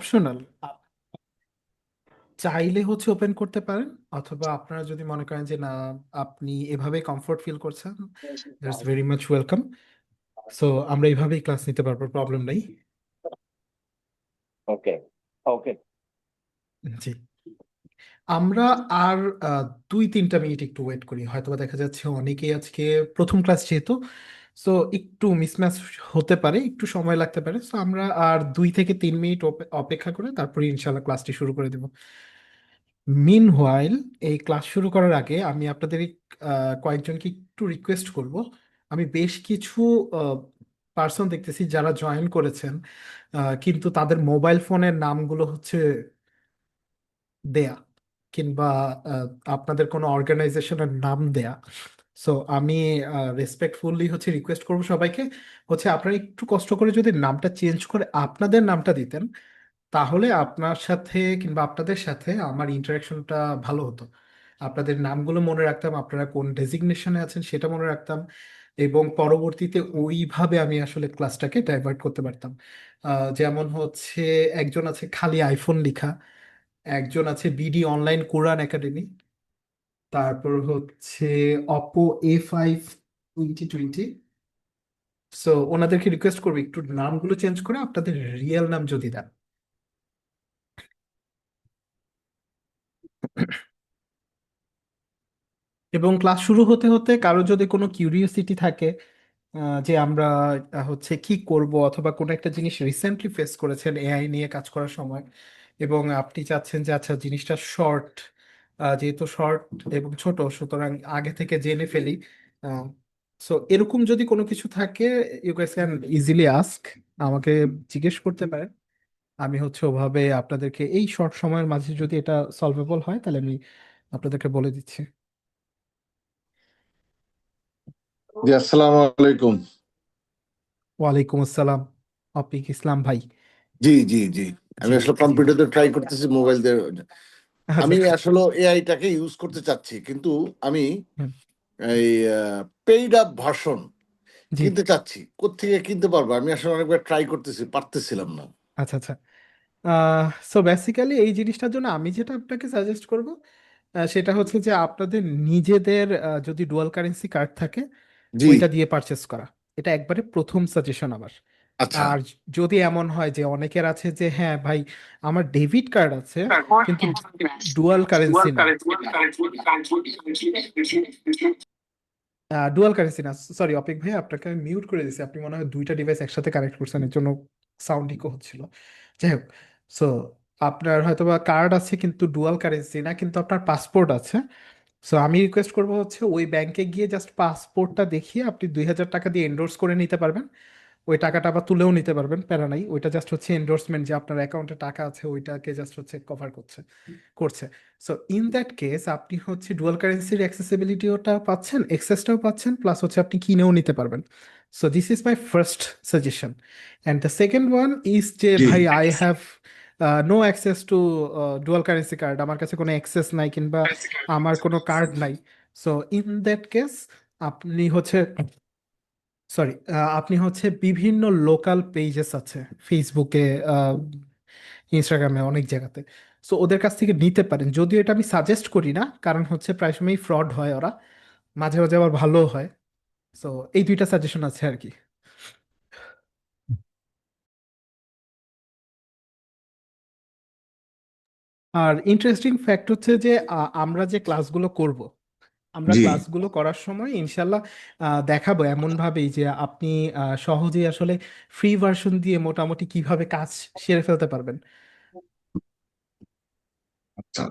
Optional. চাইলে হচ্ছে open করতে পারেন, অথবা আপনারা যদি মনে করেন যে না, আপনি এভাবে কমফোর্ট ফিল করছেন, that's very much welcome. So আমরা এইভাবেই ক্লাস নিতে পারবো, প্রবলেম নেই। ওকে। ওকে। জি। আমরা আর 2-3টা মিনিট একটু ওয়েট করি, হয়তোবা দেখা যাচ্ছে অনেকেই আজকে প্রথম ক্লাস যেহেতু, সো একটু মিসম্যাচ হতে পারে, একটু সময় লাগতে পারে। সো আমরা আর 2 থেকে 3 মিনিট অপেক্ষা করে তারপরে ইনশাল্লাহ ক্লাসটি শুরু করে দেব। মিন হোয়াইল, এই ক্লাস শুরু করার আগে আমি আপনাদের কয়েকজনকে একটু রিকোয়েস্ট করব। আমি বেশ কিছু পার্সন দেখতেছি যারা জয়েন করেছেন, কিন্তু তাদের মোবাইল ফোনের নামগুলো হচ্ছে দেয়া, কিংবা আহ, আপনাদের কোনো অর্গানাইজেশনের নাম দেয়া। সো আমি রেসপেক্টফুলি হচ্ছে রিকোয়েস্ট করবো সবাইকে, হচ্ছে আপনারা একটু কষ্ট করে যদি নামটা চেঞ্জ করে আপনাদের নামটা দিতেন, তাহলে আপনার সাথে কিংবা আপনাদের সাথে আমার ইন্টারাকশনটা ভালো হতো। আপনাদের নামগুলো মনে রাখতাম, আপনারা কোন ডেজিগনেশনে আছেন সেটা মনে রাখতাম, এবং পরবর্তীতে ওইভাবে আমি আসলে ক্লাসটাকে ডাইভার্ট করতে পারতাম। যেমন হচ্ছে একজন আছে খালি আইফোন লিখা, একজন আছে বিডি অনলাইন কোরআন একাডেমি, তারপর হচ্ছে অপো A5 2020। সো ওনাদেরকে রিকোয়েস্ট করবো একটু নামগুলো চেঞ্জ করে আপনাদের রিয়েল নাম যদি দেন। এবং ক্লাস শুরু হতে হতে কারো যদি কোনো কিউরিওসিটি থাকে, যে আমরা হচ্ছে কি করব, অথবা কোনো একটা জিনিস রিসেন্টলি ফেস করেছেন এআই নিয়ে কাজ করার সময়, এবং আপনি চাচ্ছেন যে আচ্ছা জিনিসটা শর্ট, যেহেতু শর্ট এবং ছোট, সুতরাং আগে থেকে জেনে ফেলি। সো এরকম যদি কোনো কিছু থাকে, you guys can easily ask, আমাকে জিজ্ঞেস করতে পারেন। আমি হচ্ছে ওভাবে আপনাদেরকে এই শর্ট সময়ের মাঝে যদি এটা সলভেবল হয়, তাহলে আমি আপনাদেরকে বলে দিচ্ছি। জি, আসসালামু আলাইকুম। ওয়ালাইকুম আসসালাম, অপিক ইসলাম ভাই। জি জি জি, আমি জি। আসলে জি ভাই। কম্পিউটারতে ট্রাই করতেছি, মোবাইল দিয়ে। আচ্ছা। আমি আসলে এআইটাকে ইউজ করতে চাচ্ছি, কিন্তু আমি হুম, এই পেইড আপ ভার্সন জি। কিনতে চাচ্ছি। কোত্থেকে কিনতে পারবো? আমি আসলে অনেকবার ট্রাই করতেছি, পারতেছিলাম না। আচ্ছা আচ্ছা। সো বেসিক্যালি এই জিনিসটার জন্য আমি যেটা আপনাকে সাজেস্ট করব, সেটা হচ্ছে যে আপনাদের নিজেদের যদি ডুয়াল কারেন্সি কার্ড থাকে, জি। ওইটা দিয়ে পারচেস করা। এটা একবারে প্রথম সাজেশন আমার। আচ্ছা। আর যদি এমন হয় যে অনেকের আছে যে হ্যাঁ ভাই, আমার ডেবিট কার্ড আছে কিন্তু ডুয়াল কারেন্সি নাই। ডুয়াল কারেন্সি না, সরি অপিক ভাই, আপনাকে আমি মিউট করে দিয়েছি, আপনি মনে হয় 2টা ডিভাইস একসাথে কানেক্ট করছেন, এর জন্য সাউন্ড ইকো হচ্ছিল। যাই হোক, সো আপনার হয়তোবা কার্ড আছে কিন্তু ডুয়াল কারেন্সি না, কিন্তু আপনার পাসপোর্ট আছে। সো আমি রিকোয়েস্ট করবো হচ্ছে ওই ব্যাংকে গিয়ে জাস্ট পাসপোর্টটা দেখিয়ে আপনি 2,000 টাকা দিয়ে এন্ডোর্স করে নিতে পারবেন। ওই টাকাটা আবার তুলেও নিতে পারবেন, প্যারা নাই, ওইটা জাস্ট হচ্ছে এন্ডোর্সমেন্ট যে আপনার অ্যাকাউন্টে টাকা আছে, ওইটাকে জাস্ট হচ্ছে কভার করছে। সো ইন দ্যাট কেস আপনি হচ্ছে ডুয়াল কারেন্সির অ্যাক্সেসিবিলিটিওটা পাচ্ছেন, এক্সেসটাও পাচ্ছেন, প্লাস হচ্ছে আপনি কিনেও নিতে পারবেন। So this is my first suggestion. And the second one is যে জি। ভাই I have no access to dual currency card, আমার কাছে কোনো অ্যাক্সেস নাই, কিংবা আমার কোনো কার্ড নাই। সো ইন দ্যাট কেস আপনি হচ্ছে, সরি, আপনি হচ্ছে বিভিন্ন লোকাল পেজেস আছে ফেসবুকে, ইনস্টাগ্রামে, অনেক জায়গাতে। সো ওদের কাছ থেকে নিতে পারেন, যদিও এটা আমি সাজেস্ট করি না, কারণ হচ্ছে প্রায় সময় ফ্রড হয় ওরা, মাঝে মাঝে আবার ভালো হয়। সো এই 2টা সাজেশন আছে আর কি। আর ইন্টারেস্টিং ফ্যাক্ট হচ্ছে যে আমরা যে ক্লাসগুলো করব, আমরা জি। ক্লাসগুলো করার সময় ইনশাল্লাহ দেখাবো এমন ভাবেই যে আপনি সহজেই আসলে ফ্রি ভার্সন দিয়ে মোটামুটি কিভাবে কাজ সেরে ফেলতে পারবেন। আচ্ছা।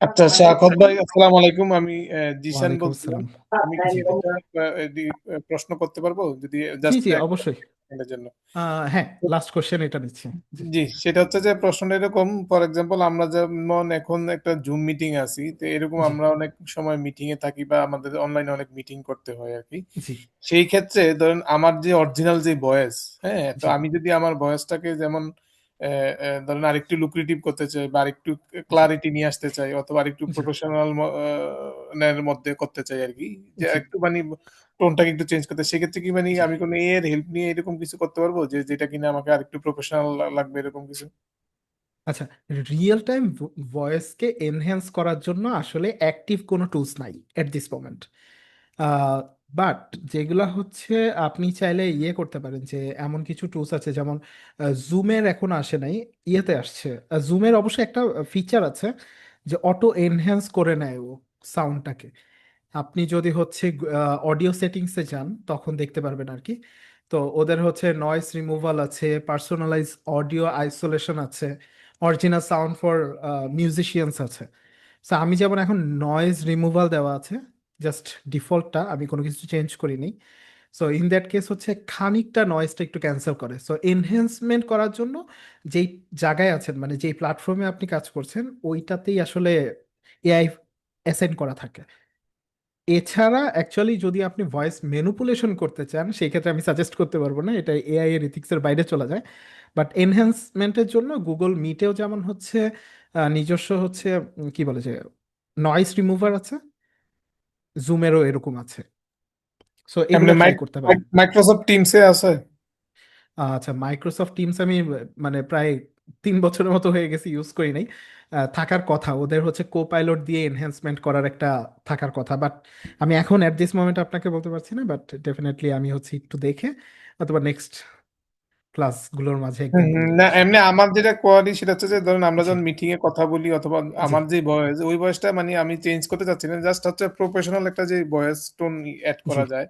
আচ্ছা, সাখাওয়াত ভাই, আসসালামু আলাইকুম। আমি জিশান ওয়ালাইকুম বলছিলাম। আসসালাম। আমি কি জি ভাই। একটা প্রশ্ন করতে পারবো, যদি জি জাস্ট জি, এক অবশ্যই। সেকেন্ডের জন্য? হ্যাঁ, লাস্ট কোশ্চেন এটা নিচ্ছি। জি জি, সেটা হচ্ছে যে প্রশ্নটা এরকম, ফর এক্সাম্পল আমরা যেমন এখন একটা জুম মিটিং আছি, তো এরকম জি আমরা অনেক সময় মিটিং এ থাকি বা আমাদের অনলাইনে অনেক মিটিং করতে হয় আর কি। জি সেই ক্ষেত্রে ধরেন আমার যে অরিজিনাল যে ভয়েস, হ্যাঁ, তো জি আমি যদি আমার ভয়েসটাকে যেমন ধরেন আরেকটু লুক্রেটিভ করতে চাই বা আরেকটু জি ক্লারিটি নিয়ে আসতে চাই অথবা আরেকটু জি প্রফেশনাল এর মধ্যে করতে চাই আরকি। যে জি একটু মানে টোনটাকে একটু চেঞ্জ করতে। সেক্ষেত্রে কি মানে জি আমি কোনো এআই এর হেল্প নিয়ে এরকম কিছু করতে পারবো? যেটা কিনা আমাকে আরেকটু প্রফেশনাল লাগবে এরকম কিছু? আচ্ছা, রিয়েল টাইম ভয়েসকে এনহ্যান্স করার জন্য আসলে অ্যাক্টিভ কোনো টুলস নাই এট দিস মোমেন্ট। বাট যেগুলা হচ্ছে আপনি চাইলে ইয়ে করতে পারেন, যে এমন কিছু টুলস আছে যেমন জুমের এখন আসে নাই, ইয়েতে আসছে। জুমের অবশ্যই একটা ফিচার আছে যে অটো এনহ্যান্স করে নেয় ও সাউন্ডটাকে। আপনি যদি হচ্ছে অডিও সেটিংসে যান তখন দেখতে পারবেন আর কি। তো ওদের হচ্ছে নয়েজ রিমুভাল আছে, পার্সোনালাইজ অডিও আইসোলেশন আছে, অরিজিনাল সাউন্ড ফর মিউজিশিয়ানস আছে। সো আমি যেমন এখন নয়েজ রিমুভাল দেওয়া আছে, জাস্ট ডিফল্টটা, আমি কোনো কিছু চেঞ্জ করিনি। সো ইন দ্যাট কেস হচ্ছে খানিকটা নয়েজটা একটু ক্যান্সেল করে। সো এনহ্যান্সমেন্ট করার জন্য যেই জায়গায় আছেন, মানে যেই প্ল্যাটফর্মে আপনি কাজ করছেন, ওইটাতেই আসলে এআই অ্যাসাইন করা থাকে। এছাড়া অ্যাকচুয়ালি যদি আপনি ভয়েস ম্যানিপুলেশন করতে চান, সেই ক্ষেত্রে আমি সাজেস্ট করতে পারবো না, এটা এআই এর ইথিক্সের বাইরে চলে যায়। বাট এনহ্যান্সমেন্টের জন্য গুগল মিটেও যেমন হচ্ছে নিজস্ব হচ্ছে কি বলে যে নয়েজ রিমুভার আছে, জুমেরও এরকম আছে। সো এমনি এগুলো ট্রাই করতে পারেন। মাইক্রোসফট টিমস এ আছে? আচ্ছা, মাইক্রোসফট টিমস আমি মানে প্রায় 3 বছরের মতো হয়ে গেছে, ইউজ করি নাই। থাকার কথা, ওদের হচ্ছে কো পাইলট দিয়ে এনহ্যান্সমেন্ট করার একটা থাকার কথা, বাট আমি এখন অ্যাট দিস মোমেন্ট আপনাকে বলতে পারছি না। বাট ডেফিনেটলি আমি হচ্ছে একটু দেখে অথবা নেক্সট ক্লাসগুলোর মাঝে হুম, একদিন হুম। বলে না দিব। এমনি আমার যেটা কোয়ারি সেটা হচ্ছে যে ধরুন আমরা জি যখন মিটিং এ কথা বলি অথবা জি আমার যে ভয়েস ওই ভয়েসটা মানে আমি চেঞ্জ করতে চাচ্ছি না, জাস্ট হচ্ছে প্রফেশনাল একটা যে ভয়েস টোন অ্যাড জি। করা যায়।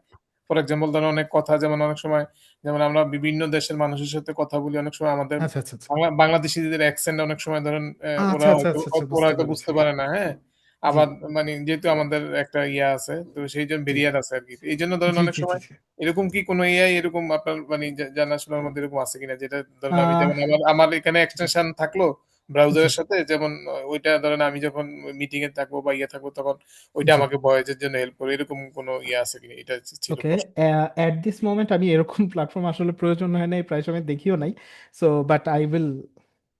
ফর এক্সাম্পল ধরুন অনেক কথা যেমন অনেক সময় যেমন আমরা বিভিন্ন দেশের মানুষের সাথে কথা বলি অনেক সময় আমাদের আচ্ছা আচ্ছা আচ্ছা বাংলাদেশিদের অ্যাকসেন্ট অনেক সময় ধরেন আচ্ছা ওরা আচ্ছা হয়তো আচ্ছা আচ্ছা, ওরা বুঝতে হয়তো পেরেছি। বুঝতে পারে না, হ্যাঁ? জি আবার মানে যেহেতু আমাদের একটা ইয়া আছে তো সেইজন্য জি ব্যারিয়ার আছে আরকি। এইজন্য ধরেন জি অনেক জি জি সময় জি। এরকম কি কোনো এআই এরকম আপনার মানে জানাশোনার মধ্যে এরকম আছে কিনা? যেটা ধরেন আমি আহ, যেমন আমার এখানে জি এক্সটেনশন থাকলো জি ব্রাউজারের সাথে যেমন ওইটা ধরেন আমি যখন মিটিং এ থাকবো বা ইয়ে থাকবো তখন ওইটা জি। আমাকে ভয়েসের জন্য হেল্প করে। এরকম কোনো ইয়ে আছে কিনা? এটা ছিল ওকে, প্রশ্ন। অ্যাট দিস মোমেন্ট আমি এরকম প্ল্যাটফর্ম আসলে প্রয়োজন হয় নাই, প্রায় সময় দেখিও নাই। সো বাট আই উইল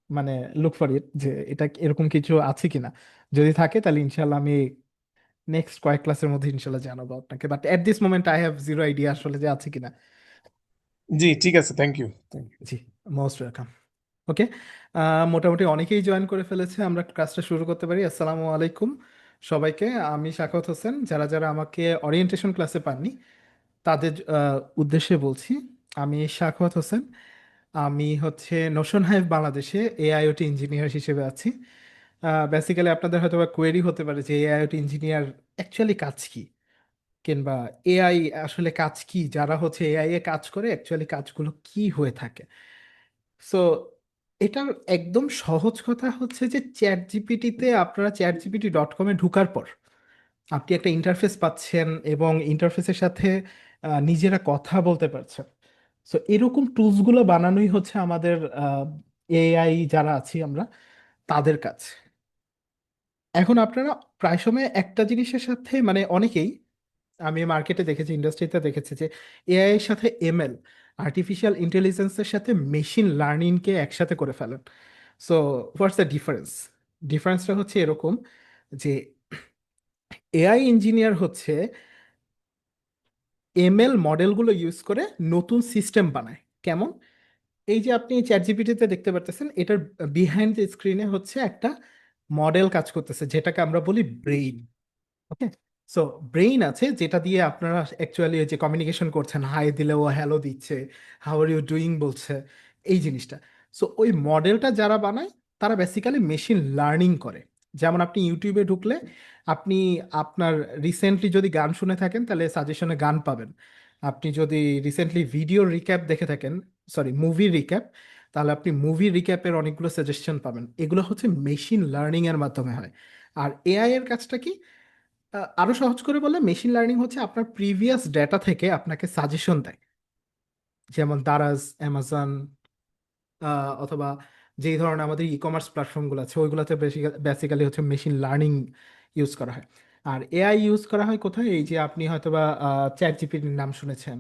মানে লুক ফর ইট, যে এটা এরকম কিছু আছে কিনা। যদি থাকে তাহলে ইনশাল্লাহ আমি নেক্সট কয়েক ক্লাসের মধ্যে ইনশাল্লাহ জানাবো আপনাকে। But at this moment I have zero idea আসলে যে আছে কিনা। জি, ঠিক আছে। Thank you. Thank you. জি, মোস্ট ওয়েলকাম। ওকে, মোটামুটি অনেকেই জয়েন করে ফেলেছে, আমরা ক্লাসটা শুরু করতে পারি। আসসালামু আলাইকুম সবাইকে, আমি শাখাওয়াত হোসেন। যারা যারা আমাকে ওরিয়েন্টেশন ক্লাসে পাননি তাদের উদ্দেশ্যে বলছি, আমি শাখাওয়াত হোসেন। আমি হচ্ছে নোশন হাইভ বাংলাদেশে এআইওটি ইঞ্জিনিয়ার হিসেবে আছি। বেসিক্যালি আপনাদের হয়তো বা কোয়েরি হতে পারে যে এআইওটি ইঞ্জিনিয়ার অ্যাকচুয়ালি কাজ কি, কিংবা এআই আসলে কাজ কি, যারা হচ্ছে এআই এ কাজ করে অ্যাকচুয়ালি কাজগুলো কি হয়ে থাকে। সো এটার একদম সহজ কথা হচ্ছে যে চ্যাট জিপিটিতে, আপনারা chatgpt.com-এ ঢোকার পর আপনি একটা ইন্টারফেস পাচ্ছেন এবং ইন্টারফেসের সাথে নিজেরা কথা বলতে পারছেন। সো এরকম টুলসগুলো বানানোই হচ্ছে আমাদের এআই যারা আছি আমরা তাদের কাজ। এখন আপনারা প্রায় সময় একটা জিনিসের সাথে মানে অনেকেই, আমি মার্কেটে দেখেছি, ইন্ডাস্ট্রিতে দেখেছি যে এআই এর সাথে এমএল, আর্টিফিশিয়াল ইন্টেলিজেন্সের সাথে মেশিন লার্নিংকে একসাথে করে ফেলেন। So what's the difference? ডিফারেন্সটা হচ্ছে এরকম যে এআই ইঞ্জিনিয়ার হচ্ছে এমএল মডেলগুলো ইউজ করে নতুন সিস্টেম বানায়। কেমন? এই যে আপনি চ্যাট জিপিটিতে দেখতে পারতেছেন, এটার বিহাইন্ড দ্য স্ক্রিনে হচ্ছে একটা মডেল কাজ করতেছে, যেটাকে আমরা বলি ব্রেইন। ওকে, সো ব্রেইন আছে যেটা দিয়ে আপনারা অ্যাকচুয়ালি যে কমিউনিকেশন করছেন, হাই দিলে ও হ্যালো দিচ্ছে, হাউ আর ইউ ডুইং বলছে, এই জিনিসটা। সো ওই মডেলটা যারা বানায় তারা বেসিক্যালি মেশিন লার্নিং করে। যেমন আপনি ইউটিউবে ঢুকলে আপনি আপনার রিসেন্টলি যদি গান শুনে থাকেন তাহলে সাজেশনে গান পাবেন। আপনি যদি রিসেন্টলি ভিডিও রিক্যাপ দেখে থাকেন, সরি মুভি রিক্যাপ, তাহলে আপনি মুভি রিক্যাপের অনেকগুলো সাজেশন পাবেন। এগুলো হচ্ছে মেশিন লার্নিং এর মাধ্যমে হয়। আর এআই এর কাজটা কি? আরো সহজ করে বললে মেশিন লার্নিং হচ্ছে আপনার প্রিভিয়াস ডেটা থেকে আপনাকে সাজেশন দেয়। যেমন দারাজ, অ্যামাজন, অথবা যেই ধরনের আমাদের ই কমার্স প্ল্যাটফর্মগুলো আছে ওইগুলোতে বেসিক্যালি হচ্ছে মেশিন লার্নিং ইউজ করা হয়। আর এআই ইউজ করা হয় কোথায়? এই যে আপনি হয়তোবা চ্যাট জিপিটির নাম শুনেছেন,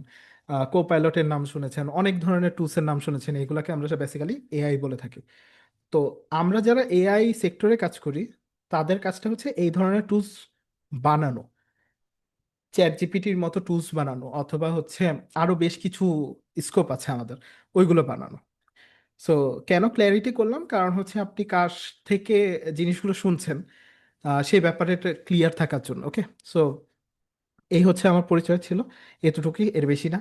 কোপাইলটের নাম শুনেছেন, অনেক ধরনের টুলসের নাম শুনেছেন, এগুলাকে আমরা বেসিক্যালি এআই বলে থাকি। তো আমরা যারা এআই সেক্টরে কাজ করি, তাদের কাজটা হচ্ছে এই ধরনের টুলস বানানো, চ্যাট জিপিটির মতো টুলস বানানো, অথবা হচ্ছে আরো বেশ কিছু স্কোপ আছে আমাদের, ওইগুলো বানানো। সো কেন ক্ল্যারিটি করলাম, কারণ হচ্ছে আপনি কার থেকে জিনিসগুলো শুনছেন সেই ব্যাপারে ক্লিয়ার থাকার জন্য। ওকে, সো এই হচ্ছে আমার পরিচয় ছিল, এতটুকুই, এর বেশি না।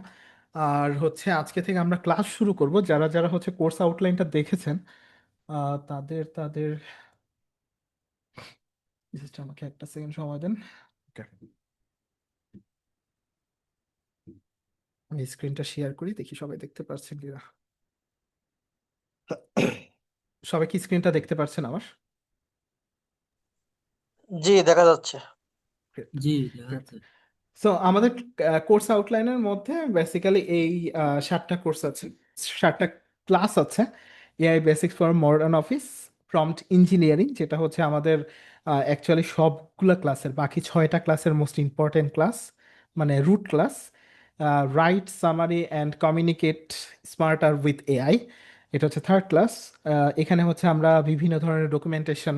আর হচ্ছে আজকে থেকে আমরা ক্লাস শুরু করব। যারা যারা হচ্ছে কোর্স আউটলাইনটা দেখেছেন তাদের তাদের just আমাকে একটা সেকেন্ড সময় দেন। ওকে, আমি স্ক্রিনটা শেয়ার করি, দেখি সবাই দেখতে পাচ্ছেন কিনা। সবাই কি স্ক্রিনটা দেখতে পাচ্ছেন আমার? জি দেখা যাচ্ছে। Great, জি দেখা great. যাচ্ছে। সো আমাদের কোর্স আউটলাইনের মধ্যে বেসিক্যালি এই 7টা কোর্স আছে, 7টা ক্লাস আছে। AI basics for modern office, prompt engineering, যেটা হচ্ছে আমাদের অ্যাকচুয়ালি সবগুলা ক্লাসের, বাকি 6টা ক্লাসের মোস্ট ইম্পর্টেন্ট ক্লাস, মানে root class. Write summary and communicate smarter with AI, এটা হচ্ছে থার্ড ক্লাস। এখানে হচ্ছে আমরা বিভিন্ন ধরনের ডকুমেন্টেশন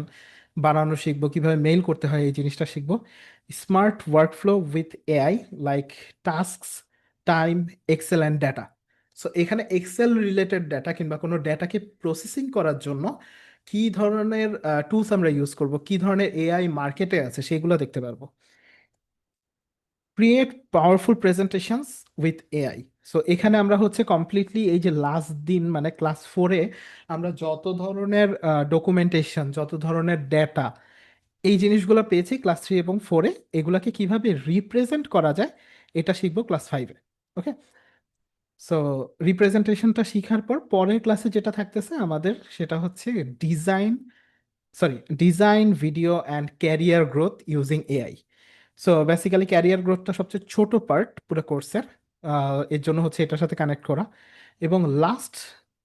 বানানো শিখবো, কিভাবে মেইল করতে হয় এই জিনিসটা শিখবো। Smart workflow with AI, like tasks, time, Excel and data. So এখানে এক্সেল রিলেটেড ডেটা কিংবা কোনো ডেটাকে প্রসেসিং করার জন্য কি ধরনের টুলস আমরা ইউজ করব, কি ধরনের এআই মার্কেটে আছে সেগুলো দেখতে পারবো। Create powerful presentations with AI. So এখানে আমরা হচ্ছে কমপ্লিটলি এই যে লাস্ট দিন মানে ক্লাস 4-এ আমরা যত ধরনের ডকুমেন্টেশন, যত ধরনের ডেটা, এই জিনিসগুলো পেয়েছি ক্লাস 3 এবং 4-এ, এগুলাকে কিভাবে রিপ্রেজেন্ট করা যায় এটা শিখবো ক্লাস 5-এ। ওকে, সো রিপ্রেজেন্টেশনটা শিখার পর পরের ক্লাসে যেটা থাকতেছে আমাদের, সেটা হচ্ছে design, design video and career growth using AI. So basically career গ্রোথটা সবচেয়ে ছোট পার্ট পুরো কোর্সের, এর জন্য হচ্ছে এটার সাথে কানেক্ট করা। এবং লাস্ট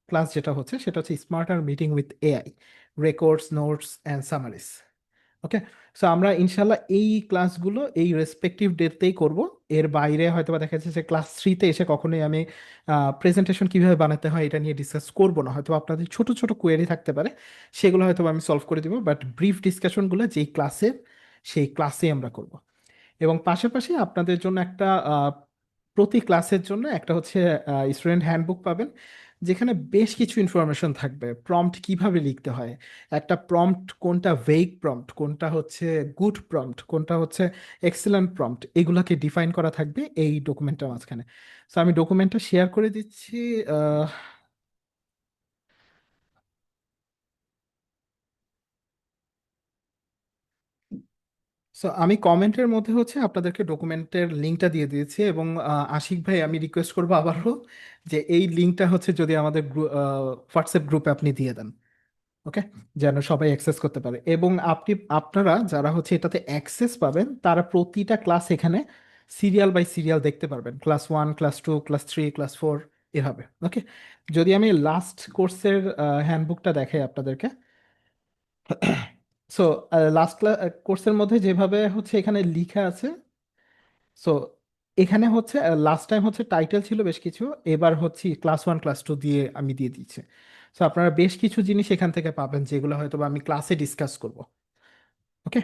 ক্লাস যেটা হচ্ছে সেটা হচ্ছে smarter meeting with AI, records, notes and summaries. Okay, so আমরা ইনশাল্লাহ এই ক্লাসগুলো এই রেসপেক্টিভ ডেটেই করব। এর বাইরে হয়তো বা দেখা যাচ্ছে যে ক্লাস 3-তে এসে কখনোই আমি প্রেজেন্টেশন কিভাবে বানাতে হয় এটা নিয়ে ডিসকাস করব না, হয়তো আপনাদের ছোট ছোট কোয়েরি থাকতে পারে, সেগুলো হয়তো আমি সলভ করে দিব, বাট ব্রিফ ডিসকাশনগুলো যেই ক্লাসে, সেই ক্লাসে আমরা করব। এবং পাশাপাশি আপনাদের জন্য একটা প্রতি ক্লাসের জন্য একটা হচ্ছে স্টুডেন্ট হ্যান্ডবুক পাবেন, যেখানে বেশ কিছু ইনফরমেশন থাকবে। প্রম্পট কিভাবে লিখতে হয়, একটা প্রম্পট কোনটা ভেগ প্রম্পট, কোনটা হচ্ছে গুড প্রম্পট, কোনটা হচ্ছে এক্সেলেন্ট প্রম্পট, এগুলাকে ডিফাইন করা থাকবে এই ডকুমেন্টটার মাঝখানে। সো আমি ডকুমেন্টটা শেয়ার করে দিচ্ছি। সো আমি কমেন্টের মধ্যে হচ্ছে আপনাদেরকে ডকুমেন্টের লিঙ্কটা দিয়ে দিয়েছি, এবং আশিক ভাই আমি রিকোয়েস্ট করবো আবারও যে এই লিঙ্কটা হচ্ছে যদি আমাদের হোয়াটসঅ্যাপ গ্রুপে আপনি দিয়ে দেন। ওকে, যেন সবাই অ্যাক্সেস করতে পারে। এবং আপনারা যারা হচ্ছে এটাতে অ্যাক্সেস পাবেন তারা প্রতিটা ক্লাস এখানে সিরিয়াল বাই সিরিয়াল দেখতে পারবেন, ক্লাস 1, ক্লাস 2, ক্লাস 3, ক্লাস 4, এভাবে। ওকে, যদি আমি লাস্ট কোর্সের হ্যান্ডবুকটা দেখাই আপনাদেরকে। সো লাস্ট কোর্সের মধ্যে যেভাবে হচ্ছে এখানে লিখা আছে, সো এখানে হচ্ছে লাস্ট টাইম হচ্ছে টাইটেল ছিল বেশ কিছু, এবার হচ্ছে ক্লাস 1, ক্লাস 2 দিয়ে আমি দিয়ে দিচ্ছি। সো আপনারা বেশ কিছু জিনিস এখান থেকে পাবেন যেগুলো হয়তো বা আমি ক্লাসে ডিসকাস করব। ওকে,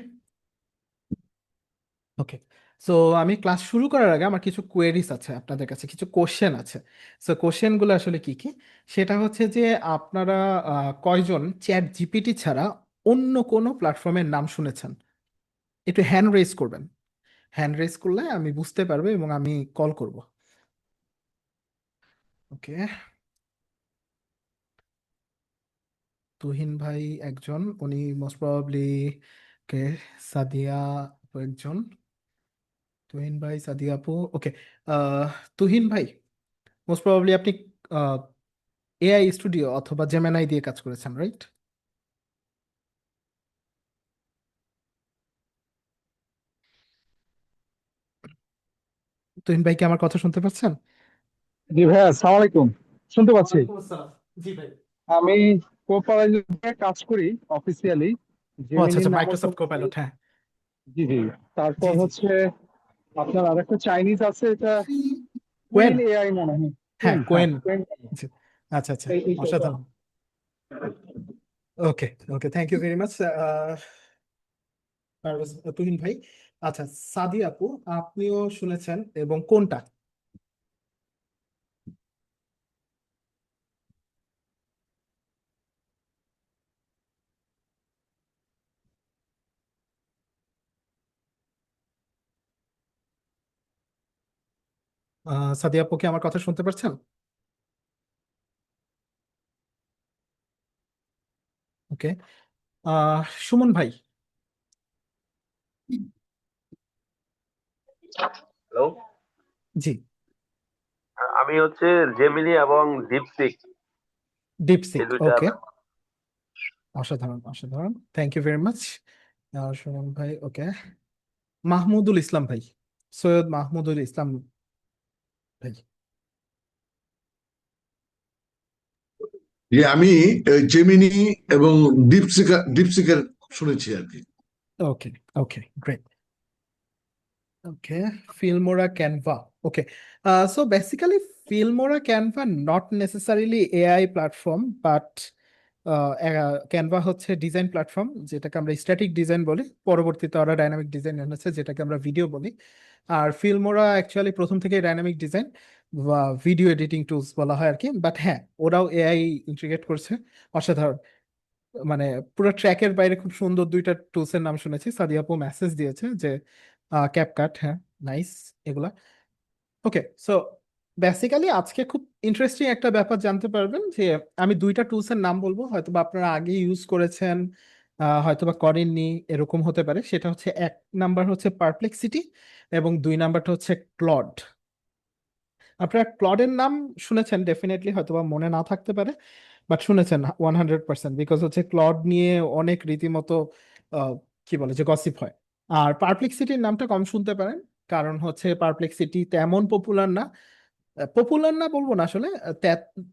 ওকে। সো আমি ক্লাস শুরু করার আগে আমার কিছু কোয়েরিজ আছে, আপনাদের কাছে কিছু কোশ্চেন আছে। সো কোশ্চেনগুলো আসলে কি কি, সেটা হচ্ছে যে আপনারা কয়জন চ্যাট জিপিটি ছাড়া অন্য কোনো প্ল্যাটফর্মের নাম শুনেছেন? একটু হ্যান্ড রেজ করবেন, হ্যান্ড রেজ করলে আমি বুঝতে পারবো এবং আমি কল করব। ওকে, তুহিন ভাই একজন, উনি মোস্ট প্রবাবলি, কে, সাদিয়া আপু একজন, তুহিন ভাই, সাদিয়া আপু, ওকে। তুহিন ভাই, মোস্ট প্রবাবলি আপনি এআই স্টুডিও অথবা জেমিনাই দিয়ে কাজ করেছেন, রাইট? তুহিন ভাই কি আমার কথা শুনতে পাচ্ছেন? জি ভাইয়া, আসসালামু আলাইকুম। শুনতে পাচ্ছি। ওয়ালাইকুম আসসালাম। জি ভাই। আমি কোপাইলটে কাজ করি অফিসিয়ালি, ও আচ্ছা জেমিনি আচ্ছা, নামক মাইক্রোসফট কোম্পানি। কোপাইলট, হ্যাঁ। জি জি। তারপর জি জি। হচ্ছে আপনার আরেকটা চাইনিজ আছে, এটা কোয়েন, কুইন এআই মনে হয়। হ্যাঁ হ্যাঁ কোয়েন। কুইন। জি, আচ্ছা আচ্ছা, এই টাইপের। অসাধারণ। Okay okay, thank you very much Tuhin ভাই। আচ্ছা, সাদি আপু, আপনিও শুনেছেন এবং কোনটা? সাদি আপু কি আমার কথা শুনতে পাচ্ছেন? ওকে, সুমন ভাই। হ্যালো, জি, আমি হচ্ছে জেমিনি এবং ডিপসিক ডিপসিক, এই দুইটা। ওকে, অসাধারণ অসাধারণ, thank you very much Suman ভাই। ওকে, মাহমুদুল ইসলাম ভাই, সৈয়দ মাহমুদুল ইসলাম ভাই। আমি জেমিনি এবং ডিপসিকের শুনেছি আর কি। Okay okay, great. Okay, Filmora Canva. Okay, so basically Filmora Canva not necessarily AI platform, but Canva হচ্ছে ডিজাইন প্ল্যাটফর্ম, যেটাকে আমরা স্ট্যাটিক ডিজাইন বলি। পরবর্তীতে ওরা ডাইনামিক ডিজাইন এনেছে, যেটাকে আমরা ভিডিও বলি। আর ফিল্মোরা অ্যাকচুয়ালি প্রথম থেকে ডাইনামিক ডিজাইন বা ভিডিও এডিটিং টুলস বলা হয় আর কি, বাট হ্যাঁ, ওরাও এআই ইন্টিগ্রেট করছে। অসাধারণ, মানে পুরো ট্র্যাকের বাইরে খুব সুন্দর দুইটা টুলসের নাম শুনেছি। সাদিয়াপু মেসেজ দিয়েছে যে ক্যাপকাট, হ্যাঁ, নাইস এগুলা। ওকে, সো বেসিক্যালি আজকে খুব ইন্টারেস্টিং একটা ব্যাপার জানতে পারবেন যে আমি দুইটা টুলসের নাম বলবো, হয়তোবা আপনারা আগে ইউজ করেছেন, হয়তোবা করেননি, এরকম হতে পারে। সেটা হচ্ছে, এক নাম্বার হচ্ছে পারপ্লেক্সিটি এবং দুই নাম্বারটা হচ্ছে ক্লড। আপনারা ক্লডের নাম শুনেছেন ডেফিনেটলি, হয়তোবা মনে না থাকতে পারে, বাট শুনেছেন 100%, বিকজ হচ্ছে ক্লড নিয়ে অনেক রীতিমতো কি বলে যে গসিপ হয়। আর পারপ্লেক্সিটির নামটা কম শুনতে পারেন, কারণ হচ্ছে পারপ্লেক্সিটি তেমন পপুলার না। পপুলার না বলবো না আসলে,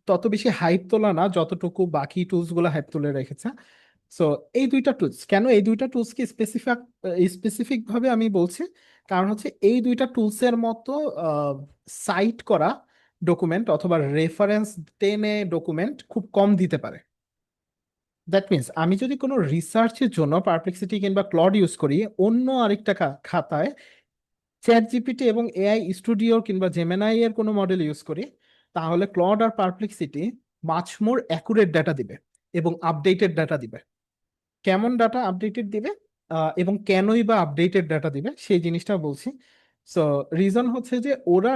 তত বেশি হাইপ তোলা না যতটুকু বাকি টুলস গুলো হাইপ তুলে রেখেছে। সো এই দুইটা টুলস, কেন এই দুইটা টুলস কি স্পেসিফিক ভাবে আমি বলছি, কারণ হচ্ছে এই দুইটা টুলসের মতো সাইট করা ডকুমেন্ট অথবা রেফারেন্স টেনে ডকুমেন্ট খুব কম দিতে পারে। দ্যাট মিনস আমি যদি কোনো রিসার্চের জন্য পারপ্লেক্সিটি কিংবা ক্লড ইউজ করি, অন্য আরেকটা খাতায় চ্যাট জিপিটি এবং এআই স্টুডিও কিংবা জেমিনাই এর কোনো মডেল ইউজ করি, তাহলে ক্লড আর Perplexity much more accurate data দিবে এবং আপডেটেড ডাটা দিবে। কেমন ডাটা আপডেটেড দিবে এবং কেনই বা আপডেটেড ডাটা দিবে সেই জিনিসটা বলছি। সো রিজন হচ্ছে যে ওরা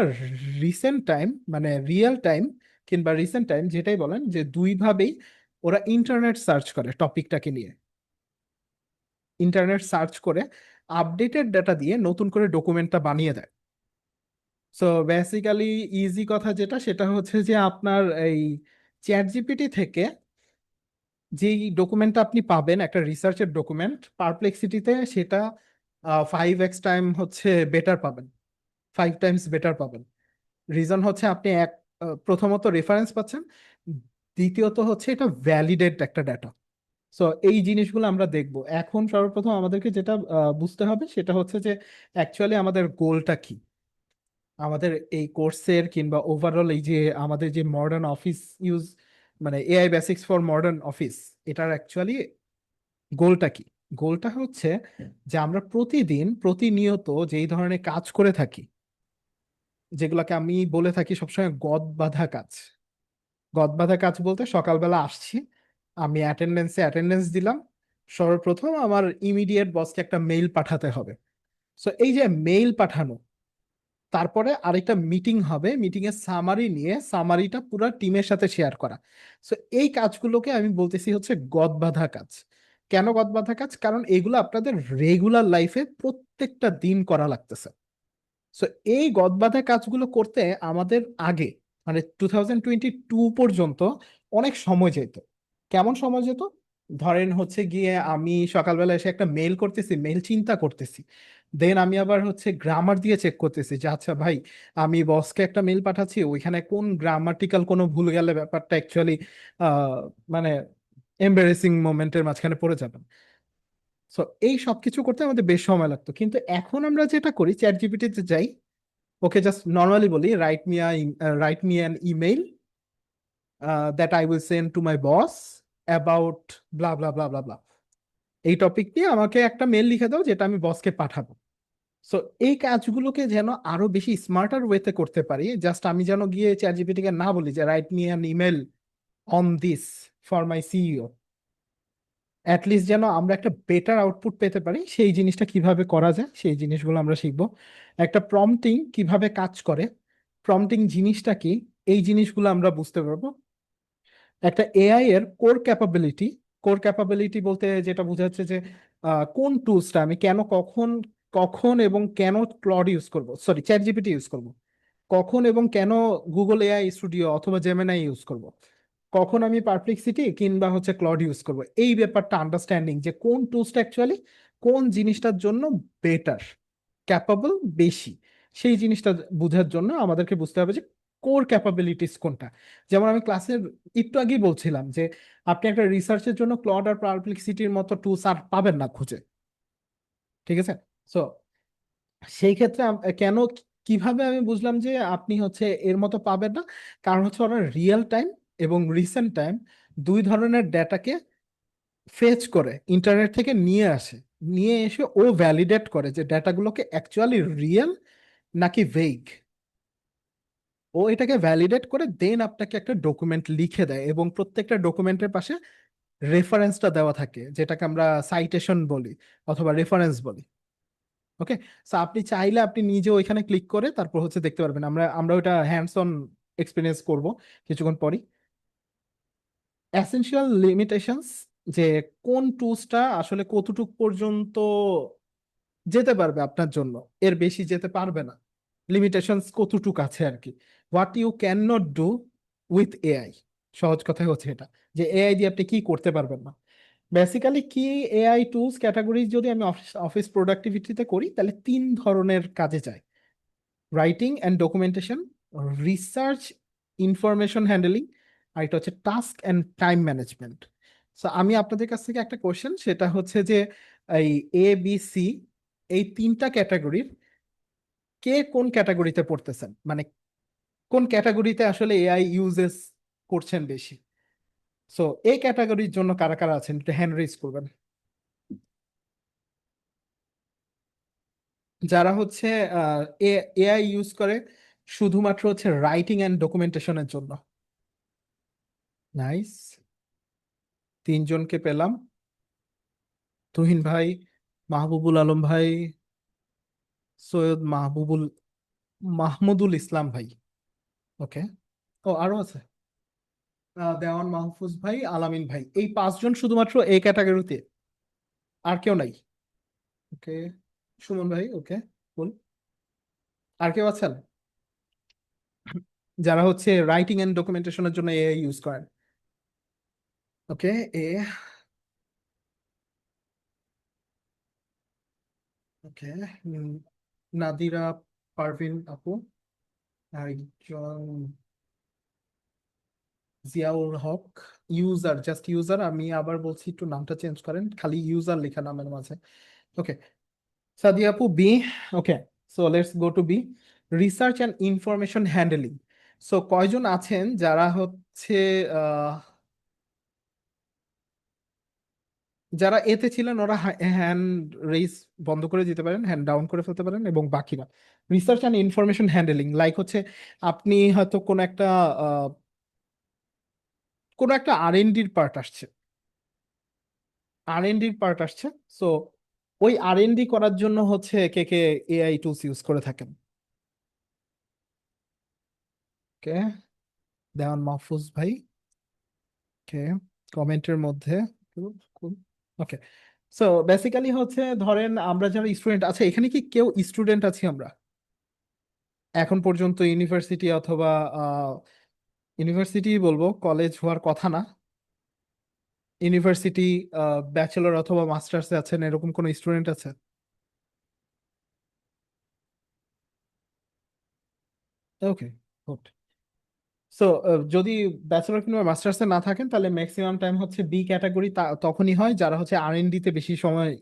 রিসেন্ট টাইম, মানে রিয়েল টাইম কিংবা রিসেন্ট টাইম যেটাই বলেন, যে দুইভাবেই ওরা ইন্টারনেট সার্চ করে টপিকটাকে নিয়ে। ইন্টারনেট সার্চ করে আপডেটেড ডাটা দিয়ে নতুন করে ডকুমেন্টটা বানিয়ে দেয়। সো বেসিক্যালি ইজি কথা যেটা, সেটা হচ্ছে যে আপনার এই চ্যাট জিপিটি থেকে যেই ডকুমেন্টটা আপনি পাবেন, একটা রিসার্চের ডকুমেন্ট, পারপ্লেক্সিটিতে সেটা 5x টাইম হচ্ছে বেটার পাবেন, 5 টাইমস বেটার পাবেন। রিজন হচ্ছে আপনি প্রথমত রেফারেন্স পাচ্ছেন, দ্বিতীয়ত হচ্ছে এটা ভ্যালিডেট একটা ডাটা। সো এই জিনিসগুলো আমরা দেখব এখন। সর্বপ্রথম আমাদেরকে যেটা বুঝতে হবে সেটা হচ্ছে যে অ্যাকচুয়ালি আমাদের গোলটা কি। আমাদের এই কোর্সের কিংবা ওভারঅল এই যে আমাদের যে মডার্ন অফিস ইউজ, মানে AI basics for modern office, এটার অ্যাকচুয়ালি গোলটা কি? গোলটা হচ্ছে যে আমরা প্রতিদিন প্রতিনিয়ত যেই ধরনের কাজ করে থাকি, যেগুলোকে আমি বলে থাকি সবসময় গদ বাঁধা কাজ। গদ বাঁধা কাজ বলতে, সকালবেলা আসছি, আমি অ্যাটেন্ডেন্স দিলাম, সর্বপ্রথম আমার ইমিডিয়েট বসকে একটা মেইল পাঠাতে হবে। সো এই যে মেইল পাঠানো, তারপরে আরেকটা মিটিং হবে, মিটিং এর সামারি নিয়ে সামারিটা পুরো টিমের সাথে শেয়ার করা। সো এই কাজগুলোকে আমি বলতেছি হচ্ছে গদ বাঁধা কাজ। কেন গদ বাঁধা কাজ? কারণ এগুলো আপনাদের রেগুলার লাইফে প্রত্যেকটা দিন করা লাগতেছে। সো এই গদবাঁধা কাজগুলো করতে আমাদের আগে, মানে 2022 পর্যন্ত অনেক সময় যেত। কেমন সময় যেত? ধরেন হচ্ছে গিয়ে আমি সকালবেলা এসে একটা মেল করতেছি, মেল চিন্তা করতেছি, দেন আমি আবার হচ্ছে গ্রামার দিয়ে চেক করতেছি যে আচ্ছা ভাই, আমি বসকে একটা মেল পাঠাচ্ছি, ওইখানে কোন গ্রামাটিক্যাল কোনো ভুল গেলে ব্যাপারটা অ্যাকচুয়ালি মানে এম্বারেসিং মোমেন্টের মাঝখানে পড়ে যাবেন। সো এই সব কিছু করতে আমাদের বেশ সময় লাগতো, কিন্তু এখন আমরা যেটা করি, চ্যাট জিপিটিতে যাই, ওকে জাস্ট নর্মালি বলি, write me an email that I will send to my boss about blah blah blah blah blah, এই টপিক নিয়ে আমাকে একটা মেল লিখে দাও যেটা আমি বসকে পাঠাবো। সো এই কাজগুলোকে যেন আরো বেশি স্মার্টার ওয়েতে করতে পারি, জাস্ট আমি যেন গিয়ে চ্যাট জিপিটি কে না বলি যে right me an email on this for my CEO, at least যেন আমরা একটা বেটার আউটপুট পেতে পারি। সেই জিনিসটা কিভাবে করা যায় সেই জিনিসগুলো আমরা শিখবো। একটা প্রম্পটিং কিভাবে কাজ করে, প্রম্পটিং জিনিসটা কি, এই জিনিসগুলো আমরা বুঝতে পারবো। একটা এআই এর কোর ক্যাপাবিলিটি বলতে যেটা বোঝাচ্ছে যে কোন টুলসটা আমি কেন কখন কখন এবং কেন ক্লড ইউজ করব, সরি চ্যাট জিপিটি ইউজ করব, কখন এবং কেন গুগল এআই স্টুডিও অথবা জেমিনাই ইউজ করব, কখন আমি পারপ্লেক্সিটি কিংবা হচ্ছে ক্লড ইউজ করব, এই ব্যাপারটা আন্ডারস্ট্যান্ডিং যে কোন টুলসটা অ্যাকচুয়ালি কোন জিনিসটার জন্য বেটার, ক্যাপাবল বেশি, সেই জিনিসটা বোঝার জন্য আমাদেরকে বুঝতে হবে যে কোর ক্যাপাবিলিটিস কোনটা। যেমন আমি ক্লাসের একটু আগেই বলছিলাম যে আপনি একটা রিসার্চের জন্য ক্লড আর পারপ্লেক্সিটির মতো টুলস আর পাবেন না খুঁজে, ঠিক আছে? সো সেই ক্ষেত্রে কেন কিভাবে আমি বুঝলাম যে আপনি হচ্ছে এর মতো পাবেন না, কারণ হচ্ছে ওরা রিয়েল টাইম এবং রিসেন্ট টাইম দুই ধরনের ডেটাকে ফেচ করে ইন্টারনেট থেকে নিয়ে আসে, নিয়ে এসে ও ভ্যালিডেট করে যে ডেটাগুলোকে অ্যাকচুয়ালি রিয়েল নাকি ভেগ। ও এটাকে ভ্যালিডেট করে দেন আপনাকে একটা ডকুমেন্ট লিখে দেয় এবং প্রত্যেকটা ডকুমেন্টের পাশে রেফারেন্সটা দেওয়া থাকে, যেটাকে আমরা সাইটেশন বলি অথবা রেফারেন্স বলি। ওকে, সো আপনি চাইলে আপনি নিজে ওইখানে ক্লিক করে তারপর হচ্ছে দেখতে পারবেন। আমরা আমরা ওইটা হ্যান্ডস অন এক্সপিরিয়েন্স করব কিছুক্ষণ পরই। এসেনশিয়াল লিমিটেশনস, যে কোন টুলসটা আসলে কতটুক পর্যন্ত যেতে পারবে আপনার জন্য, এর বেশি যেতে পারবে না, লিমিটেশনস কতটুক আছে আর কি, what you can not do with AI. সহজ কথাই হচ্ছে এটা, যে এআই দিয়ে আপনি কি করতে পারবেন না। বেসিক্যালি কি, এআই টুলস ক্যাটাগরি যদি আমি অফিস অফিস প্রোডাক্টিভিটিতে করি তাহলে তিন ধরনের কাজে যায়: writing and documentation, research, information handling, আর এটা হচ্ছে task and time management. So আমি আপনাদের কাছ থেকে একটা কোশ্চেন, সেটা হচ্ছে যে এই এ বি সি এই তিনটা ক্যাটাগরির কে কোন ক্যাটাগরিতে পড়তেছেন, মানে কোন ক্যাটাগরিতে আসলে এআই ইউজেস করছেন বেশি। সো এই ক্যাটাগরির জন্য কারা কারা আছেন একটু হ্যান্ড রেজ করবেন। যারা হচ্ছে এআই ইউজ করে শুধুমাত্র হচ্ছে রাইটিং অ্যান্ড ডকুমেন্টেশনের জন্য। নাইস, তিনজনকে পেলাম। তুহিন ভাই, মাহবুবুল আলম ভাই, সৈয়দ মাহমুদুল ইসলাম ভাই। ওকে, ও আরো আছে, দেওয়ান মাহফুজ ভাই, আলামিন ভাই, এই পাঁচজন শুধুমাত্র এই ক্যাটাগরিতে, আর কেউ নাই। ওকে, সুমন ভাই, ওকে, কুল। আর কেউ আছেন যারা হচ্ছে রাইটিং এন্ড ডকুমেন্টেশনের জন্য এআই ইউজ করেন? ওকে, এ, ওকে, নাদিরা পারভিন আপু, আরেকজন জিয়াউল হক, ইউজার, জাস্ট ইউজার, আমি আবার বলছি একটু নামটা চেঞ্জ করেন, খালি ইউজার লেখা নামের মাঝে। ওকে, সাদিয়া আপু B. Okay, so let's go to B, research and information handling. So কয়জন আছেন যারা হচ্ছে যারা এতে ছিলেন ওরা হ্যান্ড রেইজ বন্ধ করে দিতে পারেন, হ্যান্ড ডাউন করে ফেলতে পারেন, এবং বাকিরা research and information handling, like হচ্ছে আপনি হয়তো কোনো একটা আর এন ডির পার্ট আসছে, সো ওই আর-এন-ডি করার জন্য হচ্ছে কে কে এআই টুলস ইউজ করে থাকেন? ওকে, দেওয়ান মাহফুজ ভাই, ওকে, কমেন্টের মধ্যে, ওকে। সো বেসিক্যালি হচ্ছে ধরেন আমরা যারা স্টুডেন্ট আছে, এখানে কি কেউ স্টুডেন্ট আছি আমরা এখন পর্যন্ত? ইউনিভার্সিটি অথবা ইউনিভার্সিটি বলবো, কলেজ হওয়ার কথা না, ইউনিভার্সিটি ব্যাচেলর অথবা মাস্টার্সে আছেন, এরকম কোনো স্টুডেন্ট আছে? ওকে, গুড। সো যদি ব্যাচেলর কিংবা মাস্টার্সে না থাকেন তাহলে ম্যাক্সিমাম টাইম হচ্ছে বি ক্যাটাগরি, তখনই হয় যারা হচ্ছে আর-এন-ডি তে বেশি সময়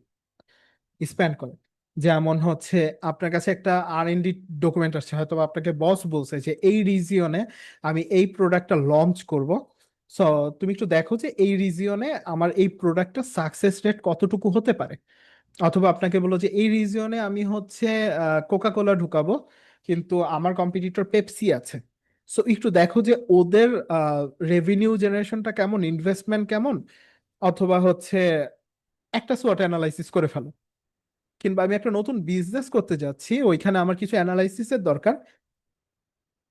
স্পেন্ড করে। যেমন হচ্ছে আপনার কাছে একটা R&D ডকুমেন্ট আসছে, হয়তো বা আপনাকে বস বলছে যে এই রিজিয়নে আমি এই প্রোডাক্টটা লঞ্চ করব। সো তুমি একটু দেখো যে এই রিজিয়নে আমার এই প্রোডাক্টটা সাকসেস রেট কতটুকু হতে পারে। অথবা আপনাকে বললো যে এই রিজিয়নে আমি হচ্ছে কোকা কোলা ঢুকাবো, কিন্তু আমার কম্পিটিটর পেপসি আছে। সো একটু দেখো যে ওদের রেভিনিউ জেনারেশনটা কেমন, ইনভেস্টমেন্ট কেমন, অথবা হচ্ছে একটা সোয়াট অ্যানালাইসিস করে ফেলো। কিংবা আমি একটা নতুন বিজনেস করতে যাচ্ছি, ওইখানে আমার কিছু অ্যানালাইসিসের দরকার।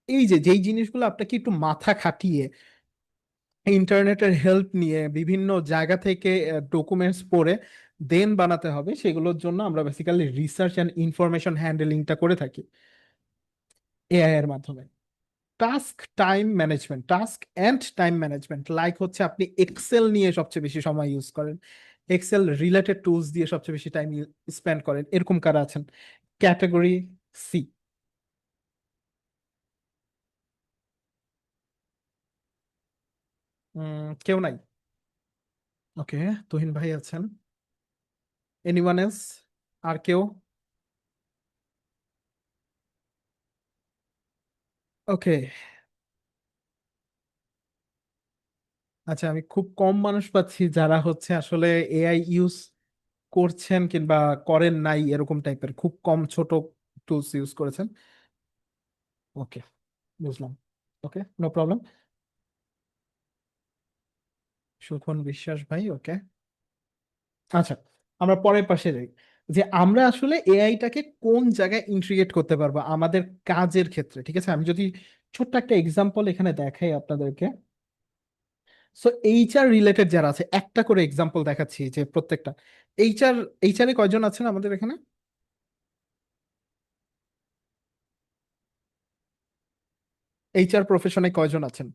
এই যে যেই জিনিসগুলো আপনাকে একটু মাথা খাটিয়ে ইন্টারনেটের হেল্প নিয়ে বিভিন্ন জায়গা থেকে ডকুমেন্টস পড়ে দেন বানাতে হবে, সেগুলোর জন্য আমরা বেসিক্যালি রিসার্চ অ্যান্ড ইনফরমেশন হ্যান্ডেলিংটা করে থাকি এআই এর মাধ্যমে। Task and time management, like হচ্ছে আপনি এক্সেল নিয়ে সবচেয়ে বেশি সময় ইউজ করেন, এক্সেল রিলেটেড টুলস দিয়ে সবচেয়ে বেশি টাইম স্পেন্ড করেন, এরকম কারা আছেন? Category C. কেউ নাই? ওকে, তুহিন ভাই আছেন। Anyone else? আর কেউ? ওকে, আচ্ছা, আমি খুব কম মানুষ পাচ্ছি যারা হচ্ছে আসলে এআই ইউজ করছেন কিংবা করেন নাই, এরকম টাইপের খুব কম ছোট টুলস ইউজ করেছেন। ওকে, বুঝলাম। ওকে, নো প্রবলেম। সুখন বিশ্বাস ভাই, ওকে। আচ্ছা, আমরা পরের পাশে যাই, যে আমরা আসলে এআইটাকে কোন জায়গায় ইন্টিগ্রেট করতে পারবো আমাদের কাজের ক্ষেত্রে। ঠিক আছে, আমি যদি ছোট্ট একটা এক্সাম্পল এখানে দেখাই আপনাদেরকে। সো এইচআর রিলেটেড যারা আছে, একটা করে এক্সাম্পল দেখাচ্ছি যে প্রত্যেকটা এইচআর। এইচআর এ কয়জন আছেন আমাদের এখানে? এইচআর প্রফেশনে কয়জন আছেন?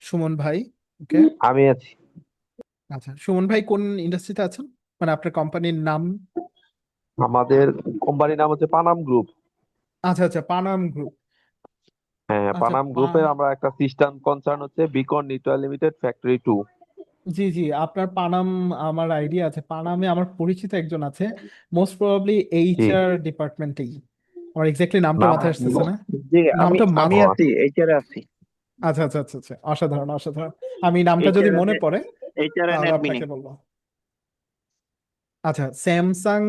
সুমন ভাই, ওকে। আমি আছি। আচ্ছা, সুমন ভাই কোন ইন্ডাস্ট্রিতে আছেন, মানে আপনার কোম্পানির নাম? আমাদের কোম্পানির নাম হচ্ছে পানাম গ্রুপ। আচ্ছা আচ্ছা, পানাম গ্রুপ। হ্যাঁ, আচ্ছা, পানাম গ্রুপের আমরা একটা সিস্টেম কনসার্ন হচ্ছে বিকন নিউট্রাল লিমিটেড ফ্যাক্টরি 2। জি জি, আপনার পানাম আমার আইডিয়া আছে, পানামে আমার পরিচিত একজন আছে, মোস্ট প্রবাবলি জি। এইচআর ডিপার্টমেন্টেই। আমার এক্স্যাক্টলি নামটা নাম মাথায় আসতেছে না। জি, আমি নামটা আমি আচ্ছা। আছি, এইচআরে আছি। আচ্ছা আচ্ছা আচ্ছা আচ্ছা, অসাধারণ অসাধারণ। আমি নামটা যদি এইচআর মনে পড়ে এইচআর এন্ড তাহলে অ্যাডমিনে। আপনাকে বলবো। আচ্ছা, স্যামসাং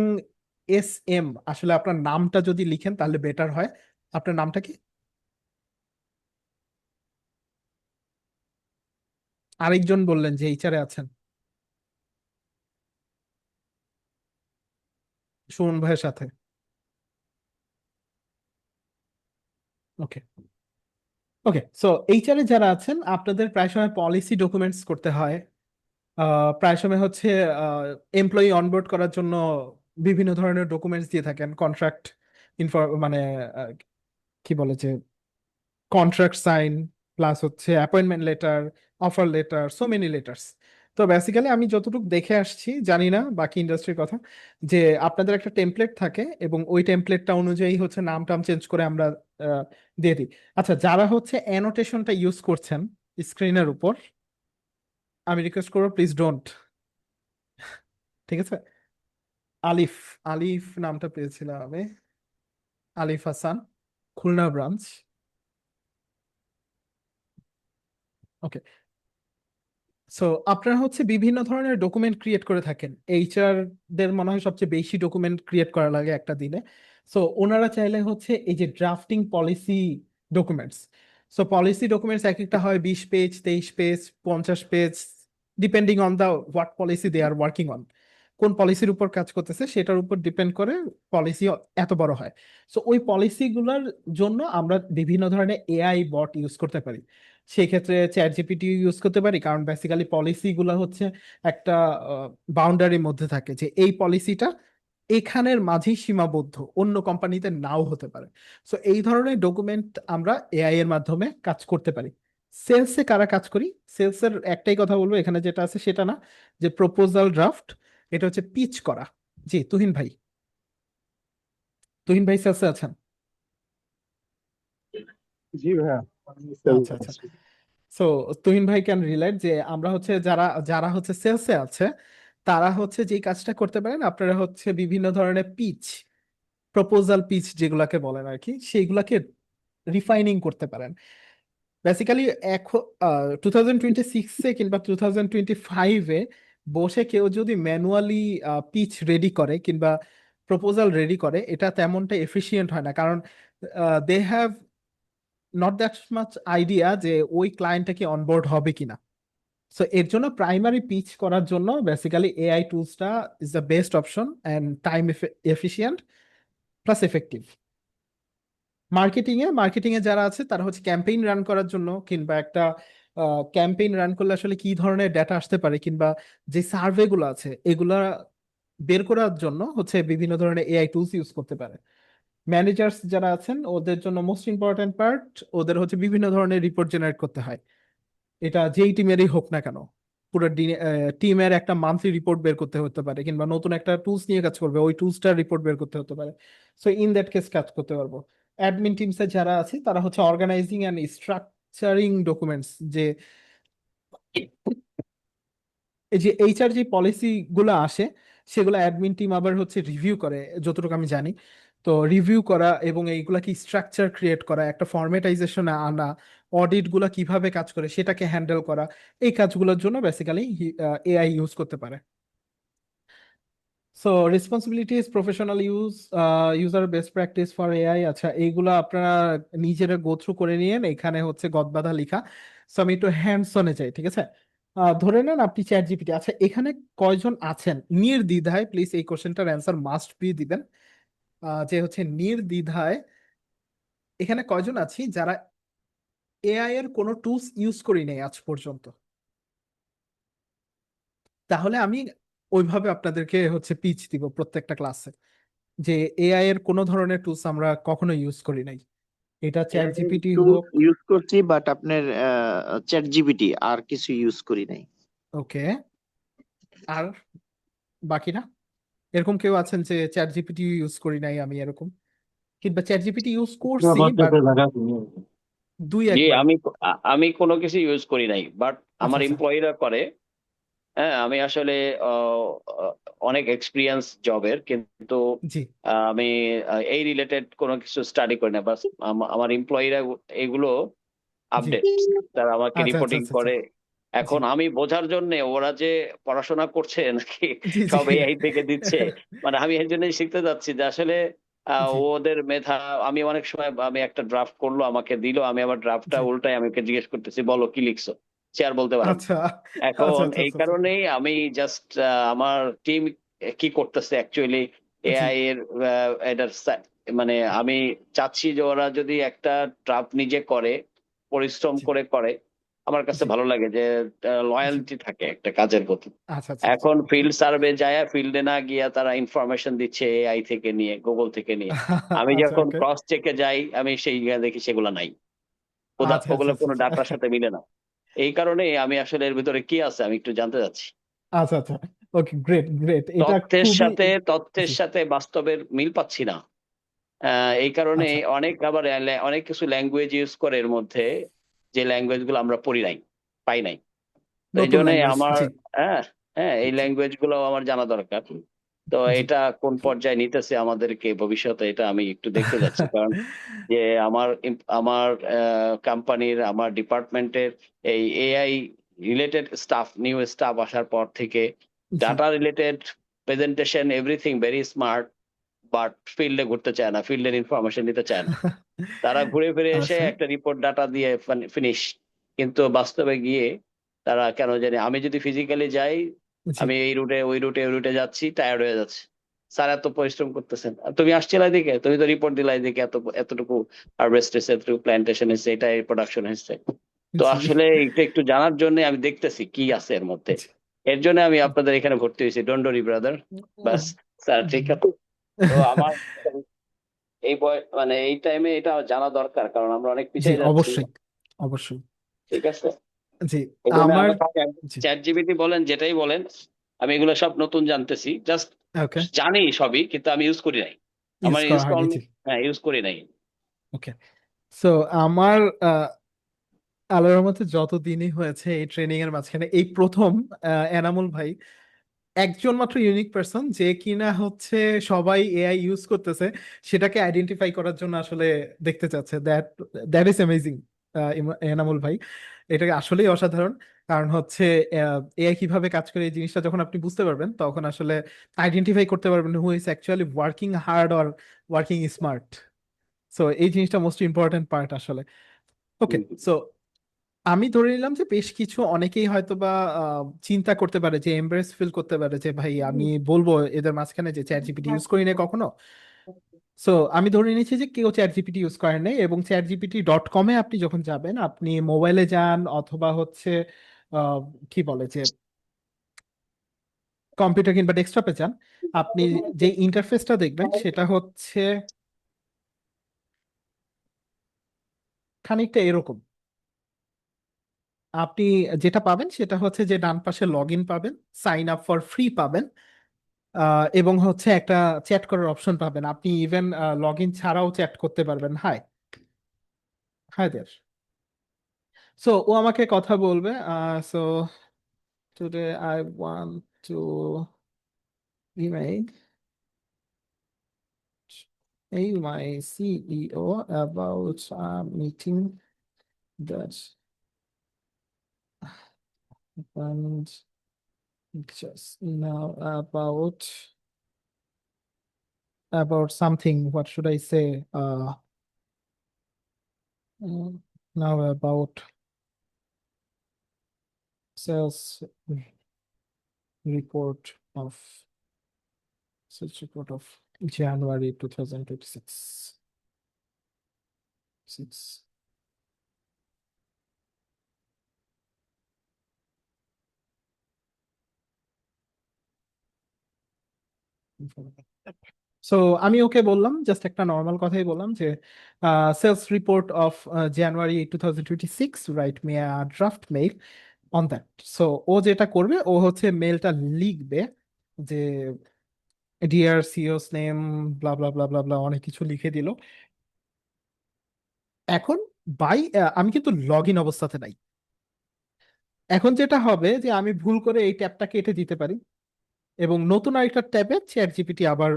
SM, আসলে আপনার নামটা যদি লিখেন তাহলে বেটার হয়। আপনার নামটা কি? আরেকজন বললেন যে এইচআরে আছেন, সুমন ভাইয়ের সাথে। ওকে ওকে, সো এইচআরে যারা আছেন আপনাদের প্রায় সময় পলিসি ডকুমেন্টস করতে হয়। প্রায় সময় হচ্ছে এমপ্লয়ি অনবোর্ড করার জন্য বিভিন্ন ধরনের ডকুমেন্টস দিয়ে থাকেন, কন্ট্রাক্ট মানে আহ, কি বলে যে কন্ট্রাক্ট সাইন, প্লাস হচ্ছে appointment letter, offer letter, so many letters. তো বেসিক্যালি আমি যতটুকু দেখে আসছি, জানি না বাকি ইন্ডাস্ট্রির কথা, যে আপনাদের একটা টেমপ্লেট থাকে এবং ওই টেমপ্লেটটা অনুযায়ী হচ্ছে নাম টাম চেঞ্জ করে আমরা আহ, দিয়ে দিই। আচ্ছা, যারা হচ্ছে অ্যানোটেশনটা ইউজ করছেন স্ক্রিনের উপর, আমি রিকোয়েস্ট করবো প্লিজ ডোন্ট। ঠিক আছে, আলিফ, আলিফ নামটা পেয়েছিলাম আমি, আলিফ হাসান, খুলনা ব্রাঞ্চ। ওকে, সো আপনারা হচ্ছে বিভিন্ন ধরনের ডকুমেন্ট ক্রিয়েট করে থাকেন, এইচআর দের মনে হয় সবচেয়ে বেশি ডকুমেন্ট ক্রিয়েট করা লাগে একটা দিনে। সো ওনারা চাইলে হচ্ছে এই যে drafting policy documents, so policy documents এক একটা হয় 20 page, 23 page, 50 page, depending on the what policy they are working on. কোন পলিসির উপর কাজ করতেছে সেটার উপর ডিপেন্ড করে পলিসি এত বড় হয়। সো ওই পলিসিগুলোর জন্য আমরা বিভিন্ন ধরনের এআই বট ইউজ করতে পারি। সেই ক্ষেত্রে চ্যাট জিপিটি ইউজ করতে পারি, কারণ বেসিক্যালি পলিসি গুলো হচ্ছে একটা বাউন্ডারির মধ্যে থাকে, যে এই পলিসিটা এখানের মাঝেই সীমাবদ্ধ, অন্য কোম্পানিতে নাও হতে পারে। সো এই ধরনের ডকুমেন্ট আমরা এআই এর মাধ্যমে কাজ করতে পারি। সেলসে কারা কাজ করি? সেলসের একটাই কথা বলবো এখানে, যেটা আছে সেটা না, যে প্রপোজাল ড্রাফট, এটা হচ্ছে পিচ করা। জি, তুহিন ভাই, তুহিন ভাই সেলসে আছেন? জি ভাইয়া। আচ্ছা আচ্ছা, সো তুহিন ভাই ক্যান রিলেট যে আমরা হচ্ছে যারা যারা হচ্ছে সেলসে আছে, তারা হচ্ছে যে কাজটা করতে পারেন, আপনারা হচ্ছে বিভিন্ন ধরনের প্রপোজাল পিচ যেগুলাকে বলেন আর কি, সেইগুলাকে রিফাইনিং করতে পারেন। বেসিক্যালি এখন 2026-এ কিংবা 2025-এ বসে কেউ যদি ম্যানুয়ালি পিচ রেডি করে কিংবা প্রপোজাল রেডি করে, এটা তেমনটা এফিশিয়েন্ট হয় না, কারণ they have not that much idea যে ওই ক্লায়েন্টটা কি অনবোর্ড হবে কিনা। সো এর জন্য প্রাইমারি পিচ করার জন্য বেসিক্যালি এআই টুলসটা is the best option and time efficient plus effective. Marketing এ যারা আছে তারা হচ্ছে ক্যাম্পেইন রান করার জন্য, কিংবা একটা ক্যাম্পেইন রান করলে আসলে কি ধরনের ডেটা আসতে পারে, কিংবা যে সার্ভে গুলো আছে এগুলা বের করার জন্য হচ্ছে বিভিন্ন ধরনের এআই টুলস ইউজ করতে পারে। ম্যানেজার্স যারা আছেন ওদের জন্য মোস্ট ইম্পর্টেন্ট পার্ট, ওদের হচ্ছে বিভিন্ন ধরনের রিপোর্ট জেনারেট করতে হয়, এটা যেই টিমেরই হোক না কেন। পুরো টিমের একটা মান্থলি রিপোর্ট বের করতে হতে পারে, কিংবা নতুন একটা টুলস নিয়ে কাজ করবে, ওই টুলসটার রিপোর্ট বের করতে হতে পারে। সো ইন দ্যাট কেস কাজ করতে পারবো। অ্যাডমিন টিমসে যারা আছে তারা হচ্ছে অর্গানাইজিং অ্যান্ড স্ট্রাকচারিং ডকুমেন্টস, যে এই যে এইচআর যে পলিসি গুলো আসে সেগুলো অ্যাডমিন টিম আবার হচ্ছে রিভিউ করে যতটুকু আমি জানি। তো রিভিউ করা এবং এইগুলাকে স্ট্রাকচার ক্রিয়েট করা, একটা ফরম্যাটাইজেশনে আনা, অডিট গুলা কিভাবে কাজ করে সেটাকে হ্যান্ডেল করা, এই কাজগুলোর জন্য বেসিক্যালি এআই ইউজ করতে পারে। So responsibilities, professional user best practice for AI, আচ্ছা এইগুলো আপনারা নিজেরা গো থ্রু করে নিয়েন, এখানে হচ্ছে গদবাঁধা লিখা। সো আমি একটু হ্যান্ডস অনে যাই, ঠিক আছে? ধরে নেন আপনি চ্যাট জিপিটি, আচ্ছা এখানে কয়জন আছেন নির্দ্বিধায়, প্লিজ এই কোশ্চেনটার অ্যান্সার মাস্ট বি দিবেন, যে হচ্ছে নির্দ্বিধায় এখানে কয়জন আছি যারা এআই এর কোনো টুলস ইউজ করি নাই আজ পর্যন্ত? তাহলে আমি ওইভাবে আপনাদেরকে হচ্ছে পিচ দিব প্রত্যেকটা ক্লাসে, যে এআই এর কোনো ধরনের টুলস আমরা কখনো ইউজ করি নাই, এটা চ্যাট জিপিটি টুলস হোক। ইউজ করছি, বাট আপনার চ্যাট জিপিটি, আর কিছু ইউজ করি নাই। ওকে, আর বাকিরা এরকম কেউ আছেন যে চ্যাট জিপিটি ইউজ করি নাই আমি, এরকম? কিংবা চ্যাট জিপিটি ইউজ করছি বাট দুই জি, একবার? আমি কোনো কিছু ইউজ করি নাই, বাট আচ্ছা আমার আচ্ছা, এমপ্লয়িরা করে। হ্যাঁ, আমি আসলে আহ, আহ, অনেক এক্সপিরিয়েন্স জবের, কিন্তু জি আমি এই রিলেটেড কোনো কিছু স্টাডি করি না। বাস আমার এমপ্লয়িরা এগুলো জি, আপডেট, তারা আমাকে আচ্ছা আচ্ছা রিপোর্টিং আচ্ছা আচ্ছা, করে। জি এখন আমি বোঝার জন্য ওরা যে পড়াশোনা করছে নাকি জি জি সব এআই থেকে দিচ্ছে, মানে আমি এর জন্যই শিখতে যাচ্ছি যে আসলে জি ওদের মেধা। আমি অনেক সময় আমি একটা ড্রাফট করলো, আমাকে দিল, আমি আবার ড্রাফটটা জি, উল্টাই আমি ওকে জিজ্ঞেস করতেছি, বলো কি লিখছো, সে আর বলতে পারে না। আচ্ছা আচ্ছা এখন আচ্ছা এই আচ্ছা আচ্ছা, কারণেই আমি জাস্ট আমার টিম কি করতেছে অ্যাকচুয়ালি জি এআই এর এটার মানে আমি চাচ্ছি যে ওরা যদি একটা ড্রাফট নিজে করে, পরিশ্রম জি করে করে, আমার কাছে জি ভালো লাগে যে জি, লয়ালটি থাকে একটা কাজের প্রতি। আচ্ছা আচ্ছা আচ্ছা, এখন ফিল্ড সার্ভে যায়, ফিল্ডে না গিয়া তারা ইনফরমেশন দিচ্ছে এআই থেকে নিয়ে, গুগল থেকে নিয়ে। আমি আচ্ছা যখন ওকে, ক্রস চেকে যাই, আমি সেই দেখি সেগুলো নাই, আচ্ছা আচ্ছা ওগুলো আচ্ছা কোনো আচ্ছা, ডাটার সাথে মিলে না। এই কারণে আমি আসলে এর ভিতরে কি আছে আমি একটু জানতে চাচ্ছি। আচ্ছা আচ্ছা, ওকে, গ্রেট গ্রেট, এটা তথ্যের খুবই। সাথে তথ্যের জি, সাথে বাস্তবের মিল পাচ্ছি না। এই কারণে আচ্ছা, অনেক আবার অনেক কিছু ল্যাঙ্গুয়েজ ইউজ করে এর মধ্যে, যে ল্যাঙ্গুয়েজ গুলো আমরা পড়ি নাই, পাই নাই। তো এই নতুন জন্য ল্যাঙ্গুয়েজ, আমার, জি হ্যাঁ হ্যাঁ, এই জি ল্যাঙ্গুয়েজ গুলো আমার জানা দরকার। তো জি এটা কোন পর্যায়ে নিতেছে আমাদেরকে ভবিষ্যতে, এটা আমি একটু দেখতে যাচ্ছি। কারণ যে আমার কোম্পানির, আমার ডিপার্টমেন্টের এই AI related staff, new staff আসার পর থেকে G data related presentation everything very smart, but ফিল্ডে ঘুরতে চায় না, ফিল্ডের ইনফরমেশন নিতে চায় না। তারা ঘুরে ফিরে এসে আচ্ছা, একটা রিপোর্ট ডাটা দিয়ে ফিনিশ। কিন্তু বাস্তবে গিয়ে তারা কেন জানি, আমি যদি ফিজিক্যালি যাই, জি আমি এই রুটে ওই রুটে ওই রুটে যাচ্ছি, টায়ার্ড হয়ে যাচ্ছে। স্যার এত পরিশ্রম করতেছেন, আর তুমি আসছিলে এদিকে, তুমি তো রিপোর্ট দিলা এদিকে, এতটুকু হারভেস্ট হয়েছে, এতটুকু প্ল্যান্টেশন হয়েছে, এটা প্রোডাকশন হয়েছে। তো জি আসলে এটা একটু জানার জন্য আমি দেখতেছি কি আছে এর মধ্যে। জি, এর জন্য আমি আপনাদের এখানে ভর্তি হয়েছি, don't worry brother. Bus sir, ঠিক আছে। তো আমার এই মানে এই টাইমে এটা জানা দরকার, কারণ আমরা অনেক জি পিছিয়ে যাচ্ছি। অবশ্যই অবশ্যই, ঠিক আছে, জি এই জন্য আমার, আমাকে জি চ্যাট জিপিটি বলেন, যেটাই বলেন, আমি এগুলো সব নতুন জানতেছি, জাস্ট ওকে, জানি সবই, কিন্তু আমি ইউজ করি নাই। ইউজ আমার করা ইনস্টল, হয়নি, জি হ্যাঁ, ইউজ করি নাই। ওকে। সো আমার আল্লাহর মতে যত দিনই হয়েছে এই ট্রেনিং এর মাঝখানে এই প্রথম এনামুল ভাই একজন মাত্র ইউনিক পারসন যে কিনা হচ্ছে সবাই এআই ইউজ করতেছে সেটাকে আইডেন্টিফাই করার জন্য আসলে দেখতে চাচ্ছে। That that is amazing Enamul ভাই, এটা আসলেই অসাধারণ। কারণ হচ্ছে এআই কিভাবে কাজ করে এই জিনিসটা যখন আপনি বুঝতে পারবেন তখন আসলে আইডেন্টিফাই করতে পারবেন who is actually working hard or working smart. So এই জিনিসটা মোস্ট ইম্পর্টেন্ট পার্ট আসলে। ওকে, সো আমি ধরে নিলাম যে বেশ কিছু অনেকেই হয়তো বা চিন্তা করতে পারে, যে এমব্রেস ফিল করতে পারে যে ভাই আমি বলবো এদের মাঝখানে যে চ্যাট জিপিটি ইউজ করি না কখনো। সো আমি ধরে নিচ্ছি যে কেউ চ্যাট জিপিটি ইউজ করেন নাই, এবং chatgpt.com-এ আপনি যখন যাবেন, আপনি মোবাইলে যান অথবা হচ্ছে আহ, কি বলে যে কম্পিউটার কিংবা ডেস্কটপে যান, আপনি যে ইন্টারফেসটা দেখবেন সেটা হচ্ছে খানিকটা এরকম। আপনি যেটা পাবেন সেটা হচ্ছে যে ডান পাশে লগ ইন পাবেন, সাইন আপ ফর ফ্রি পাবেন, এবং হচ্ছে একটা চ্যাট করার অপশন পাবেন। আপনি ইভেন লগ ইন ছাড়াও চ্যাট করতে পারবেন। Hi, hi there. সো ও আমাকে কথা বলবে। So today I want to email my CEO about a meeting that happened just now about something. What should I say? Now about sales report of sales report of January 2026. Six. So আমি okay বললাম, just একটা normal কথাই বললাম যে sales report of January 2026, write me a draft mail on that. So ও যেটা করবে, ও হচ্ছে মেলটা লিখবে যে ডিয়ার সিওস নেম, ব্লা ব্লা ব্লা ব্লা ব্লা, অনেক কিছু লিখে দিল। এখন আমি কিন্তু লগ ইন অবস্থাতে নাই। এখন যেটা হবে যে আমি ভুল করে এই ট্যাবটা কেটে দিতে পারি এবং নতুন আরেকটা ট্যাবে চ্যাট জিপিটি আবার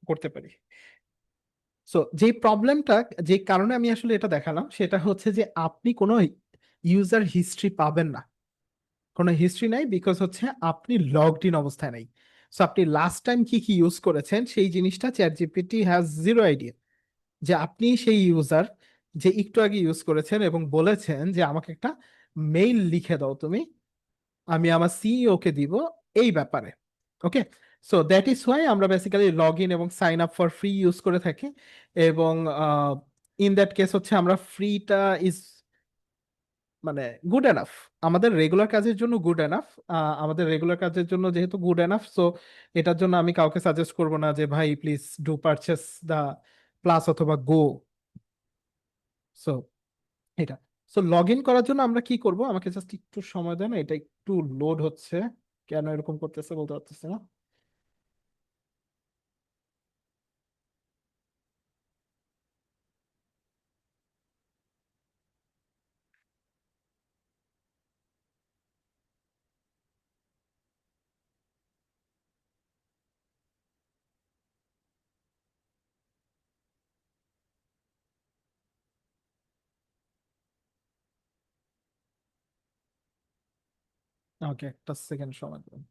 করতে পারি। সো যে প্রবলেমটা, যে কারণে আমি আসলে এটা দেখালাম, সেটা হচ্ছে যে আপনি কোনো ইউজার হিস্ট্রি পাবেন না। কোনো হিস্ট্রি নাই, বিকজ হচ্ছে আপনি লগড ইন অবস্থায় নাই। সো আপনি লাস্ট টাইম কি কি ইউজ করেছেন সেই জিনিসটা chat GPT has zero idea. যে আপনি সেই ইউজার যে একটু আগে ইউজ করেছেন এবং বলেছেন যে আমাকে একটা মেইল লিখে দাও তুমি, আমি আমার সিইও কে দিব এই ব্যাপারে। Okay, so that is why আমরা বেসিক্যালি লগ ইন এবং sign up for free use করে থাকি। এবং ইন দ্যাট কেস হচ্ছে আমরা ফ্রিটা ইজ মানে গুড এনাফ, আমাদের রেগুলার কাজের জন্য গুড এনাফ। আমাদের রেগুলার কাজের জন্য যেহেতু গুড এনাফ, সো এটার জন্য আমি কাউকে সাজেস্ট করব না যে ভাই please do purchase the plus অথবা গো। সো এটা, সো লগ ইন করার জন্য আমরা কি করব, আমাকে জাস্ট একটু সময় দেন, এটা একটু লোড হচ্ছে, কেন এরকম করতেছে বলতে পারতেছি না। ওকে, একটা সেকেন্ড সময় দেন।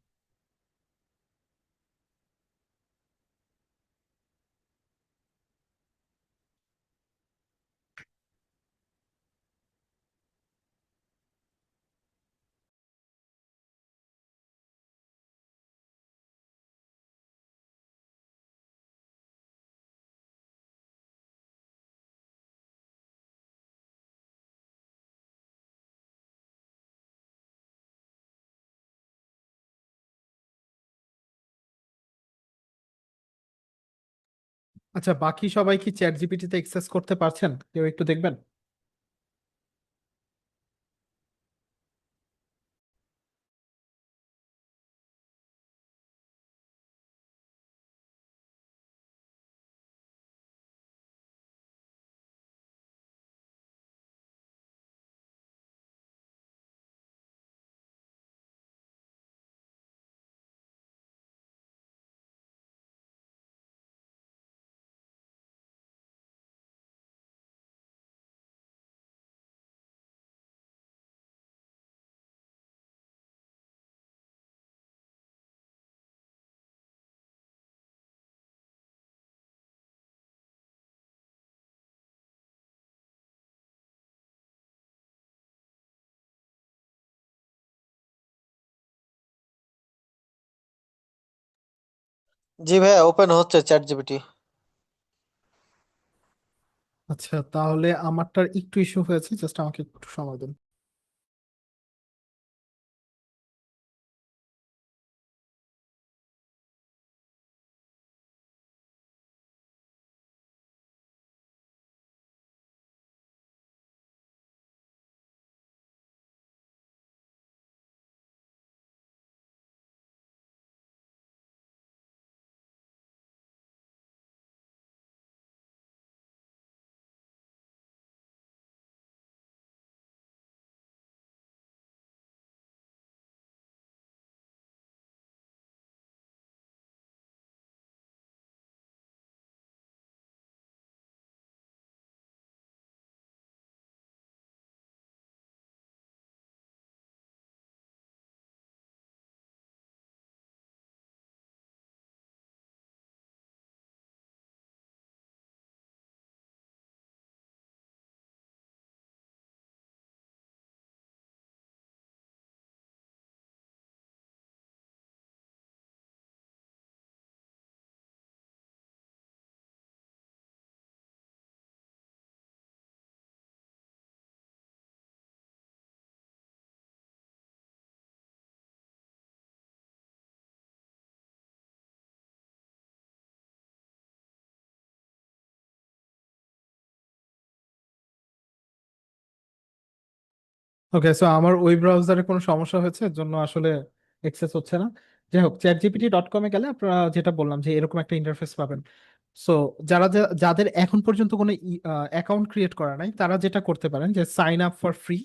আচ্ছা, বাকি সবাই কি চ্যাট জিপিটিতে অ্যাক্সেস করতে পারছেন? কেউ একটু দেখবেন। জি ভাইয়া, ওপেন হচ্ছে চ্যাট জিপিটি। আচ্ছা, তাহলে আমারটার একটু ইস্যু হয়েছে, জাস্ট আমাকে একটু সময় দিন। ওকে, সো আমার ওই ব্রাউজারে কোনো সমস্যা হয়েছে, এর জন্য আসলে অ্যাক্সেস হচ্ছে না। যাই হোক, chatgpt.com এ গেলে আপনারা যেটা বললাম যে এরকম একটা ইন্টারফেস পাবেন। সো যাদের এখন পর্যন্ত কোনো অ্যাকাউন্ট ক্রিয়েট করা নাই, তারা যেটা করতে পারেন যে সাইন আপ ফর ফ্রি,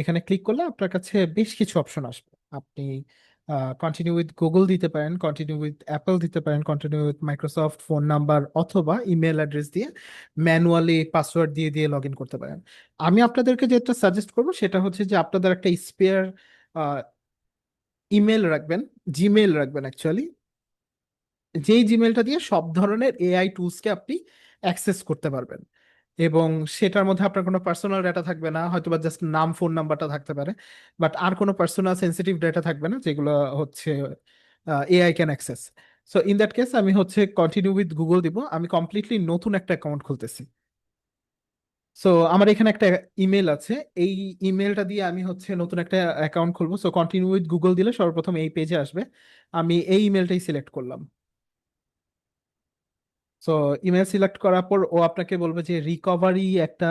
এখানে ক্লিক করলে আপনার কাছে বেশ কিছু অপশন আসবে। আপনি কন্টিনিউ উইথ গুগল দিতে পারেন, কন্টিনিউ উইথ অ্যাপল দিতে পারেন, continue with Microsoft phone number, অথবা ইমেল অ্যাড্রেস দিয়ে ম্যানুয়ালি পাসওয়ার্ড দিয়ে দিয়ে লগ ইন করতে পারেন। আমি আপনাদেরকে যেটা সাজেস্ট করবো সেটা হচ্ছে যে আপনাদের একটা স্পেয়ার ইমেল রাখবেন, জিমেল রাখবেন অ্যাকচুয়ালি, যেই জিমেলটা দিয়ে সব ধরনের এআই টুলসকে আপনি অ্যাক্সেস করতে পারবেন। এবং সেটার মধ্যে আপনার কোনো পার্সোনাল ডাটা থাকবে না, হয়তোবা জাস্ট নাম ফোন নাম্বারটা থাকতে পারে, বাট আর কোনো পার্সোনাল সেন্সিটিভ ডাটা থাকবে না যেগুলো হচ্ছে AI can access. So in that case আমি হচ্ছে কন্টিনিউ উইথ গুগল দিব, আমি কমপ্লিটলি নতুন একটা অ্যাকাউন্ট খুলতেছি। সো আমার এখানে একটা ইমেল আছে, এই ইমেলটা দিয়ে আমি হচ্ছে নতুন একটা অ্যাকাউন্ট খুলবো। সো কন্টিনিউ উইথ গুগল দিলে সর্বপ্রথম এই পেজে আসবে, আমি এই ইমেলটাই সিলেক্ট করলাম। সো ইমেল সিলেক্ট করার পর ও আপনাকে বলবে যে রিকভারি একটা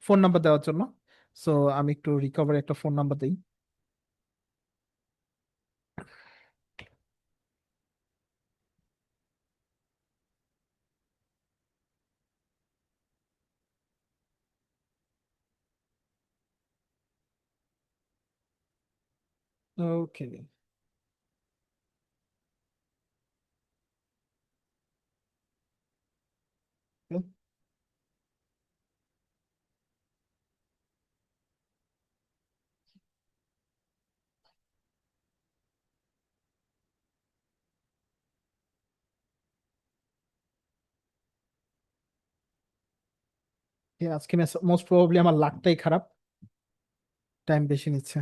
ফোন নাম্বার দেওয়ার জন্য। সো আমি একটু রিকভারি একটা ফোন নাম্বার দিই। ওকে, আজকে মোস্ট প্রবাবলি আমার লাকটাই খারাপ, টাইম বেশি নিচ্ছে।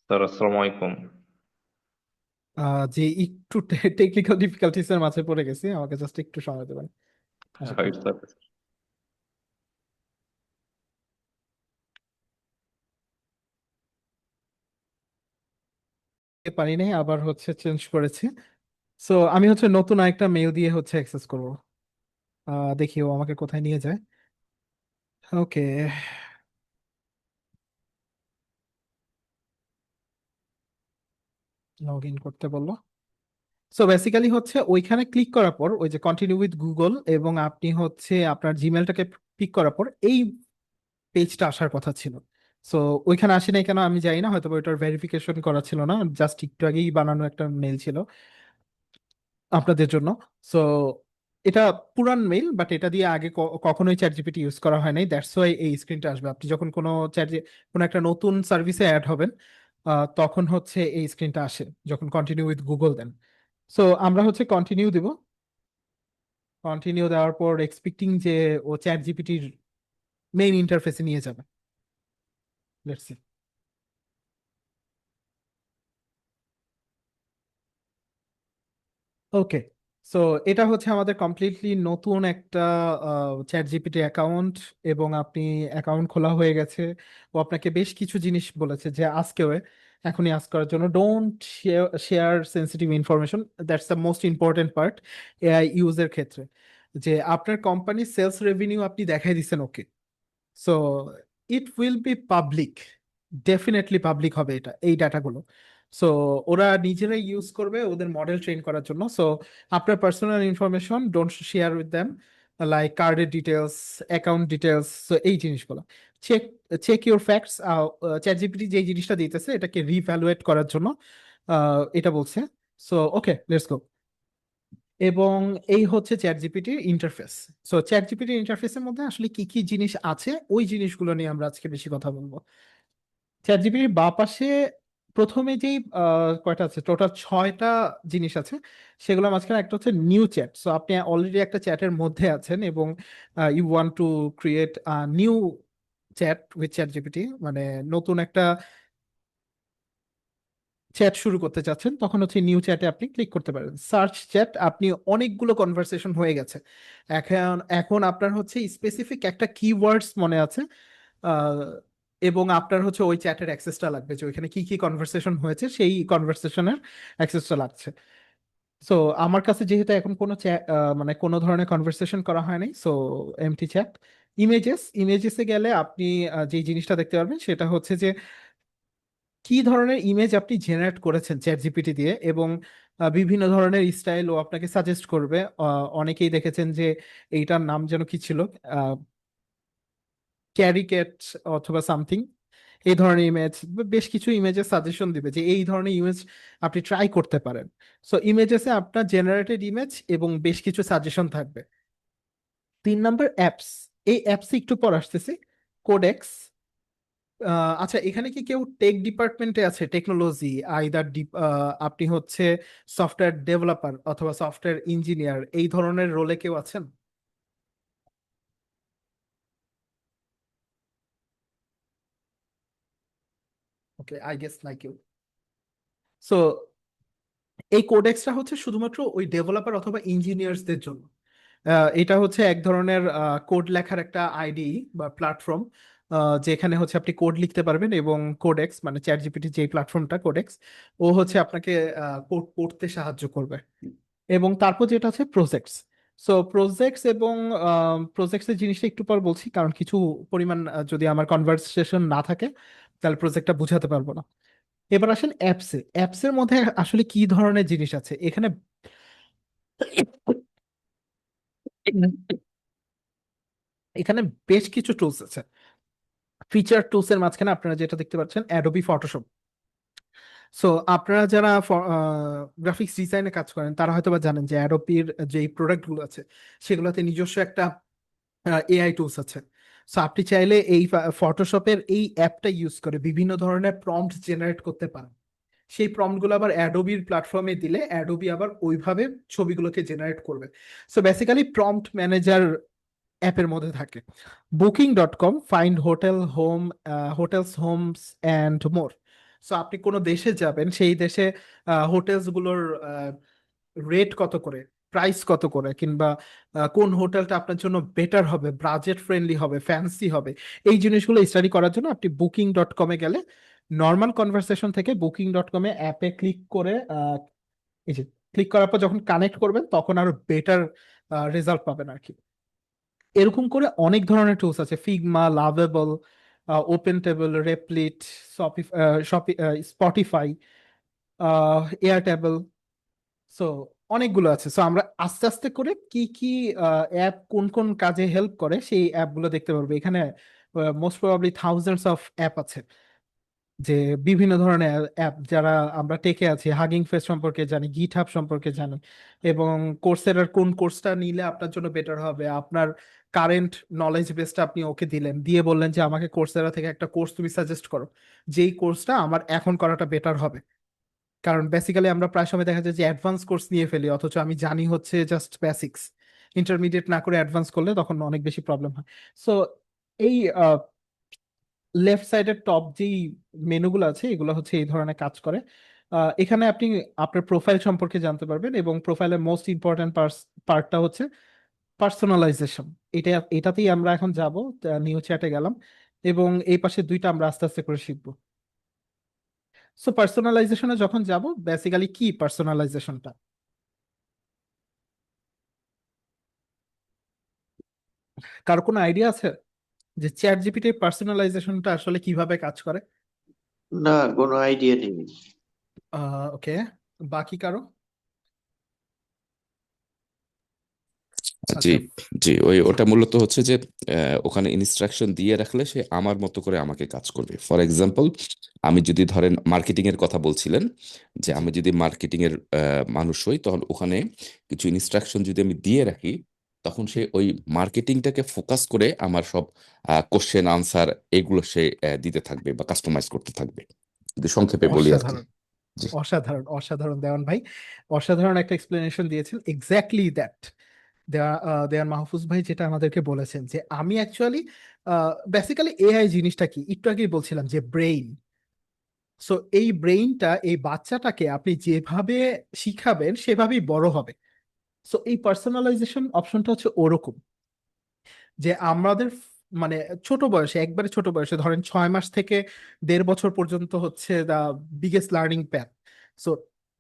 স্যার আসসালামু আলাইকুম। যে একটু টেকনিক্যাল ডিফিকাল্টিস এর মাঝে পড়ে গেছি, আমাকে জাস্ট একটু সময় দেবেন, আশা করি। স্যার পারি নাই, আবার হচ্ছে চেঞ্জ করেছি। সো আমি হচ্ছে নতুন আরেকটা মেল দিয়ে হচ্ছে অ্যাক্সেস করবো। দেখি ও আমাকে কোথায় নিয়ে যায়। ওকে, লগ ইন করতে বললো। সো বেসিক্যালি হচ্ছে ওইখানে ক্লিক করার পর ওই যে কন্টিনিউ উইথ গুগল, এবং আপনি হচ্ছে আপনার জিমেলটাকে পিক করার পর এই পেজটা আসার কথা ছিল। সো ওইখানে আসে নাই কেন আমি জানি না, হয়তো বা ওইটার ভেরিফিকেশন করা ছিল না, জাস্ট একটু আগেই বানানো একটা মেল ছিল আপনাদের জন্য। সো এটা পুরান মেইল, বাট এটা দিয়ে আগে কখনোই চ্যাট জিপিটি ইউজ করা হয় নাই, দ্যাটস ওয়াই এই স্ক্রিনটা আসবে। আপনি যখন কোনো কোনো একটা নতুন সার্ভিসে অ্যাড হবেন, তখন হচ্ছে এই স্ক্রিনটা আসে যখন কন্টিনিউ উইথ গুগল দেন। সো আমরা হচ্ছে কন্টিনিউ দিব। কন্টিনিউ দেওয়ার পর এক্সপেক্টিং যে ও চ্যাট জিপিটির মেইন ইন্টারফেসে নিয়ে যাবে। Let's see. ওকে, সো এটা হচ্ছে আমাদের কমপ্লিটলি নতুন একটা চ্যাট জিপিটি অ্যাকাউন্ট, এবং আপনি অ্যাকাউন্ট খোলা হয়ে গেছে। ও আপনাকে বেশ কিছু জিনিস বলেছে যে আজকেও এখনই আজ করার জন্য, don't share sensitive information, that's the most important part AI ইউজের ক্ষেত্রে। যে আপনার কোম্পানির সেলস রেভিনিউ আপনি দেখাই দিচ্ছেন, okay, so it will be public, definitely public হবে এটা, এই ডাটাগুলো। সো ওরা নিজেরাই ইউজ করবে ওদের মডেল ট্রেন করার জন্য। সো আপনার personal information don't share with them, like কার্ডের ডিটেলস, অ্যাকাউন্ট ডিটেলস, সো এই জিনিসগুলো check check your facts. ChatGPT যে জিনিসটা দিতেছে এটাকে রিভ্যালুয়েট করার জন্য এটা বলছে। So okay, let's go. এবং এই হচ্ছে চ্যাট জিপিটির ইন্টারফেস। সো চ্যাট জিপিটির ইন্টারফেসের মধ্যে আসলে কি কি জিনিস আছে ওই জিনিসগুলো নিয়ে আমরা আজকে বেশি কথা বলবো। চ্যাট জিপিটির বাঁ পাশে প্রথমে যেই কয়টা আছে, টোটাল 6টা জিনিস আছে, সেগুলোর মাঝখানে একটা হচ্ছে নিউ চ্যাট। সো আপনি অলরেডি একটা চ্যাটের মধ্যে আছেন এবং you want to create new chat with ChatGPT, মানে নতুন একটা চ্যাট শুরু করতে চাচ্ছেন, তখন হচ্ছে নিউ চ্যাটে আপনি ক্লিক করতে পারেন। সার্চ চ্যাট, আপনি অনেকগুলো কনভারসেশন হয়ে গেছে, এখন এখন আপনার হচ্ছে স্পেসিফিক একটা কিওয়ার্ডস মনে আছে, আহ, এবং আপনার হচ্ছে ওই চ্যাটের অ্যাক্সেসটা লাগবে, যে ওইখানে কি কি কনভারসেশন হয়েছে সেই কনভারসেশনের অ্যাক্সেসটা লাগছে। সো আমার কাছে যেহেতু এখন কোনো মানে কোনো ধরনের কনভারসেশন করা হয় নাই, সো এমটি চ্যাট। ইমেজেসে গেলে আপনি যে জিনিসটা দেখতে পারবেন সেটা হচ্ছে যে কি ধরনের ইমেজ আপনি জেনারেট করেছেন চ্যাট জিপিটি দিয়ে, এবং বিভিন্ন ধরনের স্টাইল ও আপনাকে সাজেস্ট করবে। অনেকেই দেখেছেন যে এইটার নাম যেন কি ছিল, ক্যারিকেট অথবা সামথিং, এই ধরনের ইমেজ, বেশ কিছু ইমেজের সাজেশন দিবে যে এই ধরনের ইমেজ আপনি ট্রাই করতে পারেন। সো ইমেজেসে আপনার জেনারেটেড ইমেজ এবং বেশ কিছু সাজেশন থাকবে। 3 নম্বর অ্যাপস, এই অ্যাপসে একটু পর আসতেছি। কোডেক্স। আচ্ছা, এখানে কি কেউ টেক ডিপার্টমেন্টে আছে, টেকনোলজি আইদার আপনি হচ্ছে সফটওয়্যার ডেভেলপার অথবা সফটওয়্যার ইঞ্জিনিয়ার, এই ধরনের রোলে কেউ আছেন? ওকে, আই গেস নাই কেউ। সো এই কোডেক্সটা হচ্ছে শুধুমাত্র ওই ডেভেলপার অথবা ইঞ্জিনিয়ার্সদের জন্য। এটা হচ্ছে এক ধরনের কোড লেখার একটা আইডি বা প্ল্যাটফর্ম, যেখানে হচ্ছে আপনি কোড লিখতে পারবেন, এবং কোডেক্স মানে চ্যাট জিপিটি যে প্ল্যাটফর্মটা কোডেক্স, ও হচ্ছে আপনাকে কোড পড়তে সাহায্য করবে। এবং তারপর যেটা আছে প্রজেক্টস। সো প্রজেক্টস এবং প্রজেক্টসের জিনিসটা একটু পর বলছি, কারণ কিছু পরিমাণ যদি আমার কনভারসেশন না থাকে তাহলে প্রজেক্টটা বুঝাতে পারবো না। এবার আসেন অ্যাপসে। অ্যাপসের মধ্যে আসলে কি ধরনের জিনিস আছে এখানে? এখানে বেশ কিছু টুলস আছে। ফিচার টুলস এর মাঝখানে আপনারা যেটা দেখতে পাচ্ছেন অ্যাডোবি ফটোশপ। সো আপনারা যারা গ্রাফিক্স ডিজাইনে কাজ করেন তারা হয়তোবা জানেন যে অ্যাডোবির যে প্রোডাক্টগুলো আছে সেগুলোতে নিজস্ব একটা এআই টুলস আছে। সো আপনি চাইলে এই ফটোশপের এই অ্যাপটা ইউজ করে বিভিন্ন ধরনের প্রম্পট জেনারেট করতে পারেন। সেই প্রম্পটগুলো আবার অ্যাডোবির প্ল্যাটফর্মে দিলে অ্যাডোবি আবার ওইভাবে ছবিগুলোকে জেনারেট করবে। সো বেসিক্যালি প্রম্পট ম্যানেজার অ্যাপের মধ্যে থাকে। Booking, find hotel home, hotels homes and more. So আপনি কোনো দেশে যাবেন, সেই দেশে হোটেলস গুলোর রেট কত করে, প্রাইস কত করে, কিংবা কোন হোটেলটা আপনার জন্য বেটার হবে, বাজেট ফ্রেন্ডলি হবে, ফ্যান্সি হবে, এই জিনিসগুলো স্টাডি করার জন্য আপনি বুকিং.কমে গেলে নর্মাল কনভারসেশন থেকে বুকিং.কমে অ্যাপে ক্লিক করে এই যে ক্লিক করার পর যখন কানেক্ট করবেন তখন আরো বেটার রেজাল্ট পাবেন আর কি। এরকম করে অনেক ধরনের টুলস আছে, Figma, Lovable, OpenTable, Replit, Spotify, Airtable. So অনেকগুলো আছে। সো আমরা আস্তে আস্তে করে কি কি অ্যাপ কোন কোন কাজে হেল্প করে সেই অ্যাপগুলো দেখতে পারবো। এখানে most probably thousands of app আছে, যে বিভিন্ন ধরনের অ্যাপ যারা আমরা টেকে আছি, হাগিং ফেস সম্পর্কে জানি, গিটহাব সম্পর্কে জানি, এবং কোর্সেরার কোন কোর্সটা নিলে আপনার জন্য বেটার হবে, আপনার কারেন্ট নলেজ বেসটা আপনি ওকে দিলেন, দিয়ে বললেন যে আমাকে কোর্সেরা থেকে একটা কোর্স তুমি সাজেস্ট করো, যেই কোর্সটা আমার এখন করাটা বেটার হবে। কারণ বেসিক্যালি আমরা প্রায় সময় দেখা যায় যে অ্যাডভান্স কোর্স নিয়ে ফেলি, অথচ আমি জানি হচ্ছে জাস্ট বেসিক্স। ইন্টারমিডিয়েট না করে অ্যাডভান্স করলে তখন অনেক বেশি প্রবলেম হয়। সো এই লেফট সাইডের টপ যেই মেনুগুলো আছে এগুলো হচ্ছে এই ধরনের কাজ করে। এখানে আপনি আপনার প্রোফাইল সম্পর্কে জানতে পারবেন, এবং প্রোফাইলের মোস্ট ইম্পর্টেন্ট পার্টটা হচ্ছে পার্সোনালাইজেশন। এটাতেই আমরা এখন যাব। নিউ চ্যাটে গেলাম, এবং এই পাশে দুইটা আমরা আস্তে আস্তে করে শিখবো। সো পার্সোনালাইজেশনে যখন যাব, বেসিক্যালি কি পার্সোনালাইজেশনটা, কার কোনো আইডিয়া আছে যে চ্যাট জিপিটির পার্সোনালাইজেশনটা আসলে কিভাবে কাজ করে? না, কোনো আইডিয়া নেই। ওকে, বাকি কারো? জি, আচ্ছা, জি, ওটা মূলত হচ্ছে যে ওখানে ইনস্ট্রাকশন দিয়ে রাখলে সে আমার মতো করে আমাকে কাজ করবে। ফর এক্সাম্পল, আমি যদি ধরেন মার্কেটিং এর কথা বলছিলেন, যে জি আমি যদি মার্কেটিং এর মানুষ হই, তখন ওখানে কিছু ইনস্ট্রাকশন যদি আমি দিয়ে রাখি, তখন সে ওই মার্কেটিংটাকে ফোকাস করে আমার সব কোশ্চেন আনসার এগুলো সে দিতে থাকবে বা কাস্টমাইজ করতে থাকবে, যদি সংক্ষেপে বলি আর কি। অসাধারণ, জি, অসাধারণ, অসাধারণ দেওয়ান ভাই, অসাধারণ একটা এক্সপ্লেনেশন দিয়েছেন। এক্স্যাক্টলি দ্যাট দেওয়ান মাহফুজ ভাই যেটা আমাদেরকে বলেছেন, যে আমি অ্যাকচুয়ালি বেসিক্যালি এআই জিনিসটা কি একটু আগেই বলছিলাম, যে ব্রেইন। সো এই ব্রেইনটা, এই বাচ্চাটাকে আপনি যেভাবে শিখাবেন সেভাবেই বড় হবে। সো এই পার্সোনালাইজেশন অপশনটা হচ্ছে ওরকম, যে আমাদের মানে ছোট বয়সে, একবারে ছোট বয়সে, ধরেন 6 মাস থেকে 1.5 বছর পর্যন্ত হচ্ছে দা বিগেস্ট লার্নিং প্যাথ। সো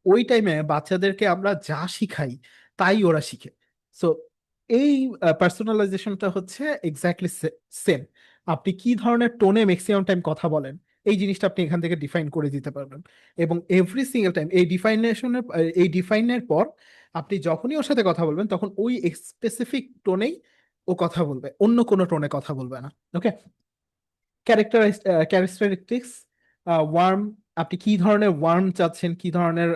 ওই টাইমে বাচ্চাদেরকে আমরা যা শিখাই তাই ওরা শিখে। সো এই পার্সোনালাইজেশনটা হচ্ছে এক্স্যাক্টলি সেম। আপনি কি ধরনের টোনে ম্যাক্সিমাম টাইম কথা বলেন, এই জিনিসটা আপনি এখান থেকে ডিফাইন করে দিতে পারবেন। এবং এভরি সিঙ্গেল টাইম এই ডিফাইনের পর আপনি যখনই ওর সাথে কথা বলবেন তখন ওই স্পেসিফিক টোনেই ও কথা বলবে, অন্য কোনো টোনে কথা বলবে না। ওকে, ক্যারেক্টারিস্টিক্স, ওয়ার্ম, আপনি কি ধরনের ওয়ার্ম চাচ্ছেন, কি ধরনের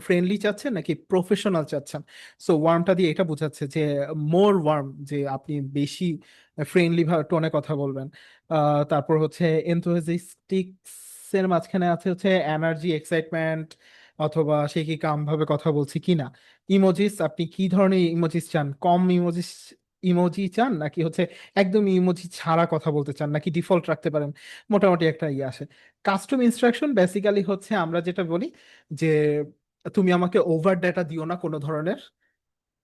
ফ্রেন্ডলি চাচ্ছেন নাকি প্রফেশনাল চাচ্ছেন। সো ওয়ার্মটা দিয়ে এটা বোঝাচ্ছে যে মোর ওয়ার্ম, যে আপনি বেশি ফ্রেন্ডলি টোনে কথা বলবেন। তারপর হচ্ছে এনথুজিয়াস্টিক্স এর মাঝখানে আছে হচ্ছে এনার্জি, এক্সাইটমেন্ট, অথবা সে কি কাম ভাবে কথা বলছি কিনা। ইমোজিস, আপনি কি ধরনের ইমোজিস চান, কম ইমোজি চান নাকি হচ্ছে একদম ইমোজি ছাড়া কথা বলতে চান, নাকি ডিফল্ট রাখতে পারেন, মোটামুটি একটা ইয়ে আসে। কাস্টম ইনস্ট্রাকশন বেসিক্যালি হচ্ছে আমরা যেটা বলি যে তুমি আমাকে ওভার ডেটা দিও না কোনো ধরনের,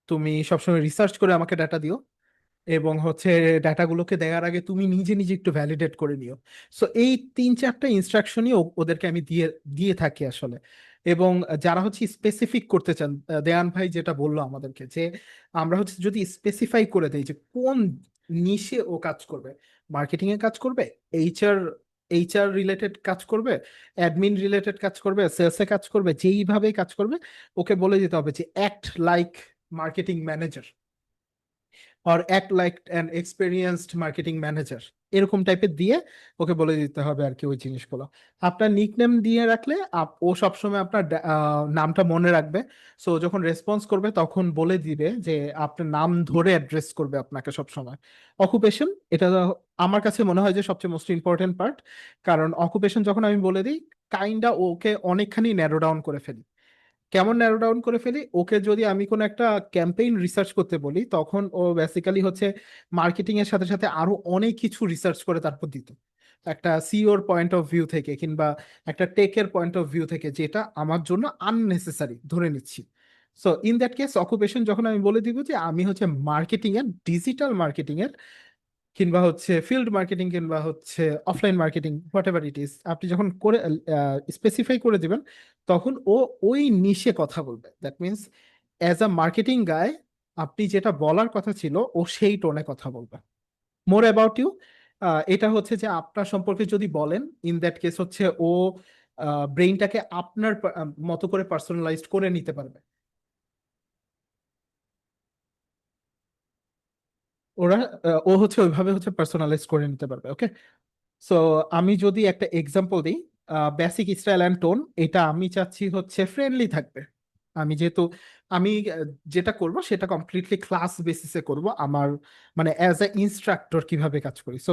তুমি সবসময় রিসার্চ করে আমাকে ডাটা দিও, এবং হচ্ছে ডাটাগুলোকে দেওয়ার আগে তুমি নিজে নিজে একটু ভ্যালিডেট করে নিও। সো এই 3-4টা ইনস্ট্রাকশনই ওদেরকে আমি দিয়ে দিয়ে থাকি আসলে। এবং যারা হচ্ছে স্পেসিফিক করতে চান, দেয়ান ভাই যেটা বললো আমাদেরকে, যে আমরা হচ্ছে যদি স্পেসিফাই করে দেই যে কোন নিশে ও কাজ করবে, মার্কেটিং এ কাজ করবে, এইচআর এইচআর রিলেটেড কাজ করবে, অ্যাডমিন রিলেটেড কাজ করবে, সেলসে কাজ করবে, যেইভাবে কাজ করবে ওকে বলে দিতে হবে যে act like marketing manager, or act like an experienced marketing manager, এরকম টাইপের দিয়ে ওকে বলে দিতে হবে আর কি ওই জিনিসগুলো। আপনার নিকনেম দিয়ে রাখলে ও সবসময় আপনার নামটা মনে রাখবে। সো যখন রেসপন্স করবে তখন বলে দিবে যে আপনার নাম ধরে অ্যাড্রেস করবে আপনাকে সবসময়। অকুপেশন, এটা আমার কাছে মনে হয় যে সবচেয়ে মোস্ট ইম্পর্টেন্ট পার্ট, কারণ অকুপেশন যখন আমি বলে দিই কাইন্ডা ওকে অনেকখানি ন্যারো ডাউন করে ফেলি। কেমন ন্যারো ডাউন করে ফেলি, ওকে যদি আমি কোনো একটা ক্যাম্পেইন রিসার্চ করতে বলি তখন ও বেসিক্যালি হচ্ছে মার্কেটিং এর সাথে সাথে আরো অনেক কিছু রিসার্চ করে তারপর দিত। একটা সিওর পয়েন্ট অফ ভিউ থেকে কিংবা একটা টেকের পয়েন্ট অফ ভিউ থেকে যেটা আমার জন্য আননেসেসারি ধরে নিচ্ছি। So in that case occupation যখন আমি বলে দিব যে আমি হচ্ছে মার্কেটিং এর, ডিজিটাল মার্কেটিং এর কিংবা হচ্ছে ফিল্ড মার্কেটিং কিংবা হচ্ছে offline marketing what ever it is, আপনি যখন করে স্পেসিফাই করে দিবেন তখন ও ওই নিশে কথা বলবে। That means as a marketing গায় আপনি যেটা বলার কথা ছিল ও সেই টোনে কথা বলবে। মোর অ্যাবাউট ইউ, এটা হচ্ছে যে আপনার সম্পর্কে যদি বলেন, ইন দ্যাট কেস হচ্ছে ও ব্রেইনটাকে আপনার মতো করে পার্সোনালাইজড করে নিতে পারবে। ওরা ও হচ্ছে ওইভাবে হচ্ছে পার্সোনালাইজ করে নিতে পারবে। ওকে, সো আমি যদি একটা এক্সাম্পল দিই, বেসিক স্টাইল অ্যান্ড টোন, এটা আমি চাচ্ছি হচ্ছে ফ্রেন্ডলি থাকবে। আমি যেহেতু আমি যেটা করব সেটা কমপ্লিটলি ক্লাস বেসিসে করব, আমার মানে অ্যাজ এ ইনস্ট্রাক্টর কিভাবে কাজ করি। সো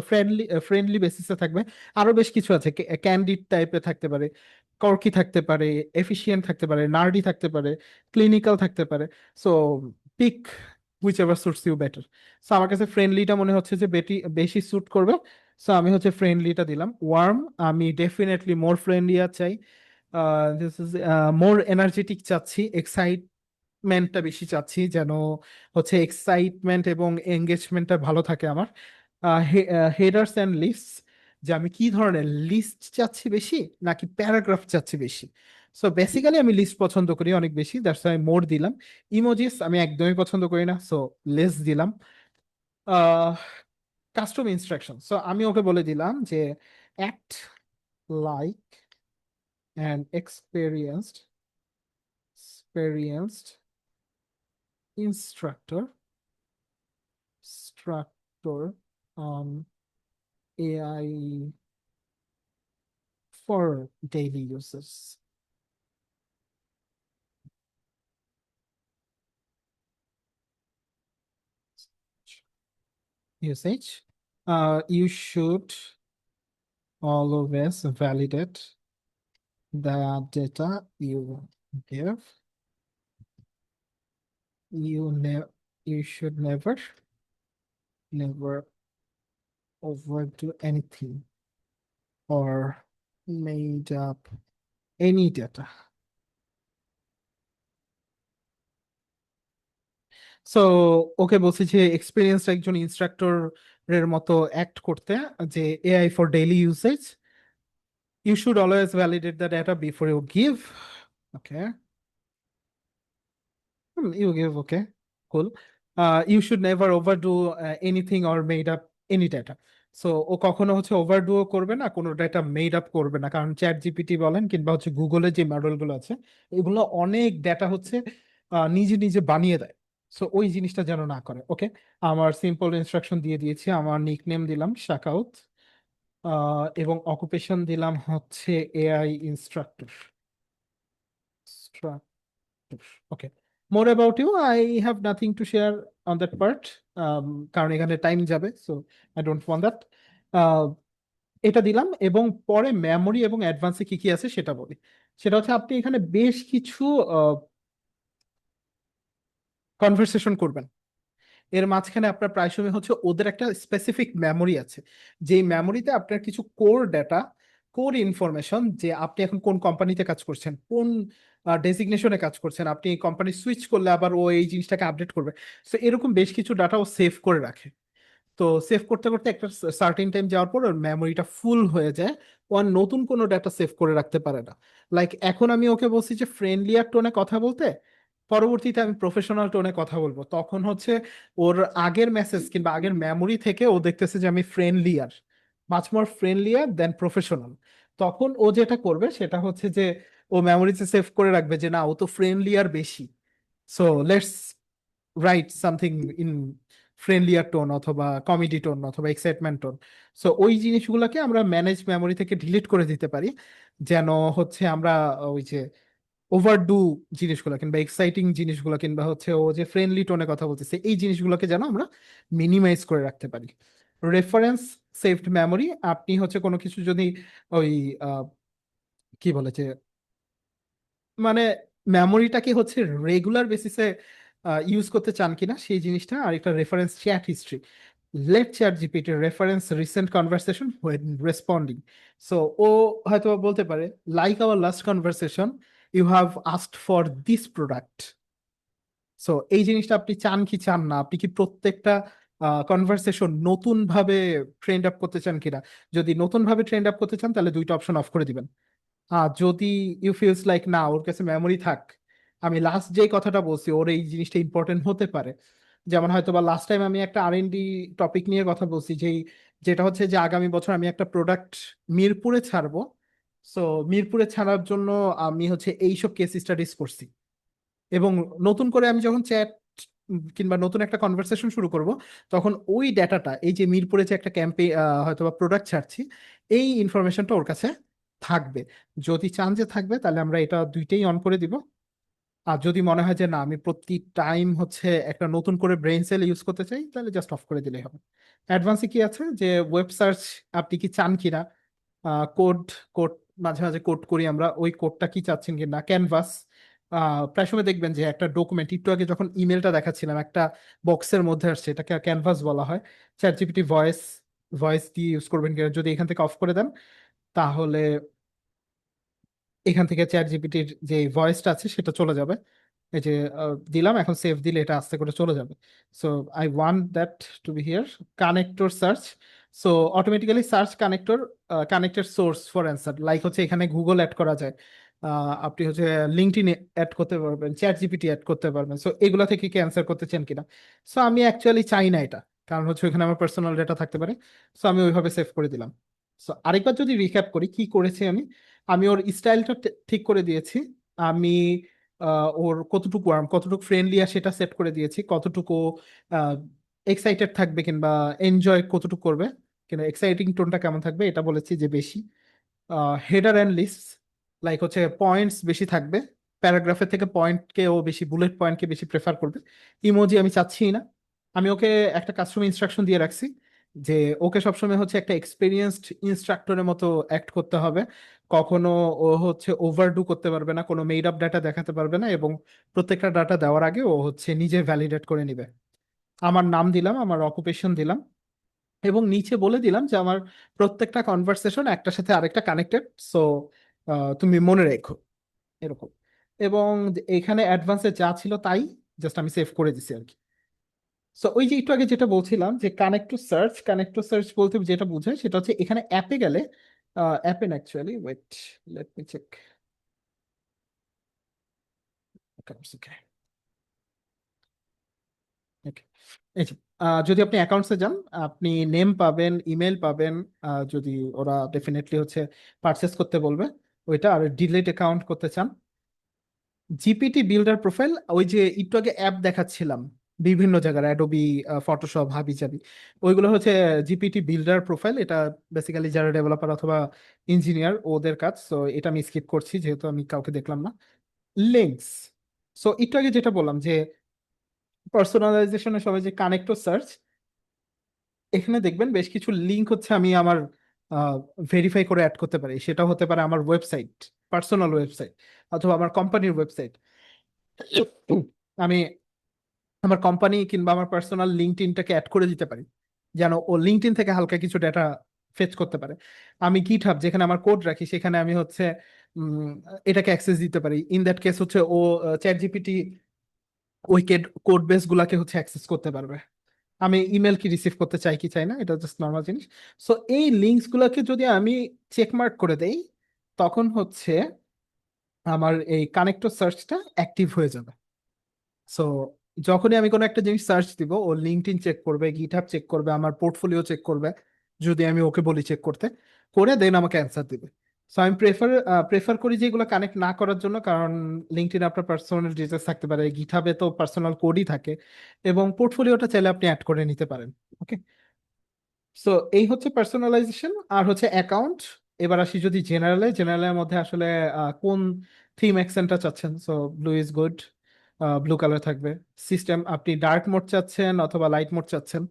ফ্রেন্ডলি বেসিসে থাকবে। আরো বেশ কিছু আছে, ক্যান্ডিড টাইপের থাকতে পারে, কর্কি থাকতে পারে, এফিশিয়েন্ট থাকতে পারে, নার্ডি থাকতে পারে, ক্লিনিক্যাল থাকতে পারে। So pick whichever suits you better. So আমার কাছে ফ্রেন্ডলিটা মনে হচ্ছে যে বেশি স্যুট করবে। সো আমি হচ্ছে ফ্রেন্ডলিটা দিলাম। ওয়ার্ম, আমি ডেফিনেটলি মোর ফ্রেন্ডলি চাই। দিস ইজ মোর এনার্জেটিক চাচ্ছি, এক্সাইটমেন্টটা বেশি চাচ্ছি, যেন হচ্ছে এক্সাইটমেন্ট এবং এঙ্গেজমেন্টটা ভালো থাকে আমার। হেডার্স অ্যান্ড লিস্ট, যে আমি কি ধরনের লিস্ট চাচ্ছি বেশি নাকি প্যারাগ্রাফ চাচ্ছি বেশি। সো বেসিক্যালি আমি লিস্ট পছন্দ করি অনেক বেশি, দ্যাটস ওয়াই মোর দিলাম। ইমোজিস আমি একদমই পছন্দ করি না, সো লেস দিলাম। কাস্টম ইনস্ট্রাকশন, সো আমি ওকে বলে দিলাম যে act like an experienced instructor on AI for daily users. Usage. You should always validate the data you give. You should never overdo anything or made up any data. So okay বলছি যে experienced একজন instructor এর মতো act করতে, যে AI for daily usage. You should always validate the data before you give. Okay, you give, okay, cool. You should never overdo anything or made up any data. So ও কখনো হচ্ছে overdo করবে না, কোনো data made up করবে না, কারণ chat GPT বলেন কিংবা হচ্ছে গুগলের যে মডেলগুলো আছে এগুলো অনেক ডেটা হচ্ছে নিজে নিজে বানিয়ে দেয়। সো ওই জিনিসটা যেন না করে। ওকে, আমার সিম্পল ইনস্ট্রাকশন দিয়ে দিয়েছি, আমার নিকনেম দিলাম শাকাউত, এবং অকুপেশন দিলাম হচ্ছে AI instructor. Okay, more about you, I have nothing to share on that part, কারণ এখানে টাইম যাবে, so I don't want that. এটা দিলাম, এবং পরে মেমোরি এবং অ্যাডভান্সে কি কি আছে সেটা বলি। সেটা হচ্ছে আপনি এখানে বেশ কিছু কনভারসেশন করবেন, এর মাঝখানে আপনার প্রায় সময় হচ্ছে ওদের একটা স্পেসিফিক মেমোরি আছে, যেই মেমোরিতে আপনার কিছু কোর ডেটা, কোর ইনফরমেশন, যে আপনি এখন কোন কোম্পানিতে কাজ করছেন, কোন ডেজিগনেশনে কাজ করছেন, আপনি কোম্পানি সুইচ করলে আবার ও এই জিনিসটাকে আপডেট করবে। সো এরকম বেশ কিছু ডাটা ও সেভ করে রাখে। তো সেভ করতে করতে একটা সার্টেন টাইম যাওয়ার পর ওর মেমোরিটা ফুল হয়ে যায়, ও আর নতুন কোনো ডাটা সেভ করে রাখতে পারে না। লাইক এখন আমি ওকে বলছি যে ফ্রেন্ডলিয়ার টোনে কথা বলতে, পরবর্তীতে আমি প্রফেশনাল টোনে কথা বলবো, তখন হচ্ছে ওর আগের মেসেজ কিংবা আগের মেমোরি থেকে ও দেখতেছে যে আমি ফ্রেন্ডলিয়ার, মাচ মোর ফ্রেন্ডলিয়ার দেন প্রফেশনাল। তখন ও যেটা করবে সেটা হচ্ছে যে ও মেমোরিতে সেভ করে রাখবে যে না, ও তো ফ্রেন্ডলিয়ার বেশি, so let's write something in ফ্রেন্ডলিয়ার tone অথবা কমেডি টোন অথবা এক্সাইটমেন্ট টোন। সো ওই জিনিসগুলোকে আমরা ম্যানেজ মেমোরি থেকে ডিলিট করে দিতে পারি, যেন হচ্ছে আমরা ওই যে ওভারডু জিনিসগুলো কিংবা এক্সাইটিং জিনিসগুলো কিংবা হচ্ছে ও যে ফ্রেন্ডলি টোনে কথা বলতেছে এই জিনিসগুলোকে যেন আমরা মিনিমাইজ করে রাখতে পারি। রেফারেন্স সেভড মেমোরি, আপনি হচ্ছে কোনো কিছু যদি ওই কি বলে যে মানে মেমোরিটাকে হচ্ছে রেগুলার বেসিসে ইউজ করতে চান কিনা সেই জিনিসটা, আর একটা reference chat history. let ChatGPT reference recent conversation when responding. So ও হয়তো বলতে পারে like our last conversation you have asked for this product. So এই জিনিসটা আপনি চান কি চান না, আপনি কি প্রত্যেকটা কনভারসেশন নতুন ভাবে ট্রেন্ড আপ করতে চান কিনা? যদি নতুন ভাবে ট্রেন্ড আপ করতে চান তাহলে দুইটা অপশন অফ করে দিবেন। যদি ইউ ফিলস লাইক না ওর কাছে মেমোরি থাক, আমি লাস্ট যে কথাটা বলছি ওর এই জিনিসটা ইম্পর্টেন্ট হতে পারে, যেমন হয়তো বা লাস্ট টাইম আমি একটা R&D টপিক নিয়ে কথা বলছি যেটা হচ্ছে যে আগামী বছর আমি একটা প্রোডাক্ট মিরপুরে ছাড়বো। সো মিরপুরে ছাড়ার জন্য আমি হচ্ছে এইসব কেস স্টাডিজ করছি, এবং নতুন করে আমি যখন চ্যাট কিংবা নতুন একটা কনভারসেশন শুরু করব তখন ওই ডাটাটা, এই যে মিরপুরে যে একটা ক্যাম্পে হয়তো বা প্রোডাক্ট ছাড়ছি, এই ইনফরমেশনটা ওর কাছে থাকবে। যদি চান যে থাকবে তাহলে আমরা এটা দুইটাই অন করে দিব। আর যদি মনে হয় যে না আমি প্রতি টাইম হচ্ছে একটা নতুন করে ব্রেইন সেল ইউজ করতে চাই তাহলে জাস্ট অফ করে দিলেই হবে। অ্যাডভান্সে কি আছে যে ওয়েব সার্চ আপনি কি চান কিনা, কোড কোড মাঝে মাঝে কোড করি আমরা, ওই কোডটা কি চাচ্ছেন কিনা, ক্যানভাস। প্রায় সময় দেখবেন যে একটা ডকুমেন্ট, একটু আগে যখন ইমেলটা দেখাচ্ছিলাম একটা বক্সের মধ্যে আসছে, এটাকে ক্যানভাস বলা হয়। চ্যাট জিপিটি ভয়েস ভয়েস দিয়ে ইউজ করবেন কিনা, যদি এখান থেকে অফ করে দেন তাহলে এখান থেকে চ্যাট জিপিটির যে ভয়েসটা আছে সেটা চলে যাবে। এই যে দিলাম, এখন সেভ দিলে এটা আস্তে করে চলে যাবে। So I want that to be here. Connector search, so automatically search connector connected source for answer, like হচ্ছে এখানে গুগল অ্যাড করা যায়, আপনি হচ্ছে লিঙ্কডইন অ্যাড করতে পারবেন, চ্যাট জিপিটি অ্যাড করতে পারবেন। সো এগুলা থেকে কি অ্যান্সার করতে চান কিনা? সো আমি অ্যাকচুয়ালি চাই না এটা, কারণ হচ্ছে ওখানে আমার পার্সোনাল ডেটা থাকতে পারে। সো আমি ওইভাবে সেভ করে দিলাম। সো আরেকবার যদি রিক্যাপ করি কি করেছি আমি, আমি ওর স্টাইলটা ঠিক করে দিয়েছি, আমি ওর কতটুকু ফ্রেন্ডলি আর সেটা সেট করে দিয়েছি, কতটুকু এক্সাইটেড থাকবে কিংবা এনজয় কতটুকু করবে কিংবা এক্সাইটিং টোনটা কেমন থাকবে এটা বলেছি যে বেশি। হেডার অ্যান্ড লিস্ট, লাইক হচ্ছে পয়েন্টস বেশি থাকবে, প্যারাগ্রাফের থেকে পয়েন্টকে ও বেশি, বুলেট পয়েন্টকে বেশি প্রেফার করবে। ইমোজি আমি চাচ্ছি না। আমি ওকে একটা কাস্টম ইনস্ট্রাকশন দিয়ে রাখছি যে ওকে সবসময় হচ্ছে একটা এক্সপিরিয়েন্সড ইনস্ট্রাক্টরের মতো অ্যাক্ট করতে হবে, কখনো ও হচ্ছে ওভারডু করতে পারবে না, কোনো মেড আপ ডাটা দেখাতে পারবে না, এবং প্রত্যেকটা ডাটা দেওয়ার আগে ও হচ্ছে নিজে ভ্যালিডেট করে নিবে। আমার নাম দিলাম, আমার অকুপেশন দিলাম, এবং নিচে বলে দিলাম যে আমার প্রত্যেকটা কনভারসেশন একটার সাথে আরেকটা কানেক্টেড, সো তুমি মনে রেখো, এরকম। এবং এখানে অ্যাডভান্সে যা ছিল তাই জাস্ট আমি সেভ করে দিছি আর কি। সো ওই যে একটু আগে যেটা বলছিলাম যে কানেক্ট টু সার্চ বলতে যেটা বোঝায় সেটা হচ্ছে এখানে অ্যাপে গেলে, অ্যাপে actually wait let me check, এই যে যদি আপনি অ্যাকাউন্টসে যান আপনি নেম পাবেন, ইমেল পাবেন, যদি ওরা ডেফিনেটলি হচ্ছে পারচেস করতে বলবে ওইটা, আর ডিলিট অ্যাকাউন্ট করতে চান। জিপিটি বিল্ডার প্রোফাইল, ওই যে একটু আগে অ্যাপ দেখাচ্ছিলাম বিভিন্ন জায়গায়, অ্যাডোবি, ফটোশপ, হাবিজাবি, ওইগুলো হচ্ছে জিপিটি বিল্ডার প্রোফাইল। এটা বেসিক্যালি যারা ডেভেলপার অথবা ইঞ্জিনিয়ার ওদের কাজ, সো এটা আমি স্কিপ করছি যেহেতু আমি কাউকে দেখলাম না। লিঙ্কস, সো একটু আগে যেটা বললাম যে পার্সোনালাইজেশনের সবাই যে কানেক্ট টু সার্চ, এখানে দেখবেন বেশ কিছু লিঙ্ক হচ্ছে আমি আমার ভেরিফাই করে অ্যাড করতে পারি। সেটা হতে পারে আমার ওয়েবসাইট, পার্সোনাল ওয়েবসাইট, অথবা আমার কোম্পানির ওয়েবসাইট। আমি আমার কোম্পানি কিংবা আমার পার্সোনাল লিঙ্কডইনটাকে অ্যাড করে দিতে পারি যেন ও লিঙ্কডইন থেকে হালকা কিছু ডেটা ফেচ করতে পারে। আমি গিটহাব যেখানে আমার কোড রাখি সেখানে আমি হচ্ছে এটাকে অ্যাক্সেস দিতে পারি। ইন দ্যাট কেস হচ্ছে ও চ্যাট জিপিটি ওই কোড বেস গুলাকে হচ্ছে অ্যাক্সেস করতে পারবে। আমি ইমেল কি রিসিভ করতে চাই কি চাই না এটা জাস্ট নর্মাল জিনিস। সো এই লিঙ্কস গুলাকে যদি আমি চেকমার্ক করে দেই তখন হচ্ছে আমার এই কানেক্টর সার্চটা অ্যাক্টিভ হয়ে যাবে। সো যখনই আমি কোনো একটা জিনিস সার্চ দিব ও লিঙ্কডইন চেক করবে, গিটহাব চেক করবে, আমার পোর্টফোলিও চেক করবে যদি আমি ওকে বলি চেক করতে, করে দেন আমাকে অ্যান্সার দিবে। সো আমি প্রেফার করি যে এগুলো কানেক্ট না করার জন্য, কারণ লিঙ্কডইন আপনার পার্সোনাল ডিটেলস থাকতে পারে, গিটহাবে তো পার্সোনাল কোডই থাকে, এবং পোর্টফোলিওটা চাইলে আপনি অ্যাড করে নিতে পারেন। ওকে, সো এই হচ্ছে পার্সোনালাইজেশন। আর হচ্ছে অ্যাকাউন্ট। এবার আসি যদি জেনারেলের মধ্যে আসলে কোন থিম অ্যাকসেন্টটা চাচ্ছেন। So blue is good, blue colour থাকবে। সিস্টেম আপনি ডার্ক মোড চাচ্ছেন অথবা লাইট মোড চাচ্ছেন,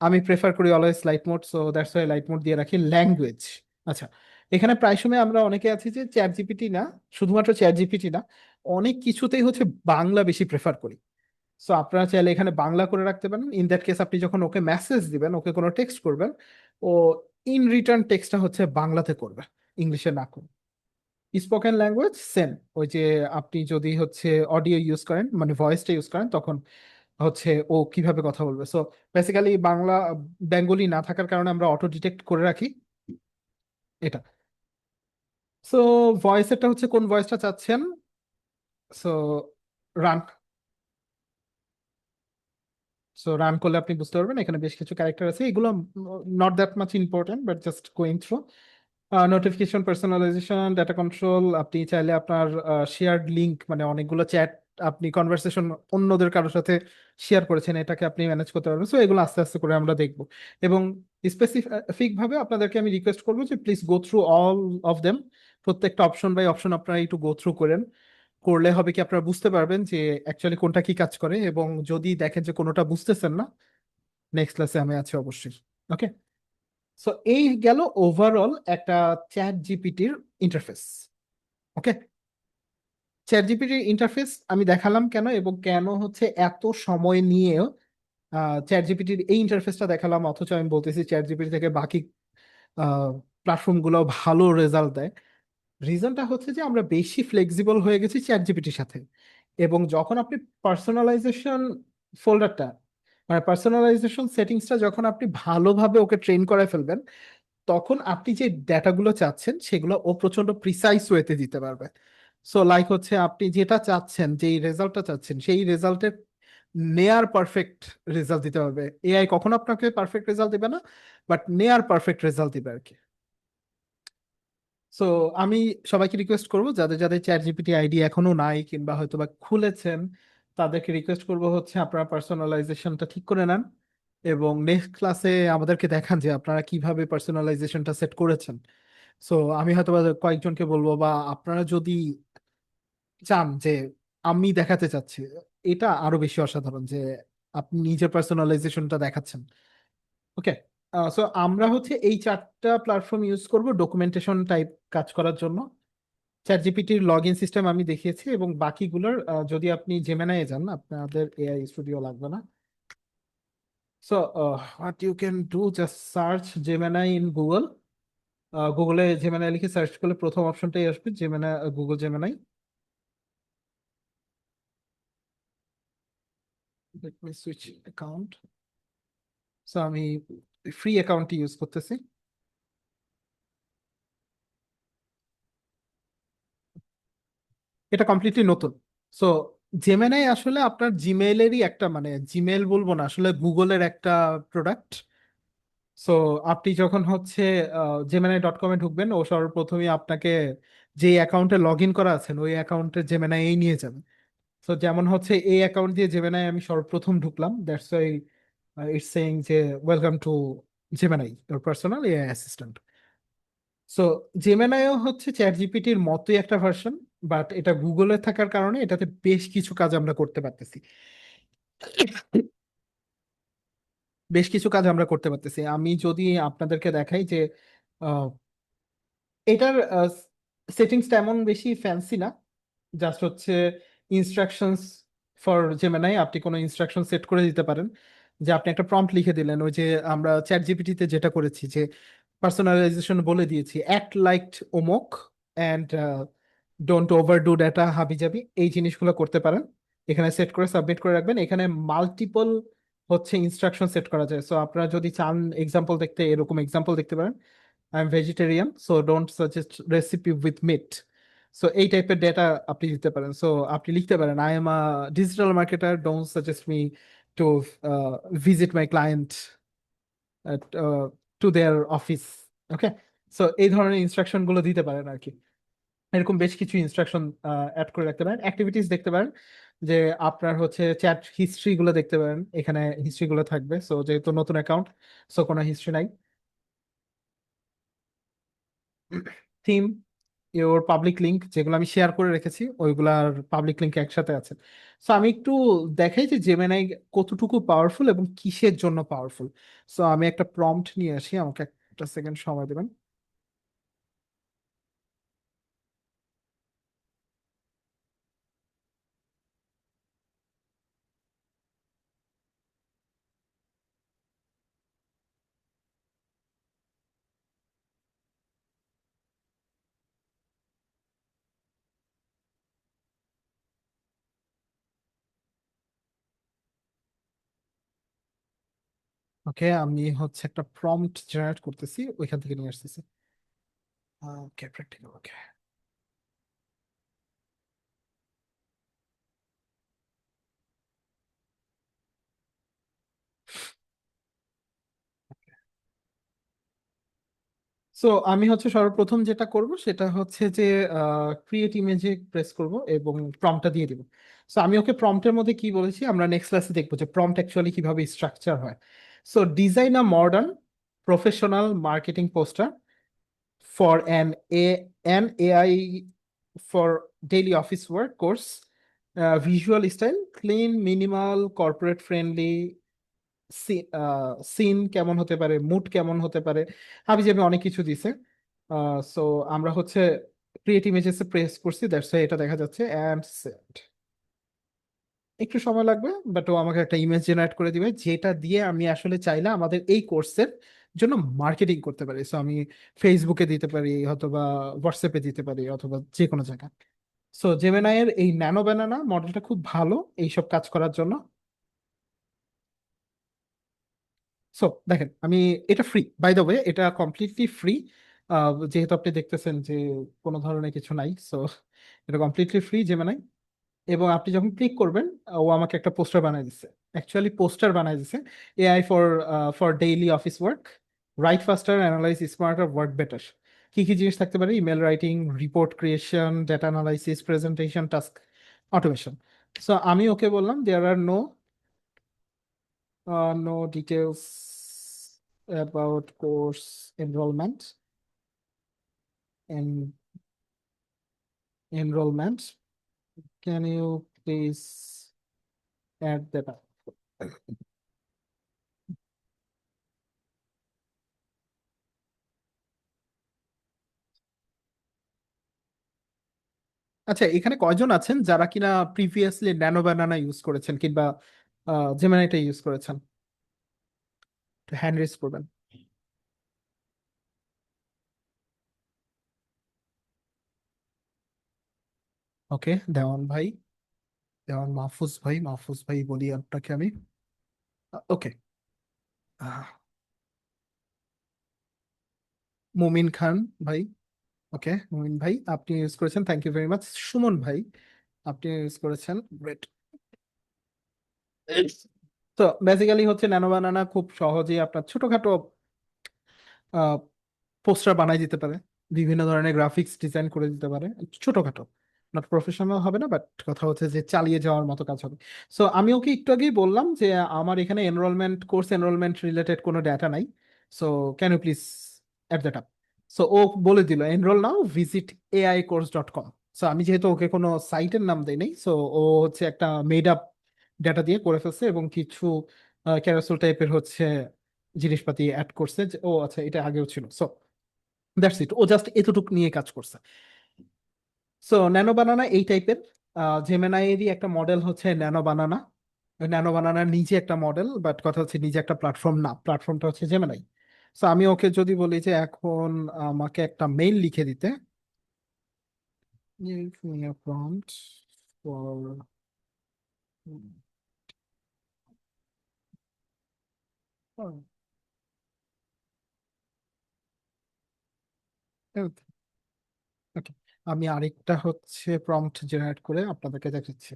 আমি প্রেফার করি always light mode, so that's why light mode দিয়ে রাখি। ল্যাঙ্গুয়েজ, আচ্ছা এখানে প্রায় সময় আমরা অনেকে আছি যে চ্যাট জিপিটি না, শুধুমাত্র চ্যাট জিপিটি না, অনেক কিছুতেই হচ্ছে বাংলা বেশি প্রেফার করি। সো আপনারা চাইলে এখানে বাংলা করে রাখতে পারেন। ইন দ্যাট কেস আপনি যখন ওকে মেসেজ দিবেন, ওকে কোনো টেক্সট করবেন, ও ইন রিটার্ন টেক্সটটা হচ্ছে বাংলাতে করবে, ইংলিশে না করবে। স্পোকেন ল্যাঙ্গুয়েজ সেম, ওই যে আপনি যদি হচ্ছে অডিও ইউজ করেন, মানে ভয়েসটা ইউজ করেন, তখন হচ্ছে ও কিভাবে কথা বলবে। সো বেসিক্যালি বাংলা বেঙ্গলি না থাকার কারণে আমরা অটো ডিটেক্ট করে রাখি এটা। সো ভয়েসেরটা হচ্ছে কোন ভয়েসটা চাচ্ছেন। সো রান সো রান করলে আপনি বুঝতে পারবেন এখানে বেশ কিছু ক্যারেক্টার আছে, এগুলো not that much important, but just going through. Notification, personalisation, data control, আপনি চাইলে আপনার শেয়ার্ড লিঙ্ক, মানে অনেকগুলো চ্যাট আপনি কনভারসেশন অন্যদের কারোর সাথে শেয়ার করেছেন, এটাকে আপনি ম্যানেজ করতে পারবেন। সো এগুলো আস্তে আস্তে করে আমরা দেখবো। এবং স্পেসিফিক ভাবে আপনাদেরকে আমি রিকোয়েস্ট করবো যে please go through all of them. প্রত্যেকটা অপশন বাই অপশন আপনারা একটু গো থ্রু করেন। করলে হবে কি আপনারা বুঝতে পারবেন যে অ্যাকচুয়ালি কোনটা কি কাজ করে, এবং যদি দেখেন যে কোনোটা বুঝতেছেন না, নেক্সট ক্লাসে আমি আছি অবশ্যই। ওকে, সো এই গেল ওভারঅল একটা চ্যাট জিপিটির ইন্টারফেস। ওকে, চ্যাট জিপিটির ইন্টারফেস আমি দেখালাম কেন, এবং কেন হচ্ছে এত সময় নিয়েও চ্যাট জিপিটির এই ইন্টারফেসটা দেখালাম, অথচ আমি বলতেছি চ্যাট জিপিটি থেকে বাকি প্ল্যাটফর্ম গুলো ভালো রেজাল্ট দেয়। রিজনটা হচ্ছে যে আমরা বেশি ফ্লেক্সিবল হয়ে গেছি চ্যাট জিপিটির সাথে। এবং যখন আপনি পার্সোনালাইজেশন ফোল্ডারটা, মানে পার্সোনালাইজেশন সেটিংসটা যখন আপনি ভালোভাবে ওকে ট্রেন করে ফেলবেন, তখন আপনি যে ডেটাগুলো চাচ্ছেন সেগুলো ও প্রচন্ড প্রিসাইজ ওয়েতে দিতে পারবে। সো লাইক হচ্ছে আপনি যেটা চাচ্ছেন, যেই রেজাল্টটা চাচ্ছেন, সেই রেজাল্টের নেয়ার পারফেক্ট রেজাল্ট দিতে পারবে। এআই কখনো আপনাকে পারফেক্ট রেজাল্ট দিবে না, বাট নেয়ার পারফেক্ট রেজাল্ট দিবে আর কি। সো আমি সবাইকে রিকোয়েস্ট করবো, যাদের যাদের চ্যাট জিপিটি আইডি এখনো নাই কিংবা হয়তো বা খুলেছেন, তাদেরকে রিকোয়েস্ট করবো হচ্ছে আপনারা পার্সোনালাইজেশনটা ঠিক করে নেন, এবং নেক্সট ক্লাসে আমাদেরকে দেখান যে আপনারা কিভাবে পার্সোনালাইজেশনটা সেট করেছেন। সো আমি হয়তো বা কয়েকজনকে বলবো, বা আপনারা যদি চান যে আমি দেখাতে চাচ্ছি, এটা আরো বেশি অসাধারণ যে আপনি নিজের পার্সোনালাইজেশনটা দেখাচ্ছেন। ওকে, সো আমরা হচ্ছে এই 4টা প্ল্যাটফর্ম ইউজ করব ডকুমেন্টেশন টাইপ কাজ করার জন্য। চ্যাট জিপিটির লগ ইন সিস্টেম আমি দেখিয়েছি, এবং বাকিগুলোর যদি আপনি জেমিনাই যান, আপনাদের এআই স্টুডিও লাগবে না। So what you can do, just search Gemini in Google. গুগলে জেমিনাই লিখে সার্চ করলে প্রথম অপশনটাই আসবে, Gemini, Google Gemini. Let me switch account. So আমি ফ্রি অ্যাকাউন্টটি ইউজ করতেছি। এটা কমপ্লিটলি নতুন। সো জেমিনাই আসলে আপনার জিমেইলেরই একটা, মানে জিমেইল বলবো না, আসলে গুগলের একটা প্রোডাক্ট। সো আপনি যখন হচ্ছে জেমিনাই.com-এ ঢুকবেন, ও সর্বপ্রথমে আপনাকে যে অ্যাকাউন্টে লগ ইন করা আছেন ওই অ্যাকাউন্টে জেমিনাই এই নিয়ে যাবে। সো যেমন হচ্ছে এই অ্যাকাউন্ট দিয়ে জেমিনাই আমি সর্বপ্রথম ঢুকলাম, দ্যাটস ওয়াই ইটস সেইং যে welcome to Gemini, your personal AI assistant. So জেমিনাইও হচ্ছে চ্যাট জিপিটির মতোই একটা ভার্সন, বাট এটা গুগলে থাকার কারণে এটাতে বেশ কিছু কাজ আমরা করতে পারতেছি। বেশ কিছু কাজ আমরা করতে পারতেছি। আমি যদি আপনাদেরকে দেখাই যে এটার সেটিংসটা এমন বেশি ফ্যান্সি না, জাস্ট হচ্ছে ইনস্ট্রাকশনস ফর জেমিনাই। আপনি কোনো ইনস্ট্রাকশন সেট করে দিতে পারেন, যে আপনি একটা প্রম্পট লিখে দিলেন, ওই যে আমরা চ্যাট জিপিটিতে যেটা করেছি, যে পার্সোনালাইজেশন বলে দিয়েছি অ্যাক্ট লাইক ওমক অ্যান্ড ডোন্ট ওভারডু ডেটা হাবিজাবি, এই জিনিসগুলো করতে পারেন। এখানে সেট করে সাবমিট করে রাখবেন। এখানে মাল্টিপল হচ্ছে ইনস্ট্রাকশন সেট করা যায়। সো আপনারা যদি চান এক্সাম্পল দেখতে, এরকম এক্সাম্পল দেখতে পারেন, I am vegetarian so don't suggest recipe with meat. So এই টাইপের ডেটা আপনি দিতে পারেন। সো আপনি লিখতে পারেন I am a digital marketer, don't suggest me to visit my client to their office. Okay, so এই ধরনের ইনস্ট্রাকশন গুলো দিতে পারেন আর কি। এরকম বেশ কিছু ইনস্ট্রাকশন অ্যাড করে রাখতে পারেন। অ্যাক্টিভিটিস দেখতে পারেন, যে আপনার হচ্ছে চ্যাট হিস্ট্রি গুলো দেখতে পারেন, এখানে হিস্ট্রি গুলো থাকবে। সো যেহেতু নতুন অ্যাকাউন্ট, সো কোনো হিস্ট্রি নাই। থিম, ওর পাবলিক লিঙ্ক যেগুলো আমি শেয়ার করে রেখেছি, ওইগুলার পাবলিক লিঙ্ক একসাথে আছে। সো আমি একটু দেখাই যে জেমিনাই কতটুকু পাওয়ারফুল এবং কিসের জন্য পাওয়ারফুল। সো আমি একটা প্রম্পট নিয়ে আসি, আমাকে একটা সেকেন্ড সময় দেবেন। ওকে, আমি হচ্ছে একটা প্রম্পট জেনারেট করতেছি, ওইখান থেকে নিয়ে আসতেছি। ওকে, প্র্যাকটিক্যাল, ওকে। সো আমি হচ্ছে সর্বপ্রথম যেটা করব সেটা হচ্ছে যে ক্রিয়েট ইমেজে প্রেস করব এবং প্রম্পটটা দিয়ে দিব। সো আমি ওকে প্রম্পটের মধ্যে কি বলেছি আমরা নেক্সট ক্লাসে দেখবো যে প্রম্পট অ্যাকচুয়ালি কিভাবে স্ট্রাকচার হয়। So design a modern professional marketing poster for an AI for daily office work course. Visual style, clean, minimal, corporate friendly. Scene কেমন হতে পারে, মুড কেমন হতে পারে, হাবিজাবি অনেক কিছু দিছে। সো আমরা হচ্ছে ক্রিয়েট ইমেজেস প্রেস করছি, দ্যাটস এটা দেখা যাচ্ছে অ্যান্ড সেট। একটু সময় লাগবে, বাট ও আমাকে একটা ইমেজ জেনারেট করে দিবে, যেটা দিয়ে আমি আসলে চাইলে আমাদের এই কোর্সের জন্য মার্কেটিং করতে পারি। সো আমি ফেসবুকে দিতে পারি, অথবা হোয়াটসঅ্যাপে দিতে পারি, অথবা যে কোনো জায়গায়। সো জেমিনাই এর এই ন্যানো ব্যানানা মডেলটা খুব ভালো এইসব কাজ করার জন্য। সো দেখেন, আমি এটা ফ্রি, বাই দ্য ওয়ে, এটা কমপ্লিটলি ফ্রি। যেহেতু আপনি দেখতেছেন যে কোনো ধরনের কিছু নাই, সো এটা কমপ্লিটলি ফ্রি জেমিনাই। এবং আপনি যখন ক্লিক করবেন, ও আমাকে একটা পোস্টার বানাই দিচ্ছে, অ্যাকচুয়ালি পোস্টার বানাই দিচ্ছে। AI for daily office work, right ফাস্টার, analyse smarter, work better. কি কি জিনিস থাকতে পারে? Email writing, report creation, data analysis, presentation, task automation. So আমি ওকে বললাম দেয়ার আর no details about course enrollment and enrollment. Can you please add that up? আচ্ছা, এখানে কয়জন আছেন যারা কিনা প্রিভিয়াসলি ন্যানো বানানা ইউজ করেছেন কিংবা জেমিনাইটা ইউজ করেছেন? হ্যান্ড রেজ করবেন। ওকে, দেওয়ান ভাই, দেওয়ান মাহফুজ ভাই বলি আপনাকে আমি। ওকে, মুমিন খান ভাই। ওকে, মুমিন ভাই আপনি ইউজ করেছেন, thank you very much. Suman ভাই আপনি ইউজ করেছেন, গ্রেট। তো বেসিক্যালি হচ্ছে ন্যানো বানানা খুব সহজেই আপনার ছোটখাটো পোস্টার বানাই দিতে পারে, বিভিন্ন ধরনের গ্রাফিক্স ডিজাইন করে দিতে পারে, ছোটখাটো, নট প্রফেশনাল হবে না, বাট কথা হচ্ছে যে চালিয়ে যাওয়ার মতো কাজ হবে। সো আমি ওকে একটু আগেই বললাম যে আমার এখানে কোর্স এনরোলমেন্ট রিলেটেড কোনো ডাটা নাই, so can you please add that up. So ও বলে দিল এনরোল নাও, ভিজিট aicourse.com। সো আমি যেহেতু ওকে কোনো সাইটের নাম দেই নাই, সো ও হচ্ছে একটা মেড আপ ডাটা দিয়ে করে ফেলছে এবং কিছু ক্যারাসেল টাইপের হচ্ছে জিনিসপাতি অ্যাড করছে ও আচ্ছা এটা আগেও ছিল। সো দ্যাটস ইট, ও জাস্ট এতটুকু নিয়ে কাজ করছে। সো ন্যানো বানানা এই টাইপের। জেমিনাইয়েরই একটা মডেল হচ্ছে ন্যানো বানানা। ন্যানো বানানার নিজে একটা মডেল, বাট কথা হচ্ছে নিজে একটা প্ল্যাটফর্ম না, প্ল্যাটফর্মটা হচ্ছে জেমিনাই। সো আমি ওকে যদি বলি যে এখন আমাকে একটা মেইল লিখে দিতে, give me a prompt for ওকে, আমি আরেকটা হচ্ছে প্রম্পট জেনারেট করে আপনাদেরকে দেখাচ্ছি।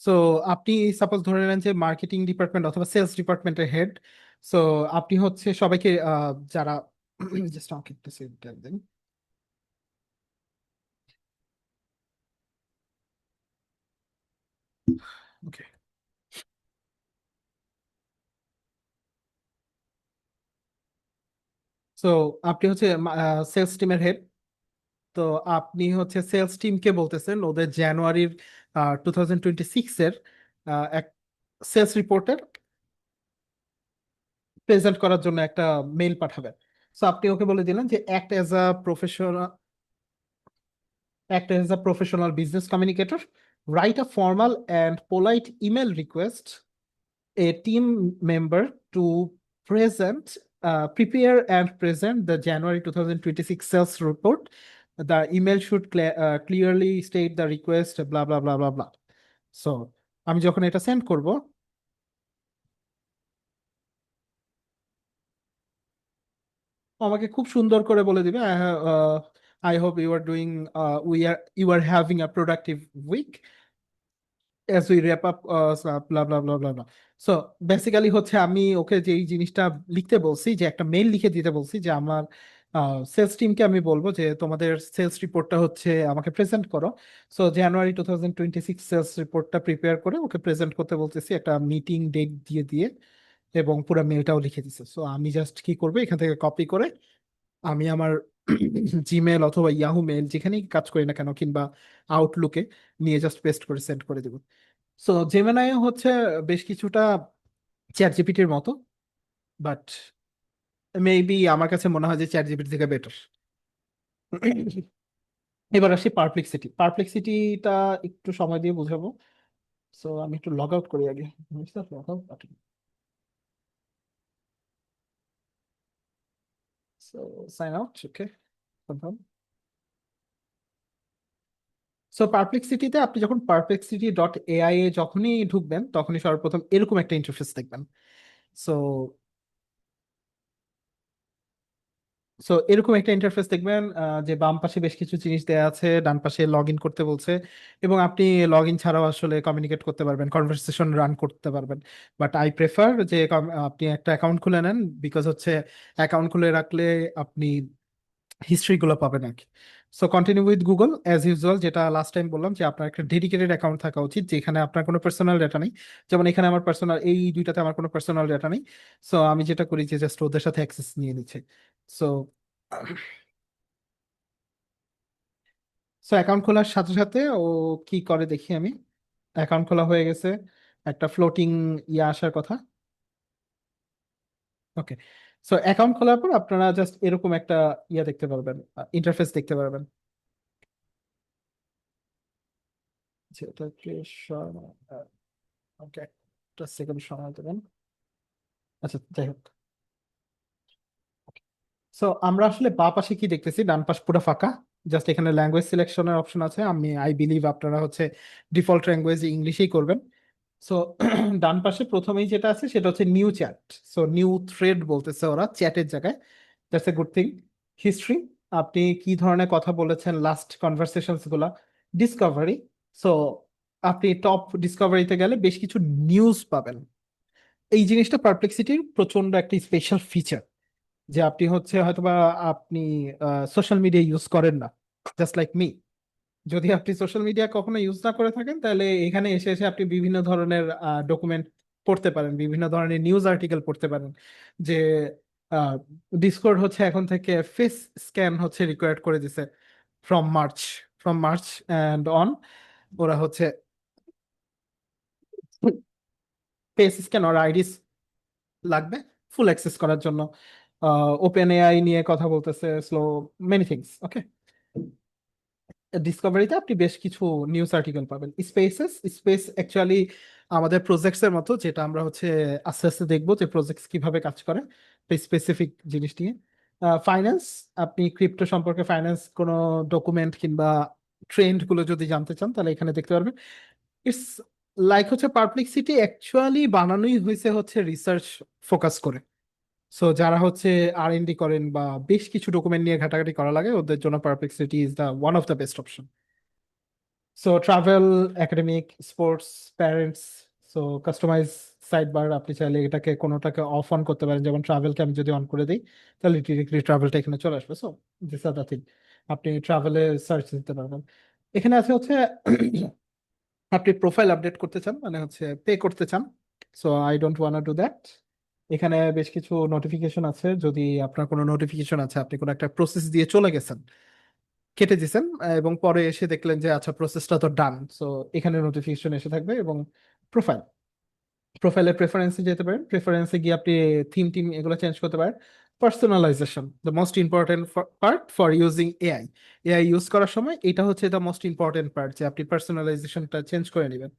সো আপনি সাপোজ ধরে নেন যে মার্কেটিং ডিপার্টমেন্ট অথবা সেলস ডিপার্টমেন্টের হেড। সো আপনি হচ্ছে সবাইকে যারা জাস্ট আমাকে একটা সেকেন্ড দেন। ওকে, সো আপনি হচ্ছে সেলস টিমের হেড। তো আপনি হচ্ছে সেলস টিমকে বলতেছেন ওদের জানুয়ারির 2026 এর এক সেলস রিপোর্টের প্রেজেন্ট করার জন্য একটা মেল পাঠাবেন। সো আপনি ওকে বলে দিলেন যে act as a professional business communicator, write a formal and polite email request a team member to prepare and present the January 2026 sales report. The email should clearly state the request, blah, blah, blah, blah, blah. So, আমি যখন এটা send করব, আমাকে খুব সুন্দর করে বলে দিবে, I hope you are doing, you are having a productive week. As we wrap up, blah blah blah blah blah. So basically হচ্ছে আমি ওকে যে এই জিনিসটা লিখতে বলছি, যে একটা মেইল লিখে দিতে বলছি, যে আমার সেলস টিমকে আমি বলবো যে তোমাদের সেলস রিপোর্টটা হচ্ছে আমাকে প্রেজেন্ট করো। সো জানুয়ারি 2026 সেলস রিপোর্টটা প্রিপেয়ার করে ওকে প্রেজেন্ট করতে বলতেছি, একটা মিটিং ডেট দিয়ে দিয়ে, এবং পুরো মেইলটাও লিখে দিছে। সো আমি জাস্ট কি করবো, এখান থেকে কপি করে আমি আমার জিমেল অথবা ইয়াহু মেইল যেখানেই কাজ করি না কেন, কিংবা আউটলুকে নিয়ে জাস্ট পেস্ট করে সেন্ড করে দেবো। সো জেমিনাই হচ্ছে বেশ কিছুটা চ্যাট জিপিটির মতো, বাট মেবি আমার কাছে মনে হয় যে চ্যাট জিপিটি থেকে বেটার। এবার আসি পারপ্লেক্সিটি। পারপ্লেক্সিটিটা একটু সময় দিয়ে বুঝাবো। সো আমি একটু লগ আউট করি আগে। Log out button. So sign out, okay, confirm. So পারপ্লেক্সিটিতে আপনি যখন perplexity.ai এ যখনই ঢুকবেন, তখনই সর্বপ্রথম এরকম একটা ইন্টারফেস দেখবেন। সো এরকম একটা ইন্টারফেস দেখবেন, যে বাম পাশে বেশ কিছু জিনিস দেওয়া আছে, ডান পাশে লগ ইন করতে বলছে, এবং আপনি লগ ইন ছাড়াও আসলে কমিউনিকেট করতে পারবেন, কনভারসেশন রান করতে পারবেন। বাট আই প্রেফার যে আপনি একটা অ্যাকাউন্ট খুলে নেন, বিকজ হচ্ছে অ্যাকাউন্ট খুলে রাখলে আপনি হিস্ট্রি গুলো পাবেন আর কি। So continue with Google as usual, যেটা লাস্ট টাইম বললাম, যে আপনার একটা ডেডিকেটেড অ্যাকাউন্ট থাকা উচিত, যেখানে আপনার কোনো পার্সোনাল ডেটা নেই। যেমন এখানে আমার পার্সোনাল, এই দুইটাতে আমার কোনো পার্সোনাল ডেটা নেই। সো আমি যেটা করি যে জাস্ট ওদের সাথে অ্যাক্সেস নিয়ে নিচ্ছে। সো অ্যাকাউন্ট খোলার সাথে সাথে ও কি করে দেখি আমি। অ্যাকাউন্ট খোলা হয়ে গেছে, একটা ফ্লোটিং ইয়ে আসার কথা। ওকে, সো অ্যাকাউন্ট খোলার পর আপনারা জাস্ট এরকম একটা ইয়ে দেখতে পারবেন, ইন্টারফেস দেখতে পারবেন। যেটাকে ওকে, একটা সেকেন্ড সময় দেবেন। আচ্ছা, যাই হোক। সো আমরা আসলে বাঁ পাশে কি দেখতেছি, ডান পাশ পুরো ফাঁকা, জাস্ট এখানে ল্যাঙ্গুয়েজ সিলেকশনের অপশন আছে। আই বিলিভ আপনারা হচ্ছে ডিফল্ট ল্যাঙ্গুয়েজ ইংলিশেই করবেন। সো ডান পাশে প্রথমেই যেটা আছে সেটা হচ্ছে new chat. So new thread বলতেছে ওরা চ্যাটের জায়গায়, that's a good thing. History, আপনি কি ধরনের কথা বলেছেন লাস্ট কনভারসেশনস গুলা। ডিসকভারি, সো আপনি টপ ডিসকভারিতে গেলে বেশ কিছু নিউজ পাবেন। এই জিনিসটা পারপ্লেক্সিটির প্রচন্ড একটা স্পেশাল ফিচার, যে আপনি হচ্ছে হয়তোবা আপনি সোশ্যাল মিডিয়া ইউজ করেন না, জাস্ট লাইক মি। যদি আপনি সোশ্যাল মিডিয়া কখনো ইউজ না করে থাকেন, তাহলে এখানে এসে এসে আপনি বিভিন্ন ধরনের ডকুমেন্ট পড়তে পারেন, বিভিন্ন ধরনের নিউজ আর্টিকেল পড়তে পারেন। যে ডিসকর্ড হচ্ছে এখন থেকে ফেস স্ক্যান হচ্ছে রিকোয়ার্ড করে দিছে ফ্রম মার্চ অ্যান্ড অন। ওরা হচ্ছে ফেস স্ক্যান আর আইডিস লাগবে ফুল অ্যাক্সেস করার জন্য। ওপেন এআই নিয়ে কথা বলতেছে, স্লো মেনি থিংস। ওকে, ডিসকভারিতে আপনি বেশ কিছু নিউজ আর্টিকেল পাবেন। স্পেস অ্যাকচুয়ালি আমাদের প্রজেক্টস এর মতো, যেটা আমরা হচ্ছে আস্তে আস্তে দেখবো যে প্রজেক্টস কিভাবে কাজ করে স্পেসিফিক জিনিস নিয়ে। ফাইন্যান্স, আপনি ক্রিপ্টো সম্পর্কে ফাইন্যান্স কোনো ডকুমেন্ট কিংবা ট্রেন্ড গুলো যদি জানতে চান, তাহলে এখানে দেখতে পারবেন। ইটস লাইক হচ্ছে পারপ্লেক্সিটি অ্যাকচুয়ালি বানানোই হয়েছে হচ্ছে রিসার্চ ফোকাস করে। সো যারা হচ্ছে R&D করেন বা বেশ কিছু ডকুমেন্ট নিয়ে ঘাটাঘাটি করা লাগে, ওদের জন্য Perplexity is the one of the best option. So travel, academic, sports, parents, so customise side bar, আপনি চাইলে এটাকে কোনোটাকে অফ অন করতে পারেন। যেমন ট্রাভেলকে আমি যদি অন করে দিই, তাহলে ডিরেক্টলি ট্রাভেলটা এখানে চলে আসবে। So this are the thing, আপনি ট্রাভেলে সার্চ দিতে পারবেন। এখানে আছে হচ্ছে আপনি প্রোফাইল আপডেট করতে চান, মানে হচ্ছে পে করতে চান। So I don't want do that. এখানে বেশ কিছু নোটিফিকেশন আছে, যদি আপনার কোনো নোটিফিকেশন আছে, আপনি কোনো একটা প্রসেস দিয়ে চলে গেছেন, কেটে দিয়েছেন, এবং পরে এসে দেখলেন যে আচ্ছা প্রসেসটা তো ডান, সো এখানে নোটিফিকেশন এসে থাকবে। এবং প্রোফাইল, প্রোফাইলের প্রেফারেন্সে যেতে পারেন, প্রেফারেন্সে গিয়ে আপনি টিম এগুলো চেঞ্জ করতে পারেন। Personalisation, the most important part for using AI. AI use করার সময় এটা হচ্ছে দ্য মোস্ট ইম্পর্টেন্ট পার্ট, যে আপনি পার্সোনালাইজেশনটা চেঞ্জ করে নেবেন।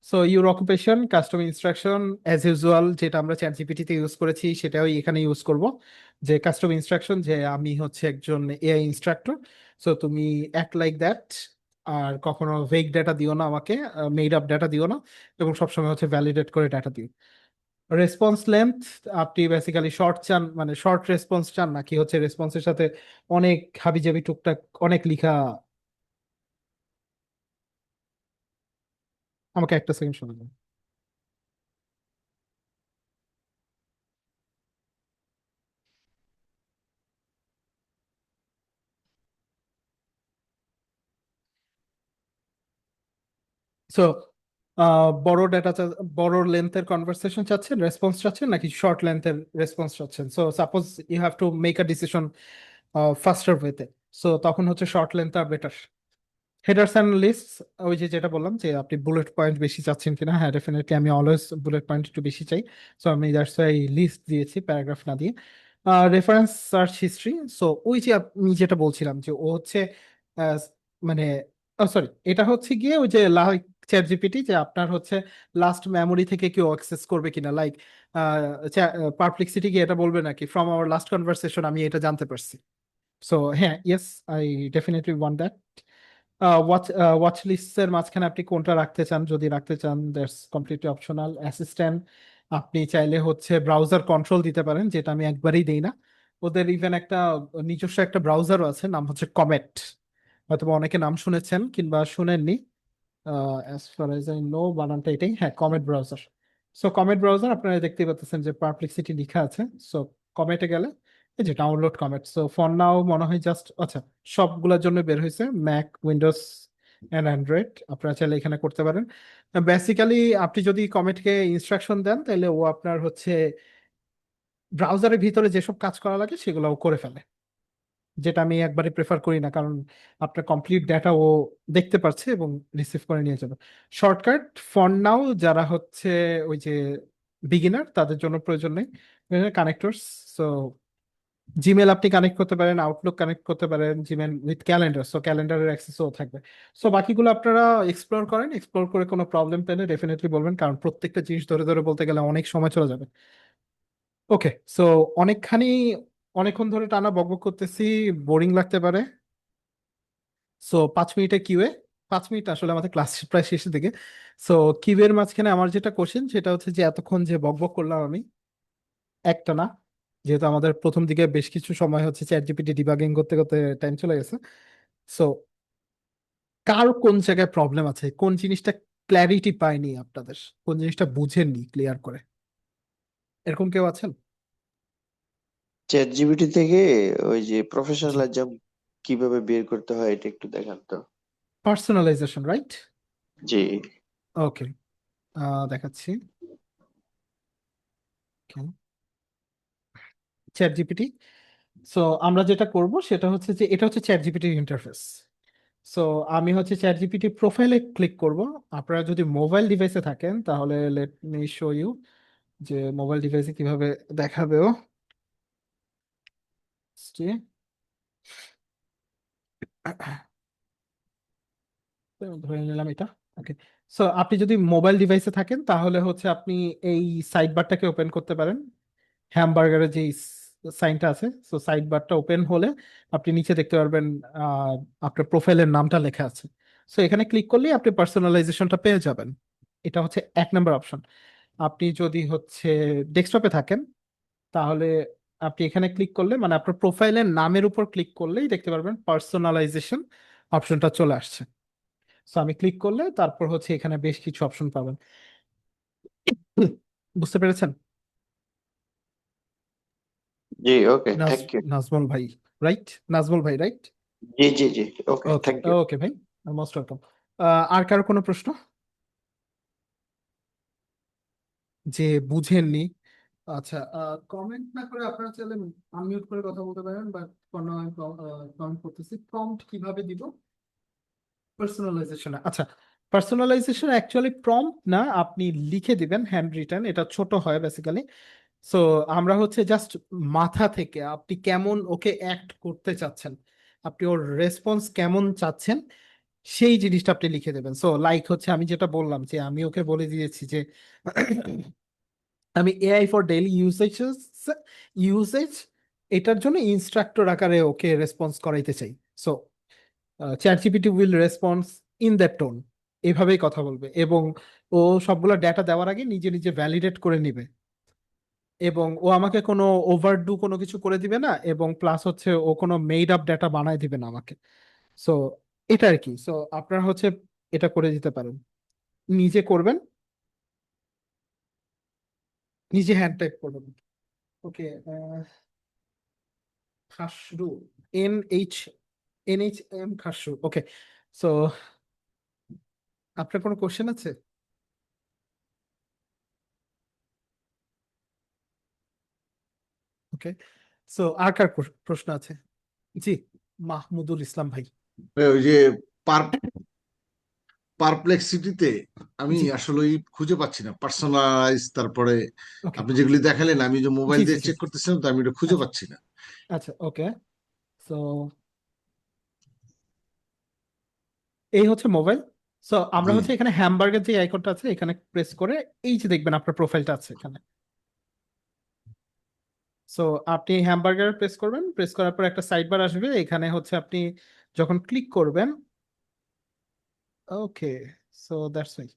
So your occupation, custom instruction as usual, যেটা আমরা চ্যাট জিপিটিতে ইউজ করেছি সেটাই এখানে ইউজ করব। যে কাস্টম ইনস্ট্রাকশন, যে আমি হচ্ছে একজন এআই ইনস্ট্রাক্টর, সো তুমি অ্যাক্ট লাইক দ্যাট। আর কখনো ভেগ ডাটা দিও না আমাকে, মেড আপ ডাটা দিও না, এবং সবসময় হচ্ছে ভ্যালিডেট করে ডাটা দিও। রেসপন্স লেন্থ, আপনি বেসিক্যালি শর্ট চান, মানে শর্ট রেসপন্স চান, নাকি হচ্ছে রেসপন্সের সাথে অনেক হাবিজাবি টুকটাক অনেক লিখা? আমাকে একটা সেকেন্ড শোনা যাবে। সো বড় ডাটা, বড় লেন্থের কনভারসেশন চাচ্ছেন, রেসপন্স চাচ্ছেন, নাকি শর্ট লেন্থের রেসপন্স চাচ্ছেন? So suppose you have to make a decision faster ওয়েতে, সো তখন হচ্ছে শর্ট লেন্থ আর বেটার। হেডার্স অ্যান্ড লিস্ট, ওই যে যেটা বললাম যে আপনি বুলেট পয়েন্ট বেশি চাচ্ছেন কিনা, হ্যাঁ ডেফিনেটলি আমি অলওয়েজ বুলেট পয়েন্ট একটু বেশি চাই। সো আমি দ্যাটস ওয়াই লিস্ট দিয়েছি, প্যারাগ্রাফ না দিয়ে। রেফারেন্স সার্চ হিস্ট্রি, সো ওই যে আমি যেটা বলছিলাম যে ও হচ্ছে আহ, মানে সরি, এটা হচ্ছে গিয়ে ওই যে লাইক চ্যাট জিপিটি, যে আপনার হচ্ছে লাস্ট মেমোরি থেকে কেউ অ্যাক্সেস করবে কিনা, লাইক পারপ্লেক্সিটি কি এটা বলবে নাকি ফ্রম আওয়ার লাস্ট কনভারসেশন আমি এটা জানতে পারছি। সো হ্যাঁ, yes, I definitely want that. Watch লিস্টের মাঝখানে আপনি কোনটা রাখতে চান, যদি রাখতে চান দ্যাটস কমপ্লিটলি অপশনাল। অ্যাসিস্ট্যান্ট, আপনি চাইলে হচ্ছে ব্রাউজার কন্ট্রোল দিতে পারেন, যেটা আমি একবারই দেই না। ওদের ইভেন একটা নিজস্ব একটা ব্রাউজারও আছে, নাম হচ্ছে কমেট। হয়তো অনেকে নাম শুনেছেন কিংবা শুনেননি। As far as I know বানানটা এটাই, হ্যাঁ, comet browser. So comet browser আপনারা দেখতে পাচ্ছেন যে পারপ্লেক্সিটি লেখা আছে। সো কমেটে গেলে এই যে download comet, so for now মনে হয় জাস্ট, আচ্ছা, সবগুলোর জন্য বের হয়েছে, ম্যাক, উইন্ডোজ অ্যান্ড অ্যান্ড্রয়েড। আপনারা চাইলে এখানে করতে পারেন। বেসিক্যালি আপনি যদি কমেটকে ইনস্ট্রাকশন দেন, তাহলে ও আপনার হচ্ছে ব্রাউজারের ভিতরে যেসব কাজ করা লাগে সেগুলো ও করে ফেলে, যেটা আমি একবারে প্রেফার করি না, কারণ আপনার কমপ্লিট ডেটা ও দেখতে পাচ্ছে এবং রিসিভ করে নিয়ে যাবে। শর্টকাট ফর নাও যারা হচ্ছে ওই যে বিগিনার, তাদের জন্য প্রয়োজন নেই। কানেক্টরস, সো জিমেল আপনি কানেক্ট করতে পারেন, আউটলুক কানেক্ট করতে পারেন, জিমেল উইথ ক্যালেন্ডার, সো ক্যালেন্ডারের অ্যাক্সেসও থাকবে। সো বাকিগুলো আপনারা এক্সপ্লোর করেন, এক্সপ্লোর করে কোনো প্রবলেম পেলে ডেফিনেটলি বলবেন, কারণ প্রত্যেকটা জিনিস ধরে ধরে বলতে গেলে অনেক সময় চলে যাবে। ওকে, সো অনেকখানি, অনেকক্ষণ ধরে টানা বকবক করতেছি, বোরিং লাগতে পারে। সো 5 মিনিটের কিউএ, 5 মিনিট আসলে আমাদের ক্লাস প্রায় শেষের দিকে। সো কিউএর মাঝখানে আমার যেটা কোশ্চেন সেটা হচ্ছে যে এতক্ষণ যে বকবক করলাম আমি একটা না, যেহেতু আমাদের প্রথম দিকে বেশ কিছু সময় হচ্ছে চ্যাট জিপিটি ডিবাগিং করতে করতে টাইম চলে গেছে। সো কার কোন জায়গায় প্রবলেম আছে, কোন জিনিসটা ক্ল্যারিটি পায়নি আপনাদের, কোন জিনিসটা বুঝেননি ক্লিয়ার করে, এরকম কেউ আছেন? চ্যাট জিপিটি থেকে ওই যে জি, প্রফেশনালিজম কিভাবে বের করতে হয় এটা একটু দেখান তো। Personalisation, right? জি। ওকে, দেখাচ্ছি। চ্যাট জিপিটি, সো আমরা যেটা করব সেটা হচ্ছে যে এটা হচ্ছে চ্যাট জিপিটির ইন্টারফেস। সো আমি হচ্ছে চ্যাট জিপিটি প্রোফাইলে ক্লিক করব। আপনারা যদি মোবাইল ডিভাইসে থাকেন তাহলে লেট মি শো ইউ যে মোবাইল ডিভাইসে কিভাবে দেখাবে ও। জি, ধরে নিলাম এটা। ওকে, সো আপনি যদি মোবাইল ডিভাইসে থাকেন তাহলে হচ্ছে আপনি এই সাইড বারটাকে ওপেন করতে পারেন, হ্যামবার্গারের যে সাইনটা আছে। সো সাইড বারটা ওপেন হলে আপনি নিচে দেখতে পারবেন আপনার প্রোফাইলের নামটা লেখা আছে। সো এখানে ক্লিক করলেই আপনি পার্সোনালাইজেশনটা পেয়ে যাবেন। এটা হচ্ছে 1 নম্বর অপশন। আপনি যদি হচ্ছে ডেস্কটপে থাকেন তাহলে আপনি এখানে ক্লিক করলে, মানে আপনার প্রোফাইলের নামের উপর ক্লিক করলেই দেখতে পারবেন পার্সোনালাইজেশন অপশনটা চলে আসছে। সো আমি ক্লিক করলে তারপর হচ্ছে এখানে বেশ কিছু অপশন পাবেন। বুঝতে পেরেছেন? জি, ওকে, থ্যাংক ইউ। নাজমুল ভাই, রাইট? নাজমুল ভাই, রাইট? জি জি জি, okay, okay, thank you. Okay ভাই, মোস্ট ওয়েলকাম। আর কারো কোনো প্রশ্ন যে বুঝেননি? আচ্ছা, কমেন্ট না করে আপনারা চাইলে আনমিউট করে কথা বলতে পারেন, বা কোনো কমেন্ট করতেছি, প্রম্পট কিভাবে দিব পার্সোনালাইজেশনে? আচ্ছা, পার্সোনালাইজেশন অ্যাকচুয়ালি প্রম্পট না, আপনি লিখে দিবেন হ্যান্ড রিটেন, এটা ছোট হয় বেসিক্যালি। সো আমরা হচ্ছে জাস্ট মাথা থেকে আপনি কেমন ওকে অ্যাক্ট করতে চাচ্ছেন, আপনি ওর রেসপন্স কেমন চাচ্ছেন, সেই জিনিসটা আপনি লিখে দেবেন। সো লাইক হচ্ছে আমি যেটা বললাম যে আমি ওকে বলে দিয়েছি যে আমি এআই ফর ডেইলি ইউসেজ এটার জন্য ইনস্ট্রাক্টর আকারে ওকে রেসপন্স করাইতে চাই। So chat GPT will response in that tone, এভাবেই কথা বলবে, এবং ও সবগুলো ডেটা দেওয়ার আগে নিজে নিজে ভ্যালিডেট করে নিবে, এবং ও আমাকে কোনো ওভারডু কোনো কিছু করে দিবে না, এবং প্লাস হচ্ছে ও কোনো মেড আপ ডেটা বানায় দিবে না আমাকে। সো এটা আর কি। সো আপনারা হচ্ছে এটা করে দিতে পারেন, নিজে করবেন, নিজে হ্যান্ড টাইপ করবেন। ওকে, খাসরু, NHM খাসরু, ওকে। সো আপনার কোনো কোশ্চেন আছে? ওকে, সো আর কার প্রশ্ন আছে? জি, মাহমুদুল ইসলাম ভাই। ওই যে পারপ্লেক্সিটিতে আমি জি আসলে খুঁজে পাচ্ছি না পার্সোনালাইজ, তারপরে ওকে, আপনি যেগুলি দেখালেন আমি যে মোবাইল জি জি দিয়ে জি, চেক করতেছিলাম তো আমি এটা খুঁজে আচ্ছা পাচ্ছি না। আচ্ছা, ওকে। সো এই হচ্ছে মোবাইল। সো আমরা জি, হচ্ছে এখানে হ্যামবার্গের যে আইকনটা আছে এখানে প্রেস করে এই যে দেখবেন আপনার প্রোফাইলটা আছে এখানে। সো আপনি হ্যামবার্গার প্রেস করবেন, প্রেস করার পর একটা সাইড বার আসবে, এখানে হচ্ছে আপনি যখন ক্লিক করবেন, ওকে, সো দ্যাটস ওয়াই।